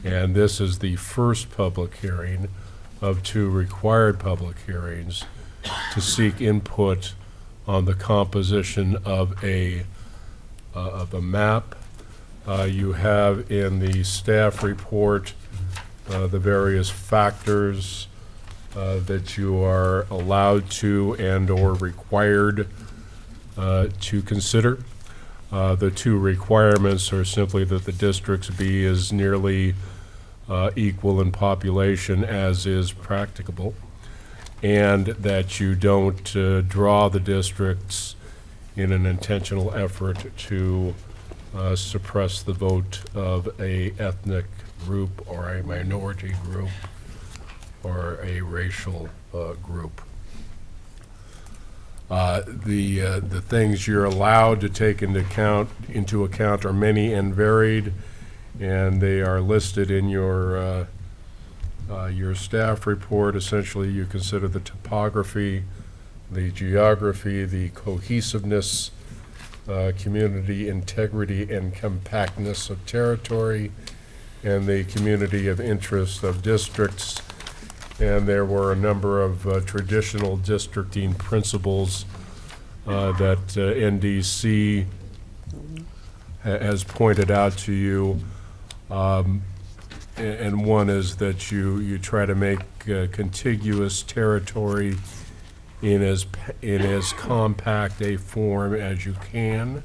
And this is the first public hearing of 2 required public hearings to seek input on the composition of a map. You have in the staff report the various factors that you are allowed to and/or required to consider. The 2 requirements are simply that the districts be as nearly equal in population as is practicable, and that you don't draw the districts in an intentional effort to suppress the vote of a ethnic group or a minority group or a racial group. The things you're allowed to take into account are many and varied, and they are listed in your staff report. Essentially, you consider the topography, the geography, the cohesiveness, community integrity and compactness of territory, and the community of interest of districts. And there were a number of traditional districting principles that NDC has pointed out to you. And one is that you try to make contiguous territory in as compact a form as you can.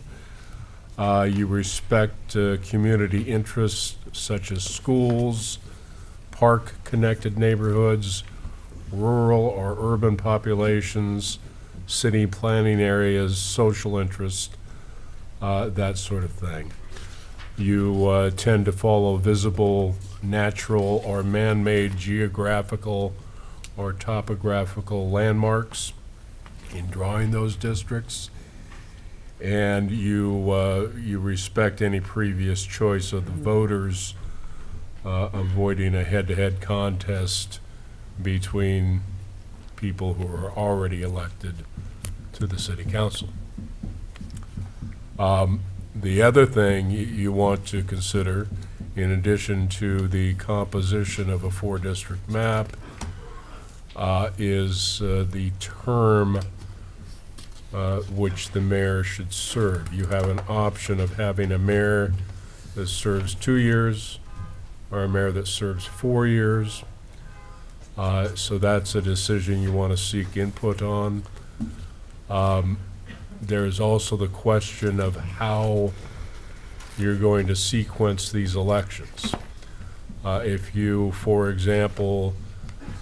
You respect community interests such as schools, park-connected neighborhoods, rural or urban populations, city planning areas, social interest, that sort of thing. You tend to follow visible, natural, or man-made geographical or topographical landmarks in drawing those districts. And you respect any previous choice of the voters, avoiding a head-to-head contest between people who are already elected to the city council. The other thing you want to consider, in addition to the composition of a 4-district map, is the term which the mayor should serve. You have an option of having a mayor that serves 2 years or a mayor that serves 4 years. So that's a decision you want to seek input on. There's also the question of how you're going to sequence these elections. If you, for example,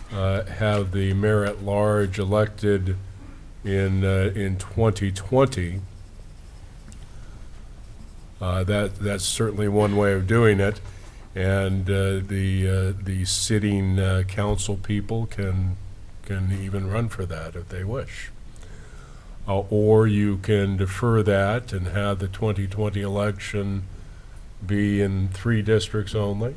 have the mayor at large elected in 2020, that's certainly one way of doing it, and the sitting council people can even run for that if they wish. Or you can defer that and have the 2020 election be in 3 districts only,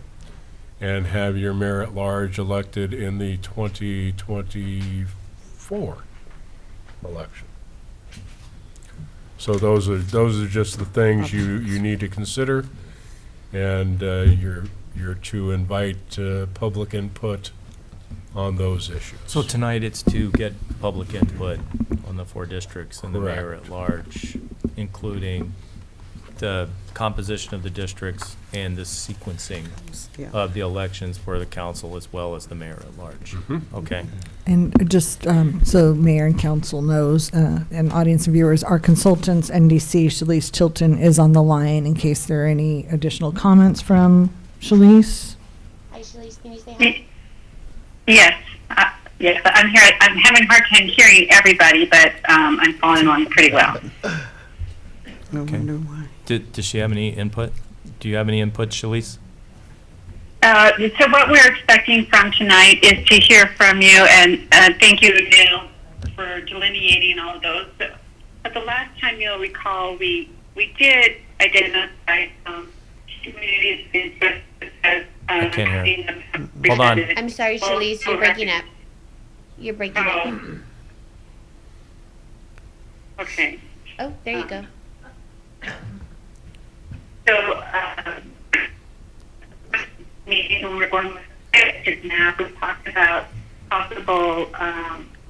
and have your mayor at large elected in the 2024 election. So those are just the things you need to consider, and you're to invite public input on those issues. So tonight it's to get public input on the 4 districts and the mayor Correct. at large, including the composition of the districts and the sequencing of the elections for the council as well as the mayor at large. Okay? And just so mayor and council knows, and audience and viewers, our consultants, NDC, Shalice Tilton, is on the line in case there are any additional comments from Shalice. Hi, Shalice, can you say hi? Yes, yes, I'm here. I'm having a hard time hearing everybody, but I'm following along pretty well. Okay. Does she have any input? Do you have any input, Shalice? So what we're expecting from tonight is to hear from you, and thank you, Neil, for delineating all of those. But the last time you'll recall, we did identify communities of interest as I can't hear. having them Hold on. represented. I'm sorry, Shalice, you're breaking up. You're breaking up. Okay. Oh, there you go. So, meeting when we're going with this map, we talked about possible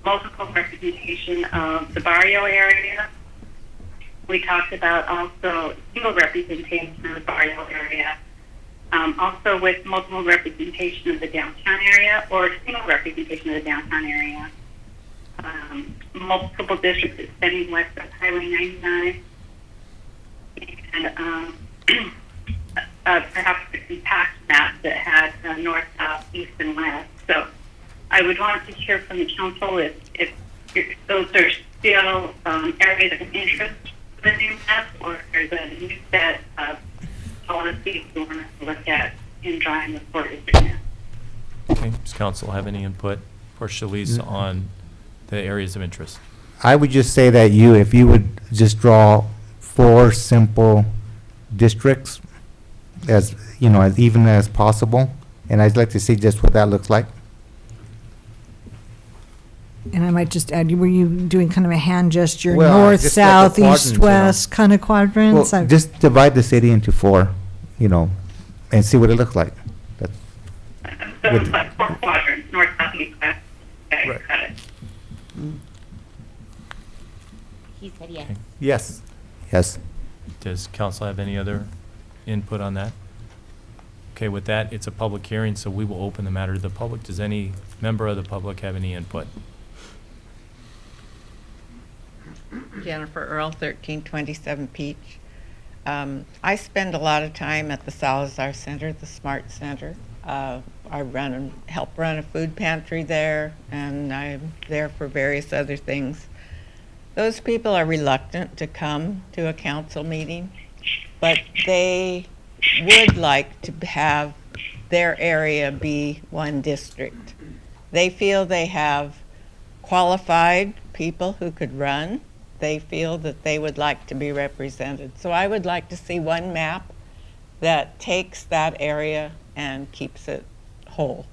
multiple representation of the barrio area. We talked about also single representation of the barrio area. Also with multiple representation of the downtown area or single representation of the downtown area. Multiple districts extending west of Highway 99. And perhaps a compact map that had north, south, east, and west. So I would want to hear from the council if those are still areas of interest for the new map, or if there's a new set of policies we want to look at in drawing the four district map. Okay, does council have any input for Shalice on the areas of interest? I would just say that if you would just draw 4 simple districts as, as even as possible, and I'd like to see just what that looks like. And I might just add, were you doing kind of a hand gesture, Well, north, just like a south, quadrants, east, west, kind of quadrants? Well, just divide the city into 4, and see what it looks like. So With- it's like 4 quadrants, north, south, east, west. Okay, Right. got it. He said yes. Okay. Yes. Yes. Does council have any other input on that? Okay, with that, it's a public hearing, so we will open the matter to the public. Does any member of the public have any input? Jennifer Earl, 1327 Peach. I spend a lot of time at the Salazar Center, the Smart Center. I help run a food pantry there, and I'm there for various other things. Those people are reluctant to come to a council meeting, but they would like to have their area be one district. They feel they have qualified people who could run. They feel that they would like to be represented. So I would like to see one map that takes that area and keeps it whole.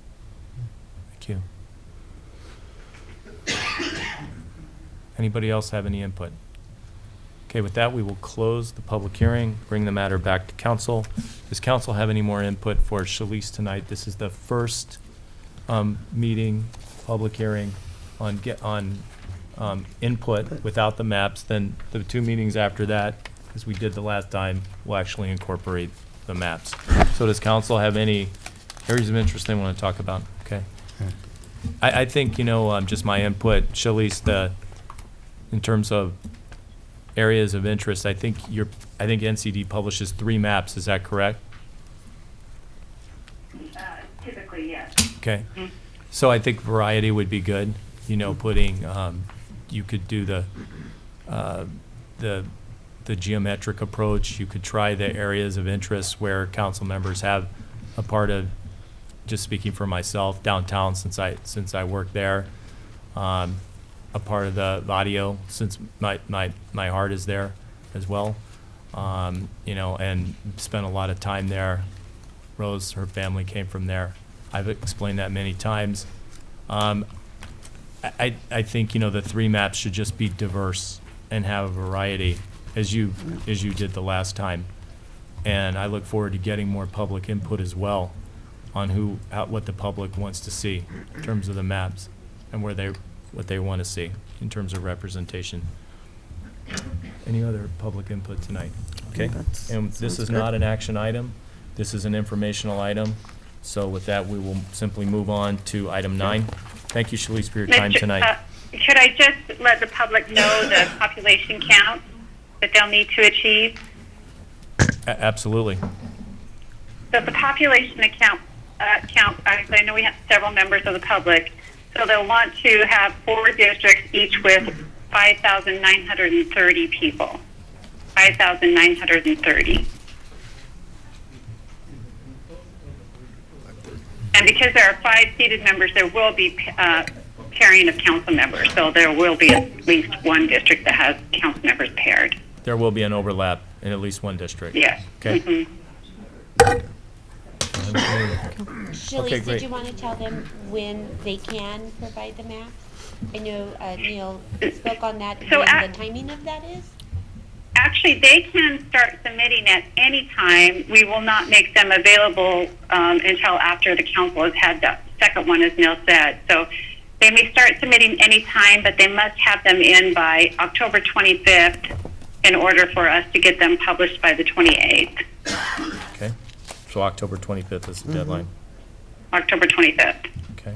Thank you. Anybody else have any input? Okay, with that, we will close the public hearing, bring the matter back to council. Does council have any more input for Shalice tonight? This is the first meeting, public hearing on input without the maps. Then the 2 meetings after that, as we did the last time, will actually incorporate the maps. So does council have any areas of interest they want to talk about? Okay. I think, just my input, Shalice, in terms of areas of interest, I think NCD publishes 3 maps, is that correct? Typically, yes. Okay, so I think variety would be good, putting, you could do the geometric approach, you could try the areas of interest where council members have a part of, just speaking for myself, downtown, since I work there, a part of the audio, since my heart is there as well, and spent a lot of time there. Rose, her family came from there. I've explained that many times. I think, the 3 maps should just be diverse and have a variety, as you did the last time. And I look forward to getting more public input as well on what the public wants to see in terms of the maps and what they want to see in terms of representation. Any other public input tonight? Okay, and this is not an action item. This is an informational item. So with that, we will simply move on to item 9. Thank you, Shalice, for your time tonight. Could I just let the public know the population count that they'll need to achieve? Absolutely. So the population count, I know we have several members of the public, so they'll want to have 4 districts, each with 5,930 people. 5,930. And because there are 5 seated members, there will be pairing of council members. So there will be at least one district that has council members paired. There will be an overlap in at least one district. Yes. Okay. Shalice, great. did you want to tell them when they can provide the maps? I know Neil spoke on that, So when the timing of that is? Actually, they can start submitting at any time. We will not make them available until after the council has had the second one, as Neil said. So they may start submitting any time, but they must have them in by October 25th in order for us to get them published by the 28th. Okay. So October 25th is the deadline. October 25th. Okay.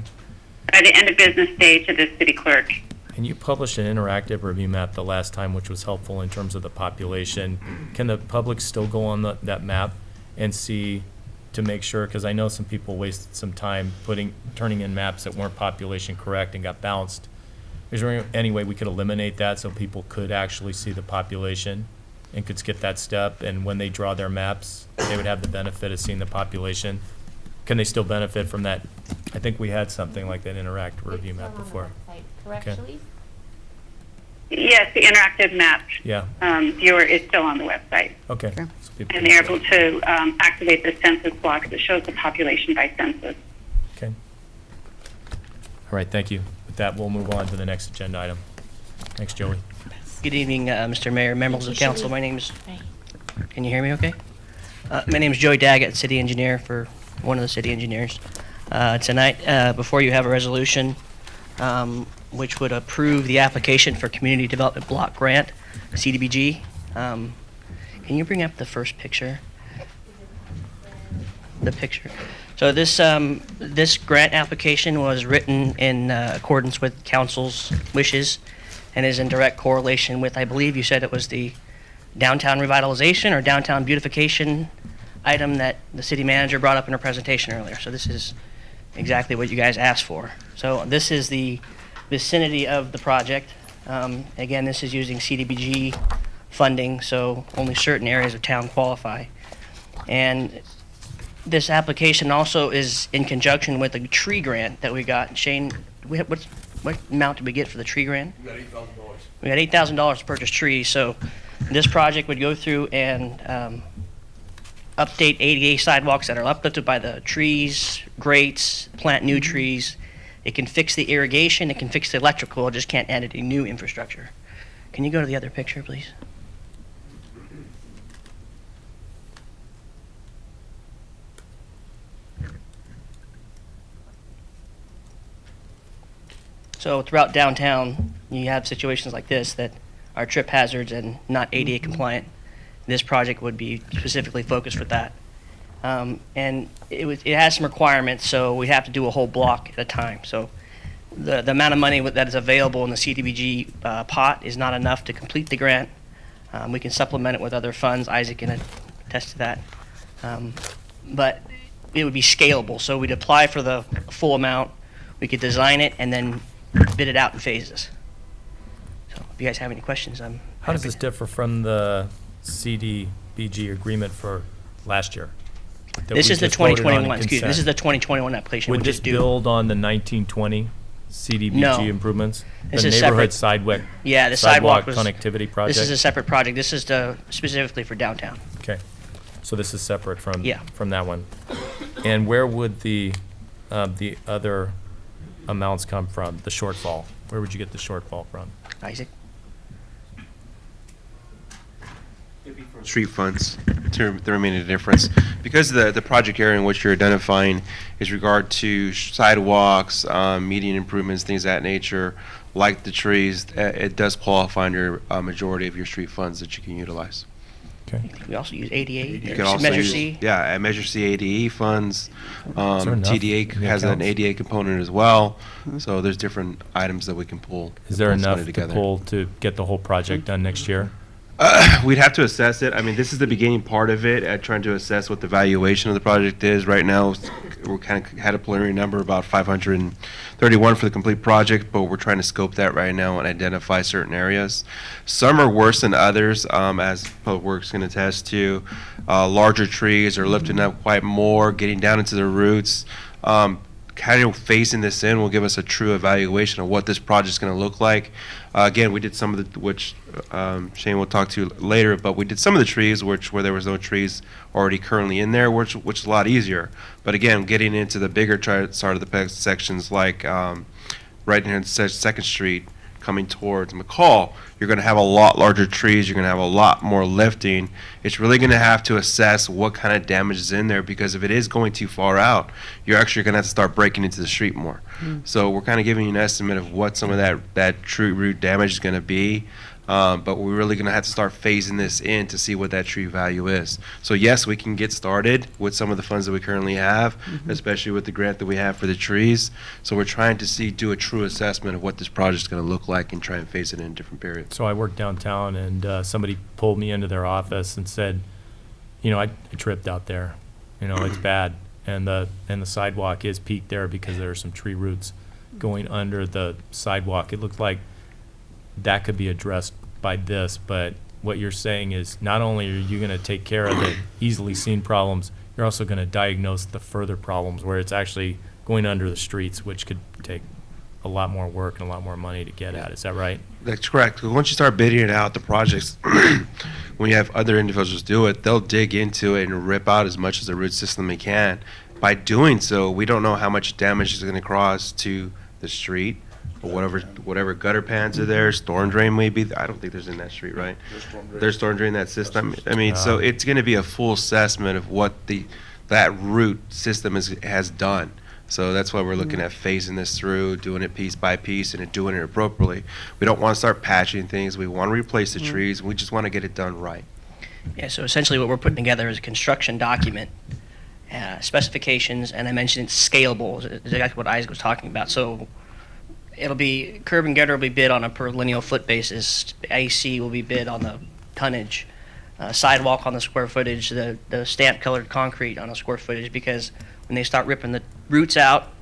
By the end of business day to the city clerk. And you published an interactive review map the last time, which was helpful in terms of the population. Can the public still go on that map and see to make sure? Because I know some people wasted some time turning in maps that weren't population correct and got bounced. Is there any way we could eliminate that so people could actually see the population and could skip that step? And when they draw their maps, they would have the benefit of seeing the population can they still benefit from that? I think we had something like that interactive review map before. Correct, Okay. Shalice? Yes, the interactive map Yeah, viewer is still on the website. okay. So people And can they're still- able to activate the census block that shows the population by census. Okay. All right, thank you. With that, we'll move on to the next agenda item. Thanks, Joey. Good evening, Mr. Mayor, members of the council. My name is, can you hear me okay? My name is Joey Daggett, city engineer for one of the city engineers. Tonight, before you have a resolution which would approve the application for Community Development Block Grant, CDBG. Can you bring up the first picture? The picture. So this grant application was written in accordance with council's wishes and is in direct correlation with, I believe you said it was the downtown revitalization or downtown beautification item that the city manager brought up in her presentation earlier. So this is exactly what you guys asked for. So this is the vicinity of the project. Again, this is using CDBG funding, so only certain areas of town qualify. And this application also is in conjunction with a tree grant that we got. Shane, what amount did we get for the tree grant? We got $8,000. We got $8,000 to purchase trees, so this project would go through and update ADA sidewalks that are uplifted by the trees, grates, plant new trees. It can fix the irrigation, it can fix the electrical, it just can't add any new infrastructure. Can you go to the other picture, please? So throughout downtown, you have situations like this that are trip hazards and not ADA compliant. This project would be specifically focused for that. And it has some requirements, so we have to do a whole block at a time. So the amount of money that is available in the CDBG pot is not enough to complete the grant. We can supplement it with other funds. Isaac can attest to that. But it would be scalable. So we'd apply for the full amount. We could design it and then bid it out in phases. So if you guys have any questions, I'm How does happy this to- differ from the CDBG agreement for last year? that This we is the just voted on in 2021, excuse me, this is consent? the 2021 application. Would which this is due. build on the 1920 CDBG No. improvements? This The is neighborhood separate. sidewalk, Yeah, the sidewalk was. connectivity project? This is a separate project. This is specifically for downtown. Okay, so this is separate from, Yeah. from that one. And where would the other amounts come from, the shortfall? Where would you get the shortfall from? Isaac? Street funds to the remaining difference. Because the project area in which you're identifying is regard to sidewalks, median improvements, things of that nature, like the trees, it does qualify under a majority of your street funds that you can utilize. Okay. We also use ADA. You There's can also Measure use, C. yeah, at Measure C ADE funds. enough TDA in the has an accounts? ADA component as well. So there's different items that we can pull. Is there pull some enough money to together. pull to get the whole project done next year? We'd have to assess it. I mean, this is the beginning part of it, at trying to assess what the valuation of the project is. Right now, we're kind of had a preliminary number, about 531 for the complete project, but we're trying to scope that right now and identify certain areas. Some are worse than others, as Public Works can attest to. Larger trees are lifting up quite more, getting down into the roots. Kind of phasing this in will give us a true evaluation of what this project's going to look like. Again, we did some of the, which Shane will talk to later, but we did some of the trees where there was no trees already currently in there, which is a lot easier. But again, getting into the bigger side of the sections, like right here in Second Street, coming towards McCall, you're going to have a lot larger trees. You're going to have a lot more lifting. It's really going to have to assess what kind of damage is in there, because if it is going too far out, you're actually going to have to start breaking into the street more. So we're kind of giving you an estimate of what some of that tree root damage is going to be. But we're really going to have to start phasing this in to see what that tree value is. So yes, we can get started with some of the funds that we currently have, especially with the grant that we have for the trees. So we're trying to do a true assessment of what this project is going to look like and try and phase it in different periods. So I work downtown, and somebody pulled me into their office and said, you know, I tripped out there. You know, it's bad. And the sidewalk is peaked there because there are some tree roots going under the sidewalk. It looked like that could be addressed by this, but what you're saying is not only are you going to take care of the easily seen problems, you're also gonna diagnose the further problems where it's actually going under the streets, which could take a lot more work and a lot more money to get at. Is that right? That's correct. 'Cause once you start bidding it out, the projects, when you have other individuals do it, they'll dig into it and rip out as much as the root system they can. By doing so, we don't know how much damage is going to cause to the street or whatever gutter pans are there, storm drain maybe. I don't think there's in that street, right? There's storm drain in that system. I mean, so it's going to be a full assessment of what that root system has done. So that's why we're looking at phasing this through, doing it piece by piece, and doing it appropriately. We don't want to start patching things. We want to replace the trees. We just want to get it done right. Yeah, so essentially what we're putting together is a construction document, specifications, and I mentioned it's scalable, is exactly what Isaac was talking about. So it'll be, curb and gutter will be bid on a per lineal foot basis, AC will be bid on the tonnage, sidewalk on the square footage, the stamp colored concrete on the square footage, because when they start ripping the roots out,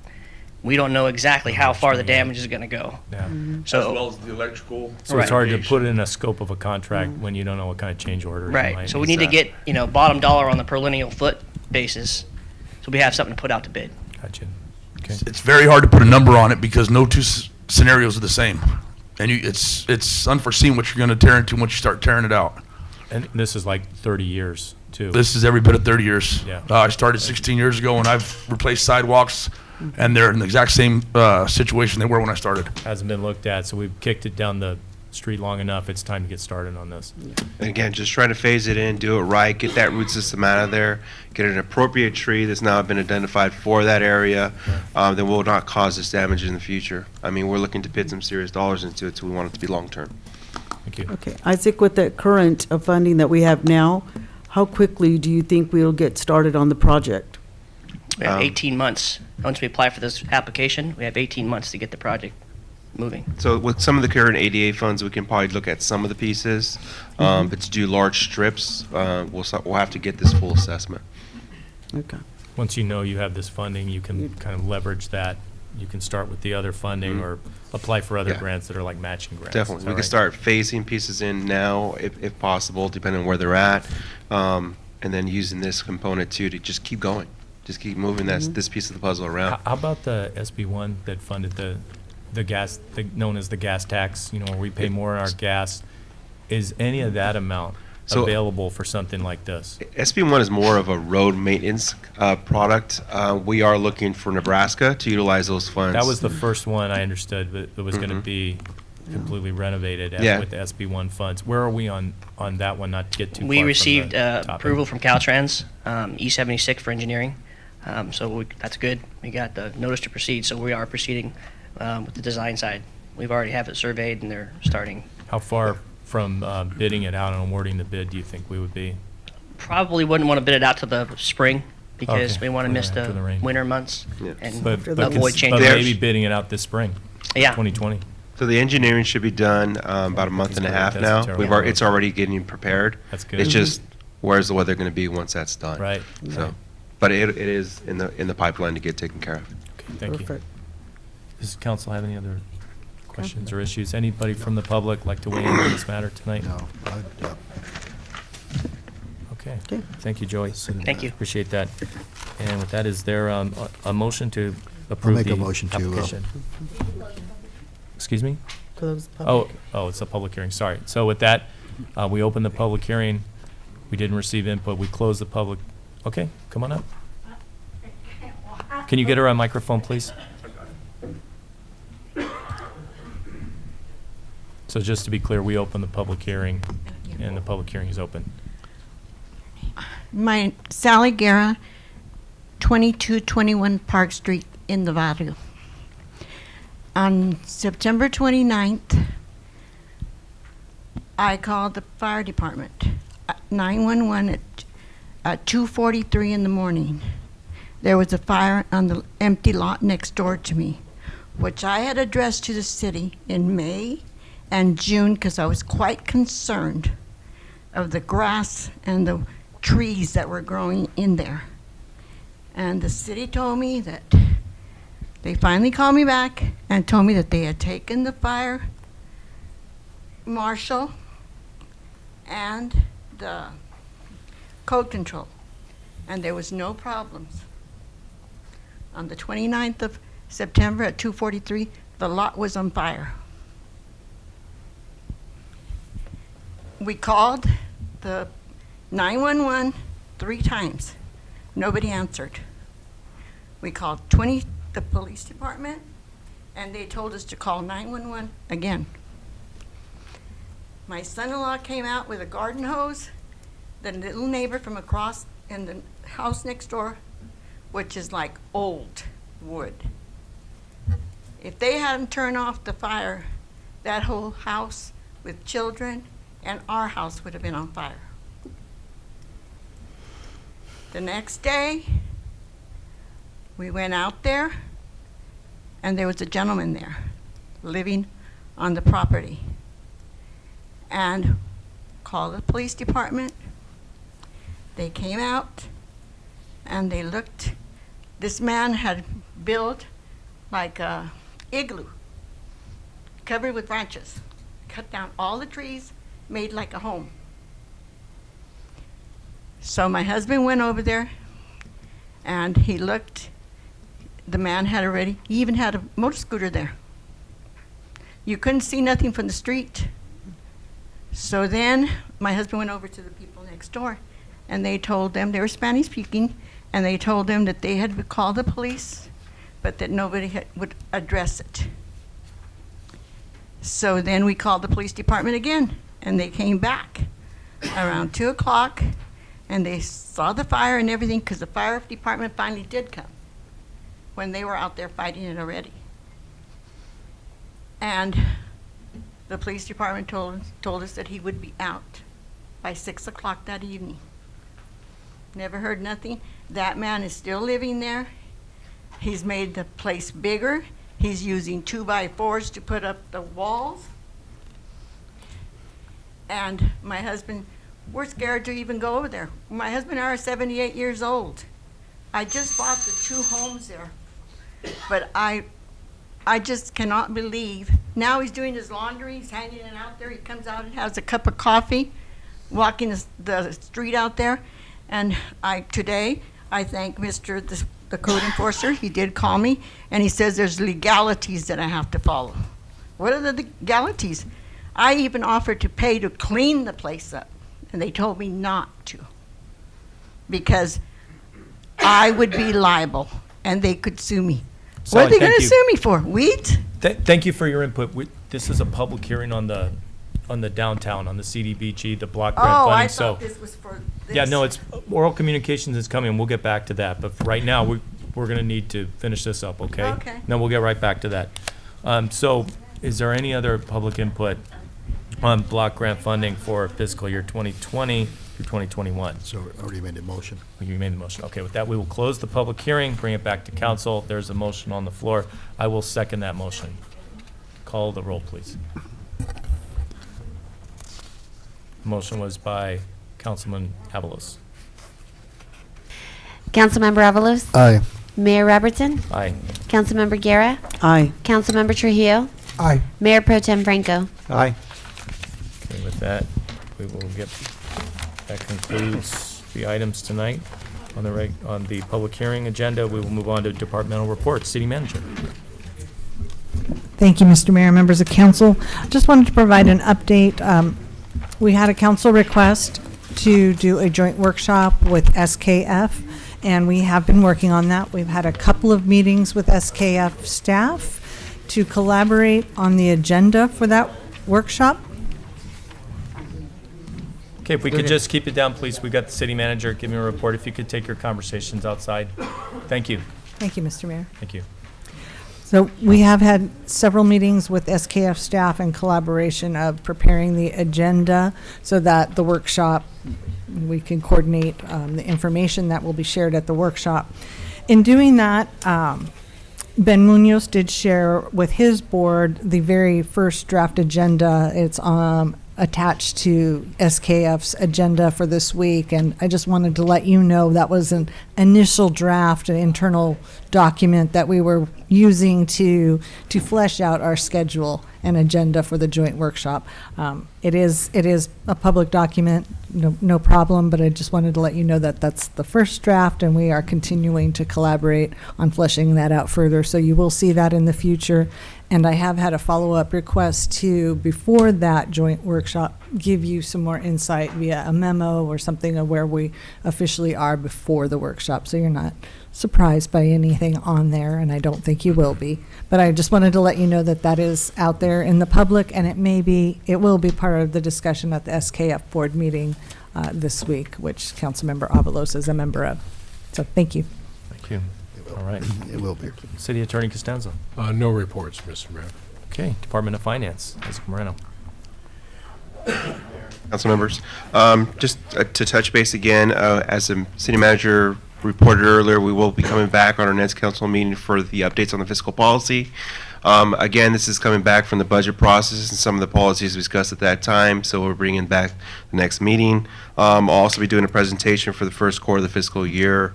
we don't know exactly how far the damage is going to go. Yeah. So, as well as the electrical. So it's hard to put in a scope of a contract when you don't know what kind of change orders you right. might So we need to get, bottom dollar on the per lineal foot basis, so we have something to put out to bid. Gotcha. Okay. It's very hard to put a number on it because no two scenarios are the same, and it's unforeseen what you're going to tear into once you start tearing it out. And this is like 30 years too. This is every bit of 30 years. Yeah. I started 16 years ago, and I've replaced sidewalks, and they're in the exact same situation they were when I started. Hasn't been looked at, so we've kicked it down the street long enough. It's time to get started on this. And again, just trying to phase it in, do it right, get that root system out of there, get an appropriate tree that's now been identified for that area, that will not cause this damage in the future. I mean, we're looking to put some serious dollars into it, so we want it to be long-term. Thank you. Okay, Isaac, with the current funding that we have now, how quickly do you think we'll get started on the project? We have 18 months. Once we apply for this application, we have 18 months to get the project moving. So with some of the current ADA funds, we can probably look at some of the pieces, but to do large strips, we'll have to get this full assessment. Okay. Once you know you have this funding, you can kind of leverage that. You can start with the other funding or apply for other grants that are like matching grants. Definitely. We can start phasing pieces in now, if possible, depending on where they're at, and then using this component too to just keep going. Just keep moving this piece of the puzzle around. How about the SB1 that funded the gas, known as the gas tax, where we pay more on our gas? Is any of that amount available for something like this? SB1 is more of a road maintenance product. We are looking for Nebraska to utilize those funds. That was the first one I understood that was going to be completely renovated with the SB1 funds. Where are we on that one, not to get too far We from received the topic? approval from Caltrans, E76 for engineering. So that's good. We got the notice to proceed, so we are proceeding with the design side. We've already have it surveyed, and they're starting. How far from bidding it out and awarding the bid do you think we would be? Probably wouldn't want to bid it out to the spring because Okay. we want to miss After the the rain. winter months and But avoid change but orders. maybe bidding it out this spring, Yeah. 2020. So the engineering should be done about a month and a half now. It's already getting prepared. That's good. It's just where's the weather going to be once that's done. Right. So, but it is in the pipeline to get taken care of. Okay, thank you. Perfect. Does council have any other questions or issues? Anybody from the public like to weigh in on this matter tonight? No. Okay. Thank you, Joey. Thank you. Appreciate that. And with that, is there a motion to approve make the a motion to, application? Excuse me? Close public. Oh, it's a public hearing, sorry. So with that, we open the public hearing. We didn't receive input. We close the public. Okay, come on up. Can you get her on microphone, please? So just to be clear, we open the public hearing, and the public hearing is open. My Sally Guerra, 2221 Park Street in the barrio. On September 29th, I called the fire department, 911 at 2:43 in the morning. There was a fire on the empty lot next door to me, which I had addressed to the city in May and June because I was quite concerned of the grass and the trees that were growing in there. And the city told me that they finally called me back and told me that they had taken the fire marshal and the code control and there was no problems. On the 29th of September at 2:43, the lot was on fire. We called the 911 3 times. Nobody answered. We called the police department, and they told us to call 911 again. My son-in-law came out with a garden hose. The little neighbor from across in the house next door, which is like old wood. If they hadn't turned off the fire, that whole house with children and our house would have been on fire. The next day, we went out there, and there was a gentleman there living on the property. And called the police department. They came out, and they looked. This man had built like a igloo, covered with branches, cut down all the trees, made like a home. So my husband went over there, and he looked. The man had already, he even had a motor scooter there. You couldn't see nothing from the street. So then my husband went over to the people next door, and they told them, they were Spanish speaking, and they told them that they had called the police, but that nobody would address it. So then we called the police department again, and they came back around 2 o'clock, and they saw the fire and everything, because the fire department finally did come when they were out there fighting it already. And the police department told us that he would be out by 6 o'clock that evening. Never heard nothing. That man is still living there. He's made the place bigger. He's using 2x4s to put up the walls. And my husband, we're scared to even go over there. My husband and I are 78 years old. I just bought the 2 homes there. But I just cannot believe. Now he's doing his laundry, he's hanging it out there. He comes out and has a cup of coffee, walking the street out there. And today, I thank the code enforcer. He did call me, and he says there's legalities that I have to follow. What are the legalities? I even offered to pay to clean the place up, and they told me not to, because I would be liable, and they could sue me. What are they going to sue me for? Weeds? Thank you for your input. This is a public hearing on the downtown, on the CDBG, the block grant funding. I thought this was for this. Yeah, no, it's oral communications is coming. We'll get back to that. But for right now, we're going to need to finish this up, okay? Okay. Then we'll get right back to that. So is there any other public input on block grant funding for fiscal year 2020 through 2021? So already made a motion. You made the motion. Okay, with that, we will close the public hearing, bring it back to council. There's a motion on the floor. I will second that motion. Call the roll, please. Motion was by Councilman Avalos. Councilmember Avalos? Aye. Mayor Robertson? Aye. Councilmember Guerra? Aye. Councilmember Trujillo? Aye. Mayor Pro Tem Franco? Aye. Okay, with that, we will get, that concludes the items tonight on the public hearing agenda. We will move on to departmental reports. City Manager. Thank you, Mr. Mayor, members of council. Just wanted to provide an update. We had a council request to do a joint workshop with SKF, and we have been working on that. We've had a couple of meetings with SKF staff to collaborate on the agenda for that workshop. Okay, if we could just keep it down, please. We got the city manager. Give me a report. If you could take your conversations outside. Thank you. Thank you, Mr. Mayor. Thank you. So we have had several meetings with SKF staff in collaboration of preparing the agenda so that the workshop, we can coordinate the information that will be shared at the workshop. In doing that, Ben Munoz did share with his board the very first draft agenda. It's attached to SKF's agenda for this week, and I just wanted to let you know that was an initial draft, an internal document that we were using to flesh out our schedule and agenda for the joint workshop. It is a public document, no problem, but I just wanted to let you know that that's the first draft, and we are continuing to collaborate on fleshing that out further. So you will see that in the future. And I have had a follow-up request to, before that joint workshop, give you some more insight via a memo or something of where we officially are before the workshop, so you're not surprised by anything on there, and I don't think you will be. But I just wanted to let you know that that is out there in the public, and it will be part of the discussion at the SKF board meeting this week, which Councilmember Avalos is a member of. So thank you. Thank you. All right. It will be. City Attorney Costanzo. No reports, Mr. Mayor. Okay, Department of Finance, Isaac Moreno. Council members, just to touch base again, as the city manager reported earlier, we will be coming back on our next council meeting for the updates on the fiscal policy. Again, this is coming back from the budget process and some of the policies discussed at that time, so we're bringing back the next meeting. I'll also be doing a presentation for the first quarter of the fiscal year,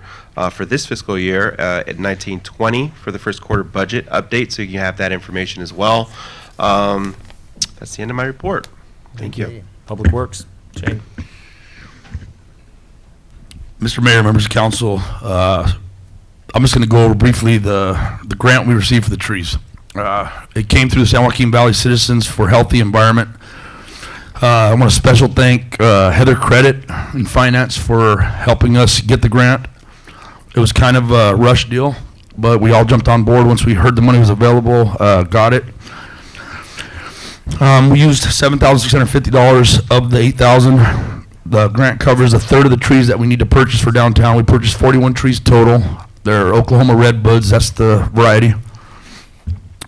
for this fiscal year at 1920 for the first quarter budget update, so you have that information as well. That's the end of my report. Thank you. Public Works, Shane. Mr. Mayor, members of council, I'm just going to go over briefly the grant we received for the trees. It came through the San Joaquin Valley Citizens for Healthy Environment. I want to special thank Heather Credit in Finance for helping us get the grant. It was kind of a rush deal, but we all jumped on board once we heard the money was available, got it. We used $7,650 of the $8,000. The grant covers a third of the trees that we need to purchase for downtown. We purchased 41 trees total. They're Oklahoma redwoods, that's the variety.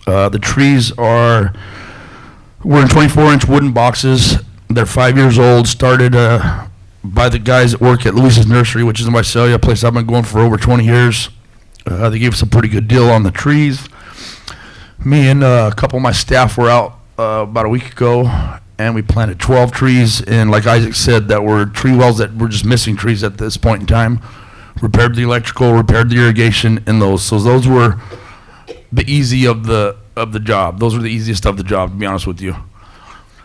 The trees we're in 24-inch wooden boxes. They're 5 years old, started by the guys that work at Luis's Nursery, which is in Visalia, a place I've been going for over 20 years. They gave us a pretty good deal on the trees. Me and a couple of my staff were out about a week ago, and we planted 12 trees, and like Isaac said, that were tree wells that were just missing trees at this point in time. Repaired the electrical, repaired the irrigation in those. So those were the easy of the job. Those were the easiest of the job, to be honest with you.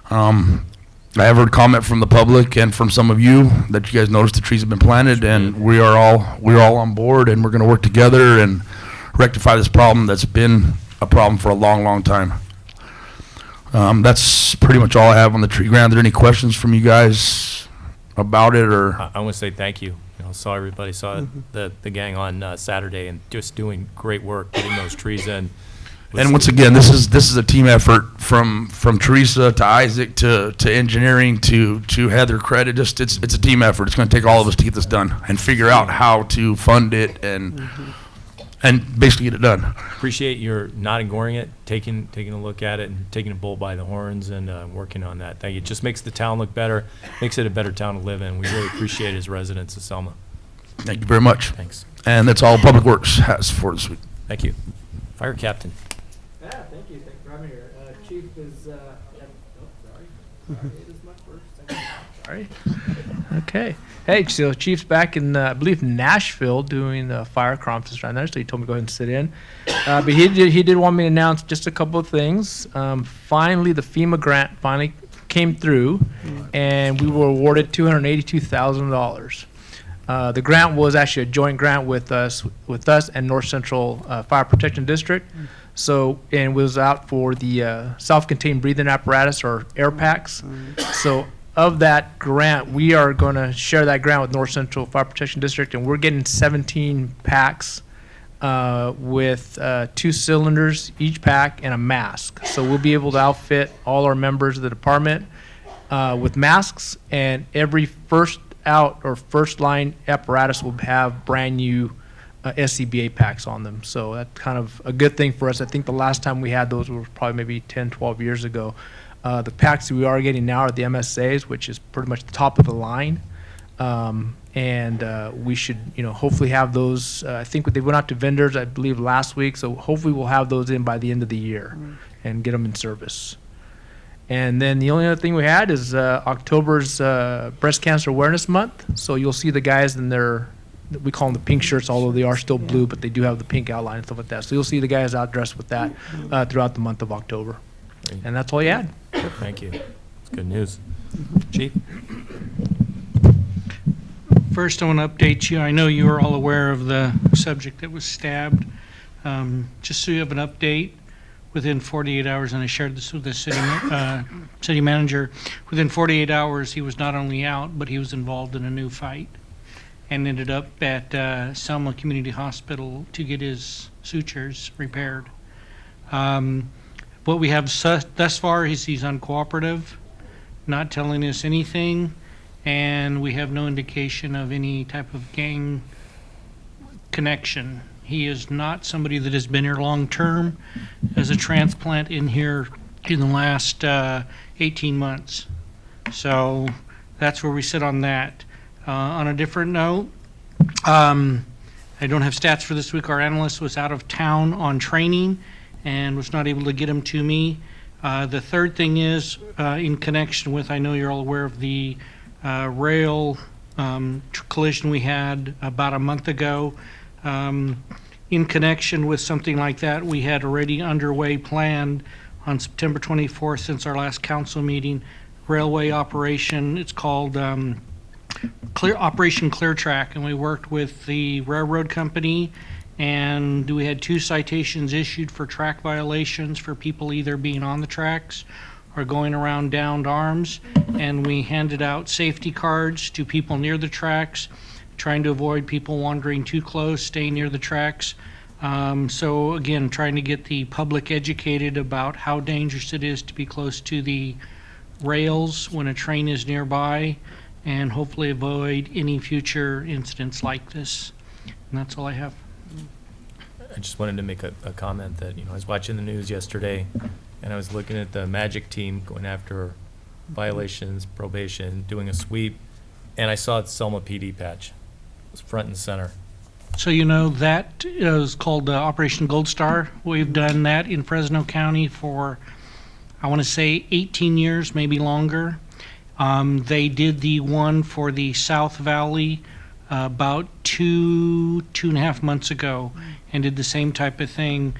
I have heard comment from the public and from some of you that you guys noticed the trees have been planted, and we're all on board, and we're going to work together and rectify this problem that's been a problem for a long, long time. That's pretty much all I have on the tree grant. Are there any questions from you guys about it, or? I want to say thank you. Saw everybody saw the gang on Saturday, and just doing great work getting those trees in. And once again, this is a team effort from Teresa to Isaac to engineering to Heather Credit. It's a team effort. It's going to take all of us to get this done and figure out how to fund it and basically get it done. Appreciate your not ignoring it, taking a look at it, and taking a bull by the horns and working on that. Thank you. It just makes the town look better, makes it a better town to live in. We really appreciate it as residents of Selma. Thank you very much. Thanks. And that's all Public Works has for this week. Thank you. Fire Captain. Yeah, thank you. Thanks for having me here. Chief is, sorry. Okay. Hey, so Chief's back in, I believe, Nashville doing the fire conference right there, so he told me to go ahead and sit in. But he did want me to announce just a couple of things. Finally, the FEMA grant finally came through, and we were awarded $282,000. The grant was actually a joint grant with us and North Central Fire Protection District. So, and was out for the self-contained breathing apparatus, or air packs. So of that grant, we are going to share that grant with North Central Fire Protection District, and we're getting 17 packs with 2 cylinders each pack and a mask. So we'll be able to outfit all our members of the department with masks, and every first out or first line apparatus will have brand new SCBA packs on them. So that's kind of a good thing for us. I think the last time we had those was probably maybe 10, 12 years ago. The packs that we are getting now are the MSAs, which is pretty much the top of the line. And we should, hopefully have those. I think they went out to vendors, I believe, last week. So hopefully we'll have those in by the end of the year and get them in service. And then the only other thing we had is October's Breast Cancer Awareness Month. So you'll see the guys in their, we call them the pink shirts, although they are still blue, but they do have the pink outline and stuff like that. So you'll see the guys out dressed with that throughout the month of October. And that's all you had. Thank you. It's good news. Chief? First, I want to update you. I know you are all aware of the subject that was stabbed. Just so you have an update, within 48 hours, and I shared this with the city manager, within 48 hours, he was not only out, but he was involved in a new fight and ended up at Selma Community Hospital to get his sutures repaired. What we have thus far is he's uncooperative, not telling us anything, and we have no indication of any type of gang connection. He is not somebody that has been here long-term as a transplant in here in the last 18 months. So that's where we sit on that. On a different note, I don't have stats for this week. Our analyst was out of town on training and was not able to get them to me. The third thing is in connection with, I know you're all aware of the rail collision we had about a month ago. In connection with something like that, we had already underway planned on September 24th, since our last council meeting, railway operation. It's called Operation Clear Track, and we worked with the railroad company, and we had 2 citations issued for track violations for people either being on the tracks or going around downed arms, and we handed out safety cards to people near the tracks, trying to avoid people wandering too close, staying near the tracks. So again, trying to get the public educated about how dangerous it is to be close to the rails when a train is nearby, and hopefully avoid any future incidents like this. And that's all I have. I just wanted to make a comment that, I was watching the news yesterday, and I was looking at the Magic team going after violations, probation, doing a sweep, and I saw the Selma PD patch. It was front and center. So that is called Operation Gold Star. We've done that in Fresno County for, I want to say, 18 years, maybe longer. They did the one for the South Valley about 2.5 months ago, and did the same type of thing,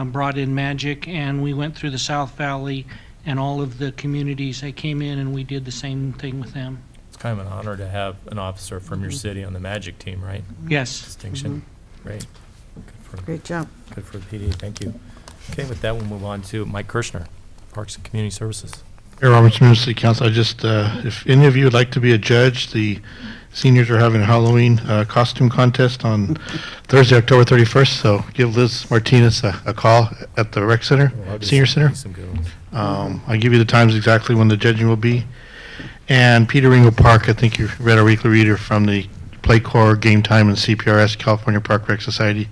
brought in Magic, and we went through the South Valley and all of the communities. They came in and we did the same thing with them. It's kind of an honor to have an officer from your city on the Magic team, right? Yes. Distinction. Great. Great job. Good for the PD. Thank you. Okay, with that, we'll move on to Mike Kirshner, Parks and Community Services. Mayor Roberts, Member City Council, I just, if any of you would like to be a judge, the seniors are having a Halloween costume contest on Thursday, October 31st, so give Liz Martinez a call at the Rec Center, Senior Center. I'll give you the times exactly when the judging will be. And Peter Ringo Park, I think you read our weekly reader from the Play Corps, Game Time, and CPRS, California Park Rec Society.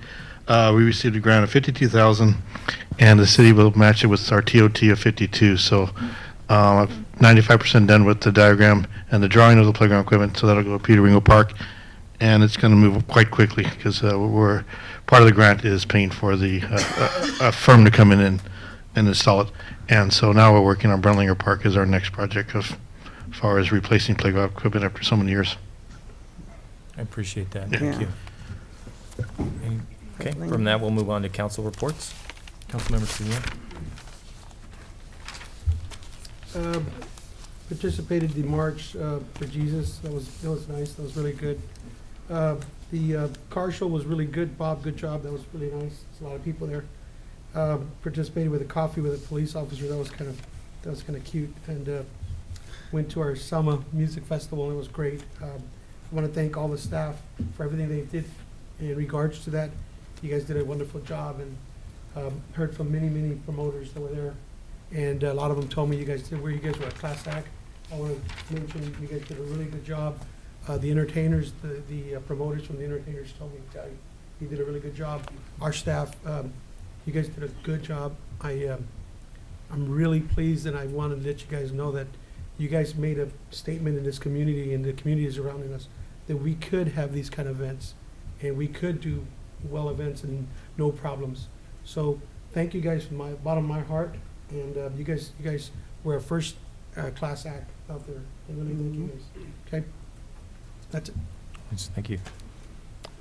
We received a grant of $52,000, and the city will match it with our TOT of $52,000. So 95% done with the diagram and the drawing of the playground equipment, so that'll go to Peter Ringo Park, and it's going to move quite quickly because we're part of the grant is paying for the a firm to come in and install it, and so now we're working on Brunlinger Park as our next project as far as replacing playground equipment after so many years. I appreciate that. Yeah. Thank you. Okay, from that, we'll move on to council reports. Councilmember Seguin. Participated in the March for Jesus. That was nice. That was really good. The car show was really good. Bob, good job. That was really nice. There's a lot of people there. Participated with a coffee with a police officer. That was kind of cute. And went to our Selma Music Festival. It was great. I want to thank all the staff for everything they did in regards to that. You guys did a wonderful job, and heard from many promoters that were there. And a lot of them told me you guys were a class act. I want to mention you guys did a really good job. The entertainers, the promoters from the entertainers told me you did a really good job. Our staff, you guys did a good job. I'm really pleased, and I want to let you guys know that you guys made a statement in this community and the communities surrounding us that we could have these kind of events, and we could do well events and no problems. So thank you guys from my bottom of my heart. And you guys were a first class act out there. I really thank you guys. Okay, that's it. Thank you,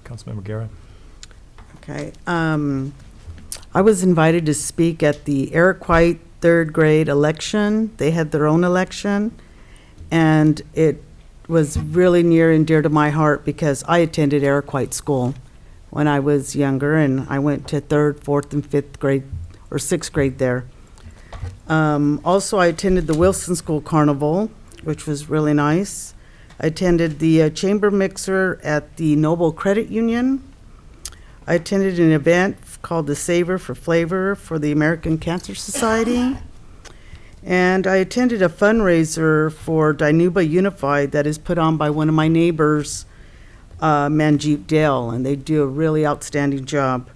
Councilmember Guerra. Okay. I was invited to speak at the Eric White third grade election. They had their own election, and it was really near and dear to my heart because I attended Eric White School when I was younger, and I went to third, fourth, and fifth grade, or sixth grade there. Also, I attended the Wilson School Carnival, which was really nice. I attended the chamber mixer at the Noble Credit Union. I attended an event called the Savor for Flavor for the American Cancer Society. And I attended a fundraiser for Dinuba Unified that is put on by one of my neighbors, Manjeet Dale, and they do a really outstanding job.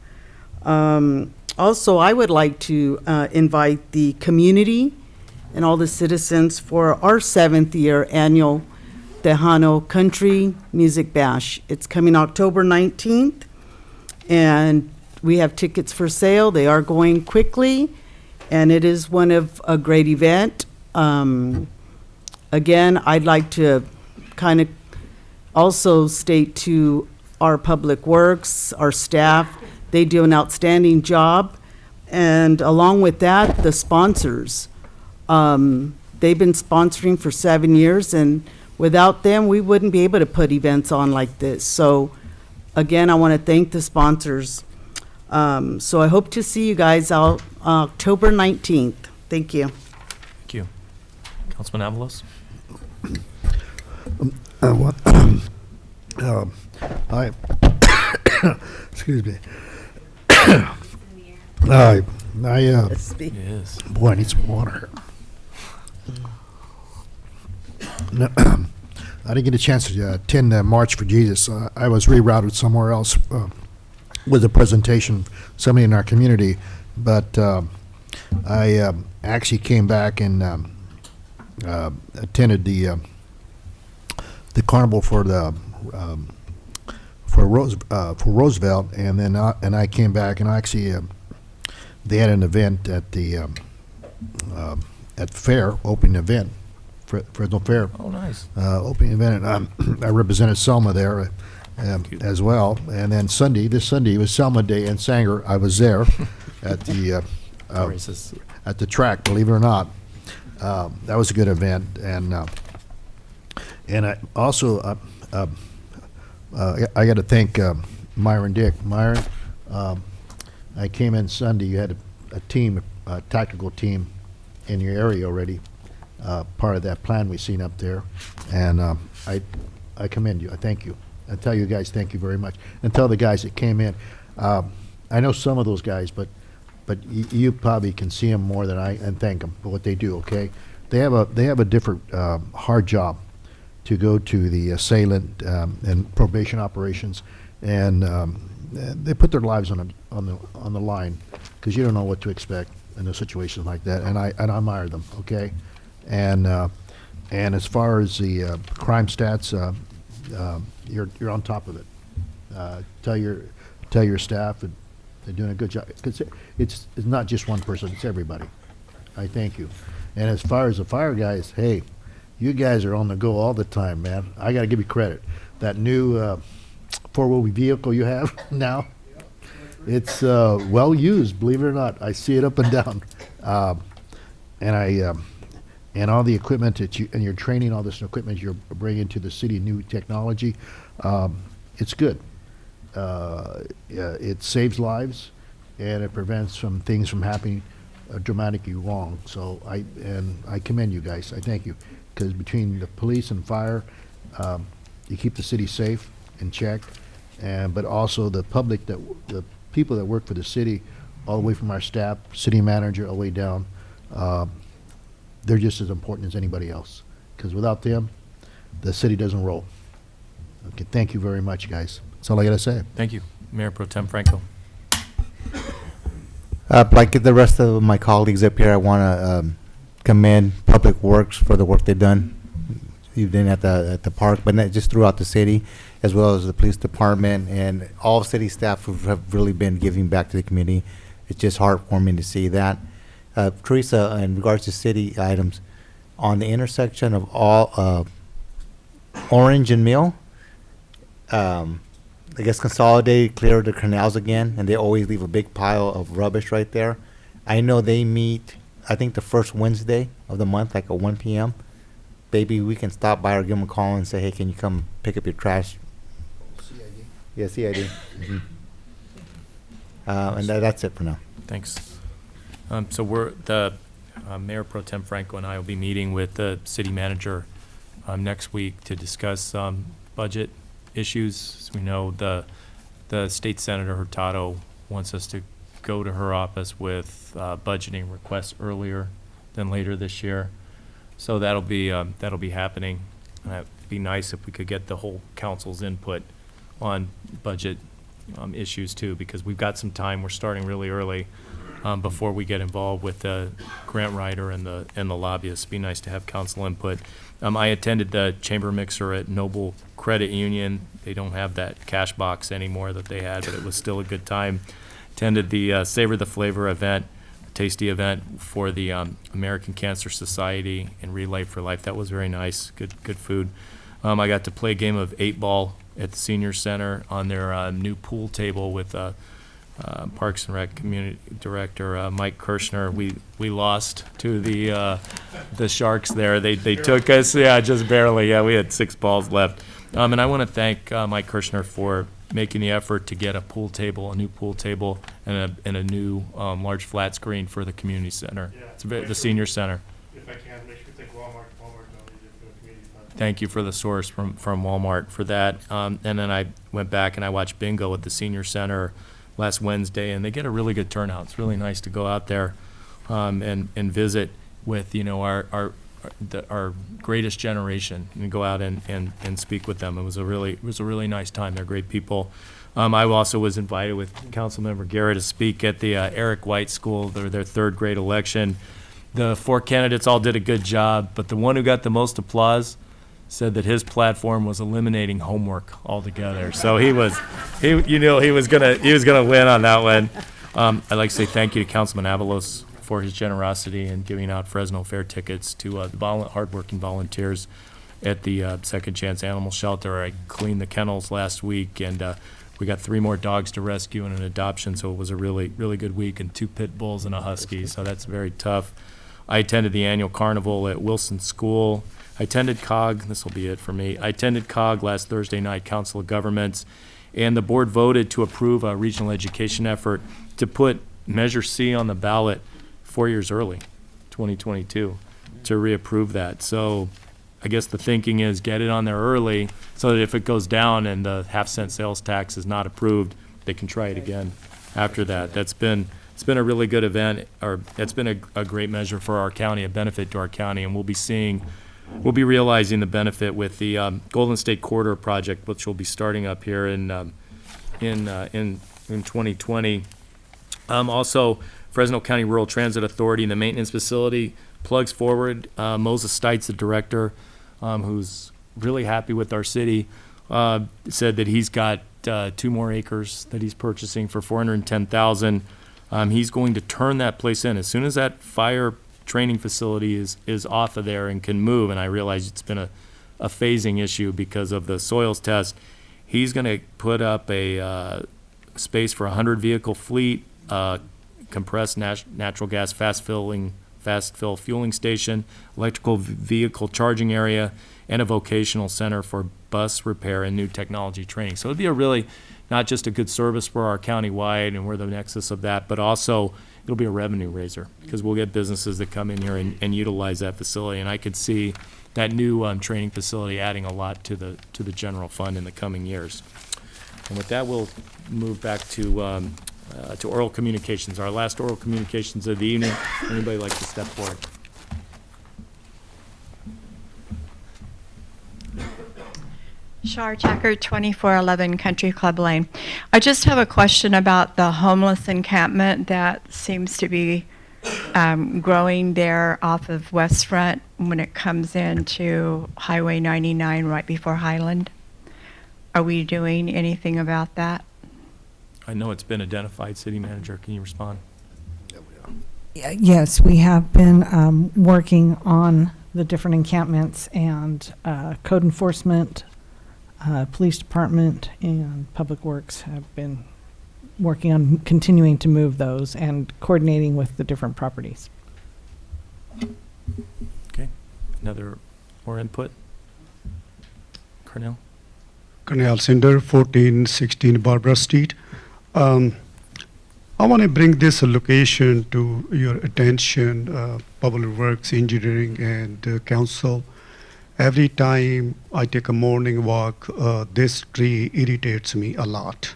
Also, I would like to invite the community and all the citizens for our 7th year annual Tejano Country Music Bash. It's coming October 19th, and we have tickets for sale. They are going quickly, and it is one of a great event. Again, I'd like to kind of also state to our public works, our staff, they do an outstanding job. And along with that, the sponsors. They've been sponsoring for 7 years, and without them, we wouldn't be able to put events on like this. So again, I want to thank the sponsors. So I hope to see you guys out October 19th. Thank you. Thank you. Councilman Avalos? I, excuse me. Yes. Boy, I need some water. No, I didn't get a chance to attend March for Jesus. I was rerouted somewhere else with a presentation, somebody in our community, but I actually came back and attended the carnival for the for Roosevelt, and then I came back and actually they had an event at the at fair, opening event, Fresno Fair. Oh, nice. Opening event, and I represented Selma there as well. And then this Sunday was Selma Day in Sanger. I was there at the at the track. Believe it or not, that was a good event. And I also I got to thank Myron Dick. Myron, I came in Sunday. You had a team, a tactical team in your area already, part of that plan we seen up there, and I commend you. I thank you. I tell you guys thank you very much, and tell the guys that came in. I know some of those guys, but you probably can see them more than I, and thank them for what they do. Okay, they have a different hard job to go to the assailant and probation operations, and they put their lives on the line because you don't know what to expect in a situation like that, and I admire them. Okay, and as far as the crime stats, you're on top of it. Tell your staff that they're doing a good job, because it's not just one person, it's everybody. I thank you. And as far as the fire guys, hey, you guys are on the go all the time, man. I got to give you credit. That new four-wheel vehicle you have now, it's well used, believe it or not. I see it up and down. And all the equipment that you're training, all this equipment you're bringing to the city, new technology, it's good. It saves lives, and it prevents things from happening dramatically wrong. So I commend you guys. I thank you, because between the police and fire, you keep the city safe and checked, but also the public, the people that work for the city, all the way from our staff, city manager, all the way down. They're just as important as anybody else, because without them, the city doesn't roll. Okay, thank you very much, guys. That's all I got to say. Thank you. Mayor Pro Tem Franco. Like the rest of my colleagues up here, I want to commend Public Works for the work they've done, even at the park, but not just throughout the city, as well as the police department and all city staff who have really been giving back to the community. It's just heartwarming to see that. Teresa, in regards to city items, on the intersection of all Orange and Mill, I guess Consolidated cleared the canals again, and they always leave a big pile of rubbish right there. I know they meet I think the first Wednesday of the month, like at 1 p.m., maybe we can stop by or give them a call and say, hey, can you come pick up your trash? CID? Yeah, CID. And that's it for now. Thanks. So we're, the Mayor Pro Tem Franco and I will be meeting with the city manager next week to discuss budget issues. As we know, the state senator Hurtado wants us to go to her office with budgeting requests earlier than later this year. So that'll be happening. It'd be nice if we could get the whole council's input on budget issues too, because we've got some time. We're starting really early before we get involved with the grant writer and the lobbyists. It'd be nice to have council input. I attended the chamber mixer at Noble Credit Union. They don't have that cash box anymore that they had, but it was still a good time. Attended the Savor the Flavor event, tasty event for the American Cancer Society and Relay for Life. That was very nice. Good food. I got to play a game of 8-ball at the senior center on their new pool table with Parks and Rec community director Mike Kirshner. We lost to the Sharks there. They took us, just barely. Yeah, we had 6 balls left. And I want to thank Mike Kirshner for making the effort to get a pool table, a new pool table, and a new large flat screen for the community center. Yeah, It's the senior center. If I can, make sure to thank Walmart. Walmart donated for the community fund. Thank you for the source from Walmart for that. And then I went back and I watched bingo at the senior center last Wednesday, and they get a really good turnout. It's really nice to go out there and visit with our greatest generation and go out and speak with them. It was a really nice time. They're great people. I also was invited with Councilmember Garrett to speak at the Eric White School, their 3rd grade election. The 4 candidates all did a good job, but the one who got the most applause said that his platform was eliminating homework altogether. So he was gonna win on that one. I'd like to say thank you to Councilman Avalos for his generosity in giving out Fresno Fair tickets to the hardworking volunteers at the Second Chance Animal Shelter. I cleaned the kennels last week, and we got 3 more dogs to rescue and an adoption, so it was a really good week, and 2 pit bulls and a husky, so that's very tough. I attended the annual carnival at Wilson School. I attended COG, this will be it for me. I attended COG last Thursday night, Council of Governments, and the board voted to approve a regional education effort to put Measure C on the ballot 4 years early, 2022, to reapprove that. So I guess the thinking is get it on there early so that if it goes down and the half-cent sales tax is not approved, they can try it again after that. It's been a really good event, or it's been a great measure for our county, a benefit to our county, and we'll be realizing the benefit with the Golden State Corridor project, which will be starting up here in 2020. Also, Fresno County Rural Transit Authority and the maintenance facility plugs forward. Moses Stites, the director, who's really happy with our city, said that he's got 2 more acres that he's purchasing for $410,000. He's going to turn that place in as soon as that fire training facility is off of there and can move. And I realize it's been a phasing issue because of the soils test. He's going to put up a space for a 100 vehicle fleet, compressed natural gas fast fill fueling station, electrical vehicle charging area, and a vocational center for bus repair and new technology training. So it'd be a really, not just a good service for our county-wide, and we're the nexus of that, but also it'll be a revenue raiser because we'll get businesses that come in here and utilize that facility. And I could see that new training facility adding a lot to the general fund in the coming years. And with that, we'll move back to oral communications. Our last oral communications of the evening. Anybody like to step forward? Shar Tucker, 2411 Country Club Lane. I just have a question about the homeless encampment that seems to be growing there off of West Front when it comes into Highway 99 right before Highland. Are we doing anything about that? I know it's been identified. City Manager, can you respond? Yes, we have been working on the different encampments, and code enforcement, police department, and public works have been working on continuing to move those and coordinating with the different properties. Okay, another, more input? Cornell? Cornell Cinder, 1416 Barbara Street. I want to bring this location to your attention, Public Works, Engineering, and Council. Every time I take a morning walk, this tree irritates me a lot.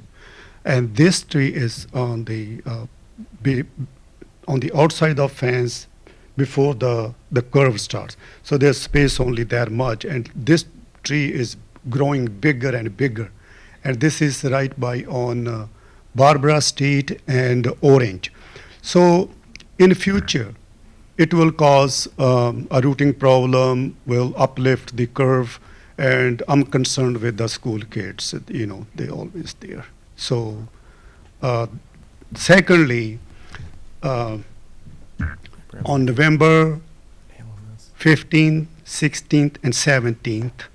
And this tree is on the outside of fence before the curve starts. So there's space only that much, and this tree is growing bigger and bigger. And this is right by on Barbara Street and Orange. So in future, it will cause a routing problem, will uplift the curve, and I'm concerned with the school kids, you know, they're always there. So secondly, on November 15th, 16th, and 17th,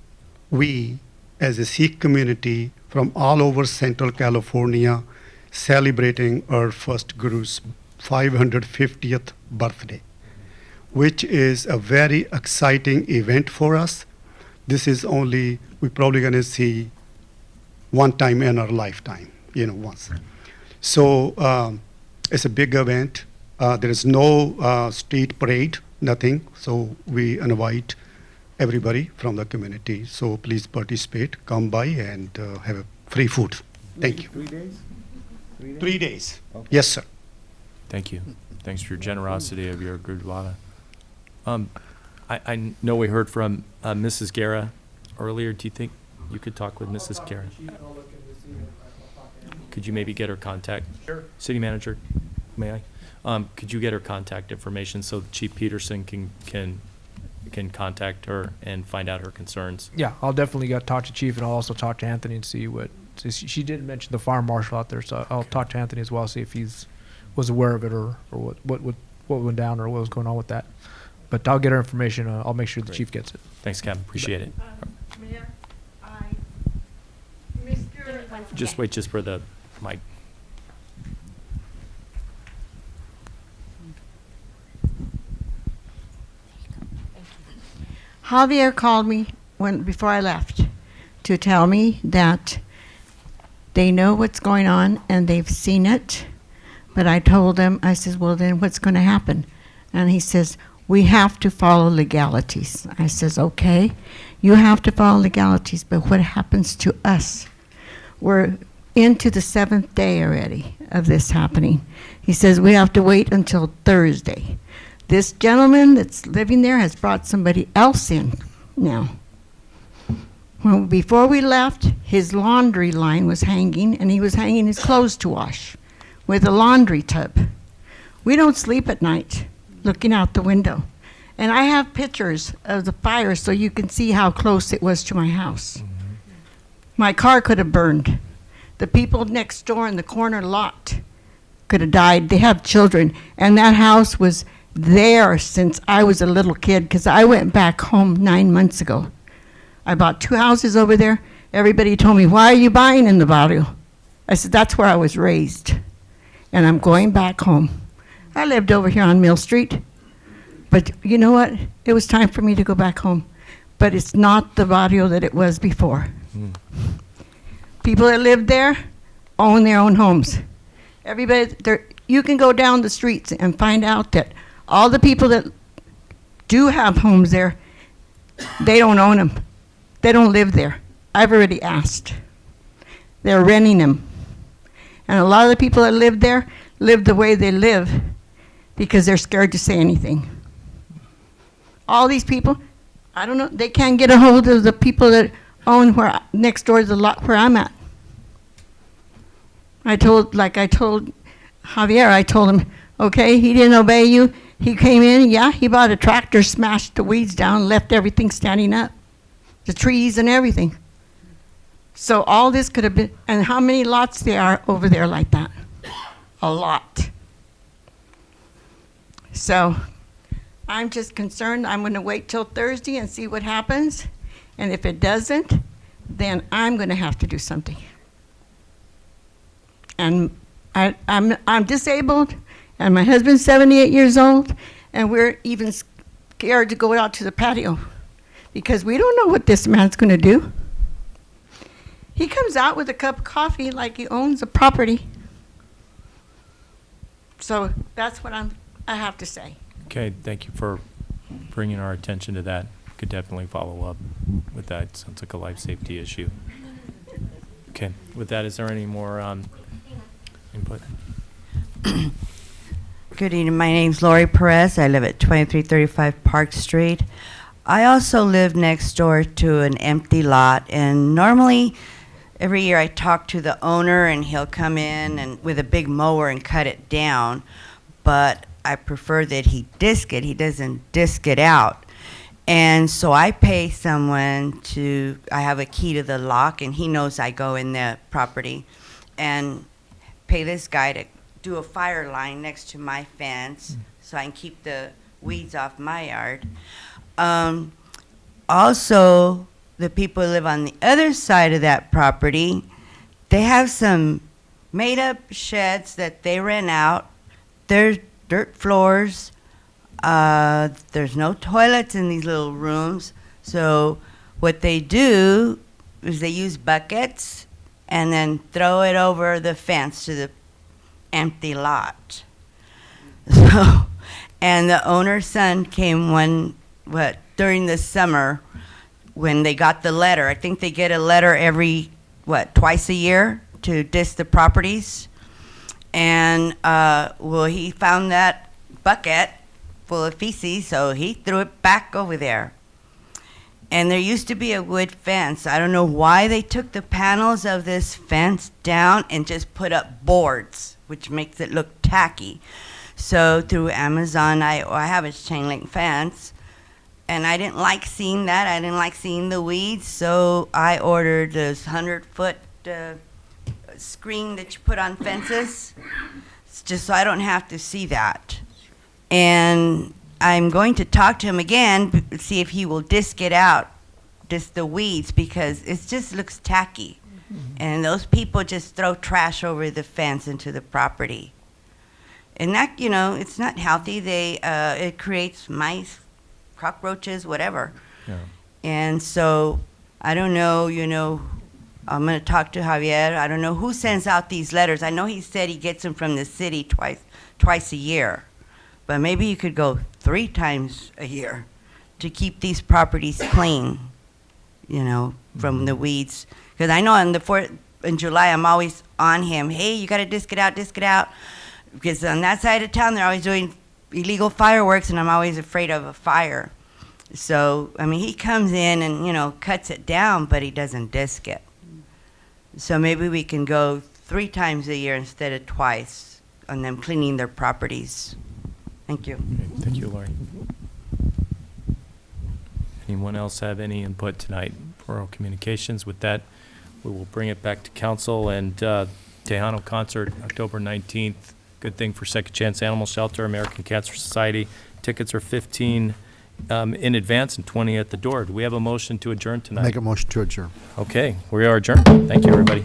we, as a Sikh community from all over Central California, celebrating our first Guru's 550th birthday, which is a very exciting event for us. This is only, we're probably going to see one time in our lifetime, you know, once. So it's a big event. There is no street parade, nothing. So we invite everybody from the community. So please participate, come by and have a free food. Thank you. 3 days? 3 days. Okay. Yes, sir. Thank you. Thanks for your generosity of your Gurdwara. I know we heard from Mrs. Guerra earlier. Do you think you could talk with Mrs. Guerra? Could you maybe get her contact? Sure. City Manager, may I? Could you get her contact information so Chief Peterson can contact her and find out her concerns? Yeah, I'll definitely talk to Chief, and I'll also talk to Anthony and see what. So she did mention the fire marshal out there, so I'll talk to Anthony as well, see if he's was aware of it or what went down or what was going on with that. But I'll get her information. I'll make sure the Great. Chief gets it. Thanks, Captain. Appreciate it. Mayor, Just wait just for the mic. Javier called me before I left to tell me that they know what's going on and they've seen it. But I told him, I said, well, then what's going to happen? And he says, we have to follow legalities. I says, okay, you have to follow legalities, but what happens to us? We're into the 7th day already of this happening. He says, we have to wait until Thursday. This gentleman that's living there has brought somebody else in now. Well, before we left, his laundry line was hanging, and he was hanging his clothes to wash with a laundry tub. We don't sleep at night looking out the window. And I have pictures of the fire so you can see how close it was to my house. My car could have burned. The people next door in the corner lot could have died. They have children. And that house was there since I was a little kid, because I went back home 9 months ago. I bought 2 houses over there. Everybody told me, why are you buying in the barrio? I said, that's where I was raised. And I'm going back home. I lived over here on Mill Street. But you know what? It was time for me to go back home. But it's not the barrio that it was before. People that live there own their own homes. Everybody, you can go down the streets and find out that all the people that do have homes there, they don't own them. They don't live there. I've already asked. They're renting them. And a lot of the people that live there live the way they live because they're scared to say anything. All these people, I don't know, they can't get a hold of the people that own next door to the lot where I'm at. I told Javier, I told him, okay, he didn't obey you. He came in, yeah, he bought a tractor, smashed the weeds down, left everything standing up, the trees and everything. So all this could have been, and how many lots there are over there like that? A lot. So I'm just concerned. I'm going to wait till Thursday and see what happens. And if it doesn't, then I'm going to have to do something. And I'm disabled, and my husband's 78 years old, and we're even scared to go out to the patio because we don't know what this man's going to do. He comes out with a cup of coffee like he owns the property. So that's what I have to say. Okay, thank you for bringing our attention to that. Could definitely follow up with that. Sounds like a life safety issue. Okay, with that, is there any more input? Good evening. My name's Lori Perez. I live at 2335 Park Street. I also live next door to an empty lot, and normally every year I talk to the owner and he'll come in and with a big mower and cut it down, but I prefer that he disc it. He doesn't disc it out. And so I pay someone I have a key to the lock, and he knows I go in the property, and pay this guy to do a fire line next to my fence so I can keep the weeds off my yard. Also, the people who live on the other side of that property, they have some made-up sheds that they rent out. There's dirt floors. There's no toilets in these little rooms. So what they do is they use buckets and then throw it over the fence to the empty lot. So, and the owner's son came during the summer when they got the letter. I think they get a letter every, twice a year to disc the properties. And, he found that bucket full of feces, so he threw it back over there. And there used to be a wood fence. I don't know why they took the panels of this fence down and just put up boards, which makes it look tacky. So through Amazon, I have a chain link fence, and I didn't like seeing that. I didn't like seeing the weeds, so I ordered this 100-foot screen that you put on fences, just so I don't have to see that. And I'm going to talk to him again, see if he will disc it out, disc the weeds, because it just looks tacky. And those people just throw trash over the fence into the property. And that, it's not healthy. It creates mice, cockroaches, whatever. Yeah. And so, I don't know, I'm going to talk to Javier. I don't know who sends out these letters. I know he said he gets them from the city twice a year. But maybe you could go 3 times a year to keep these properties clean, from the weeds. Because I know on the 4th in July, I'm always on him. Hey, you got to disc it out, disc it out. Because on that side of town, they're always doing illegal fireworks, and I'm always afraid of a fire. So, he comes in and, cuts it down, but he doesn't disc it. So maybe we can go 3 times a year instead of twice on them cleaning their properties. Thank you. Okay, thank you, Lori. Anyone else have any input tonight for oral communications? With that, we will bring it back to council, and Tejano Concert, October 19th. Good thing for Second Chance Animal Shelter, American Cancer Society. Tickets are $15 in advance and $20 at the door. Do we have a motion to adjourn tonight? Make a motion to adjourn. Okay, we are adjourned. Thank you, everybody.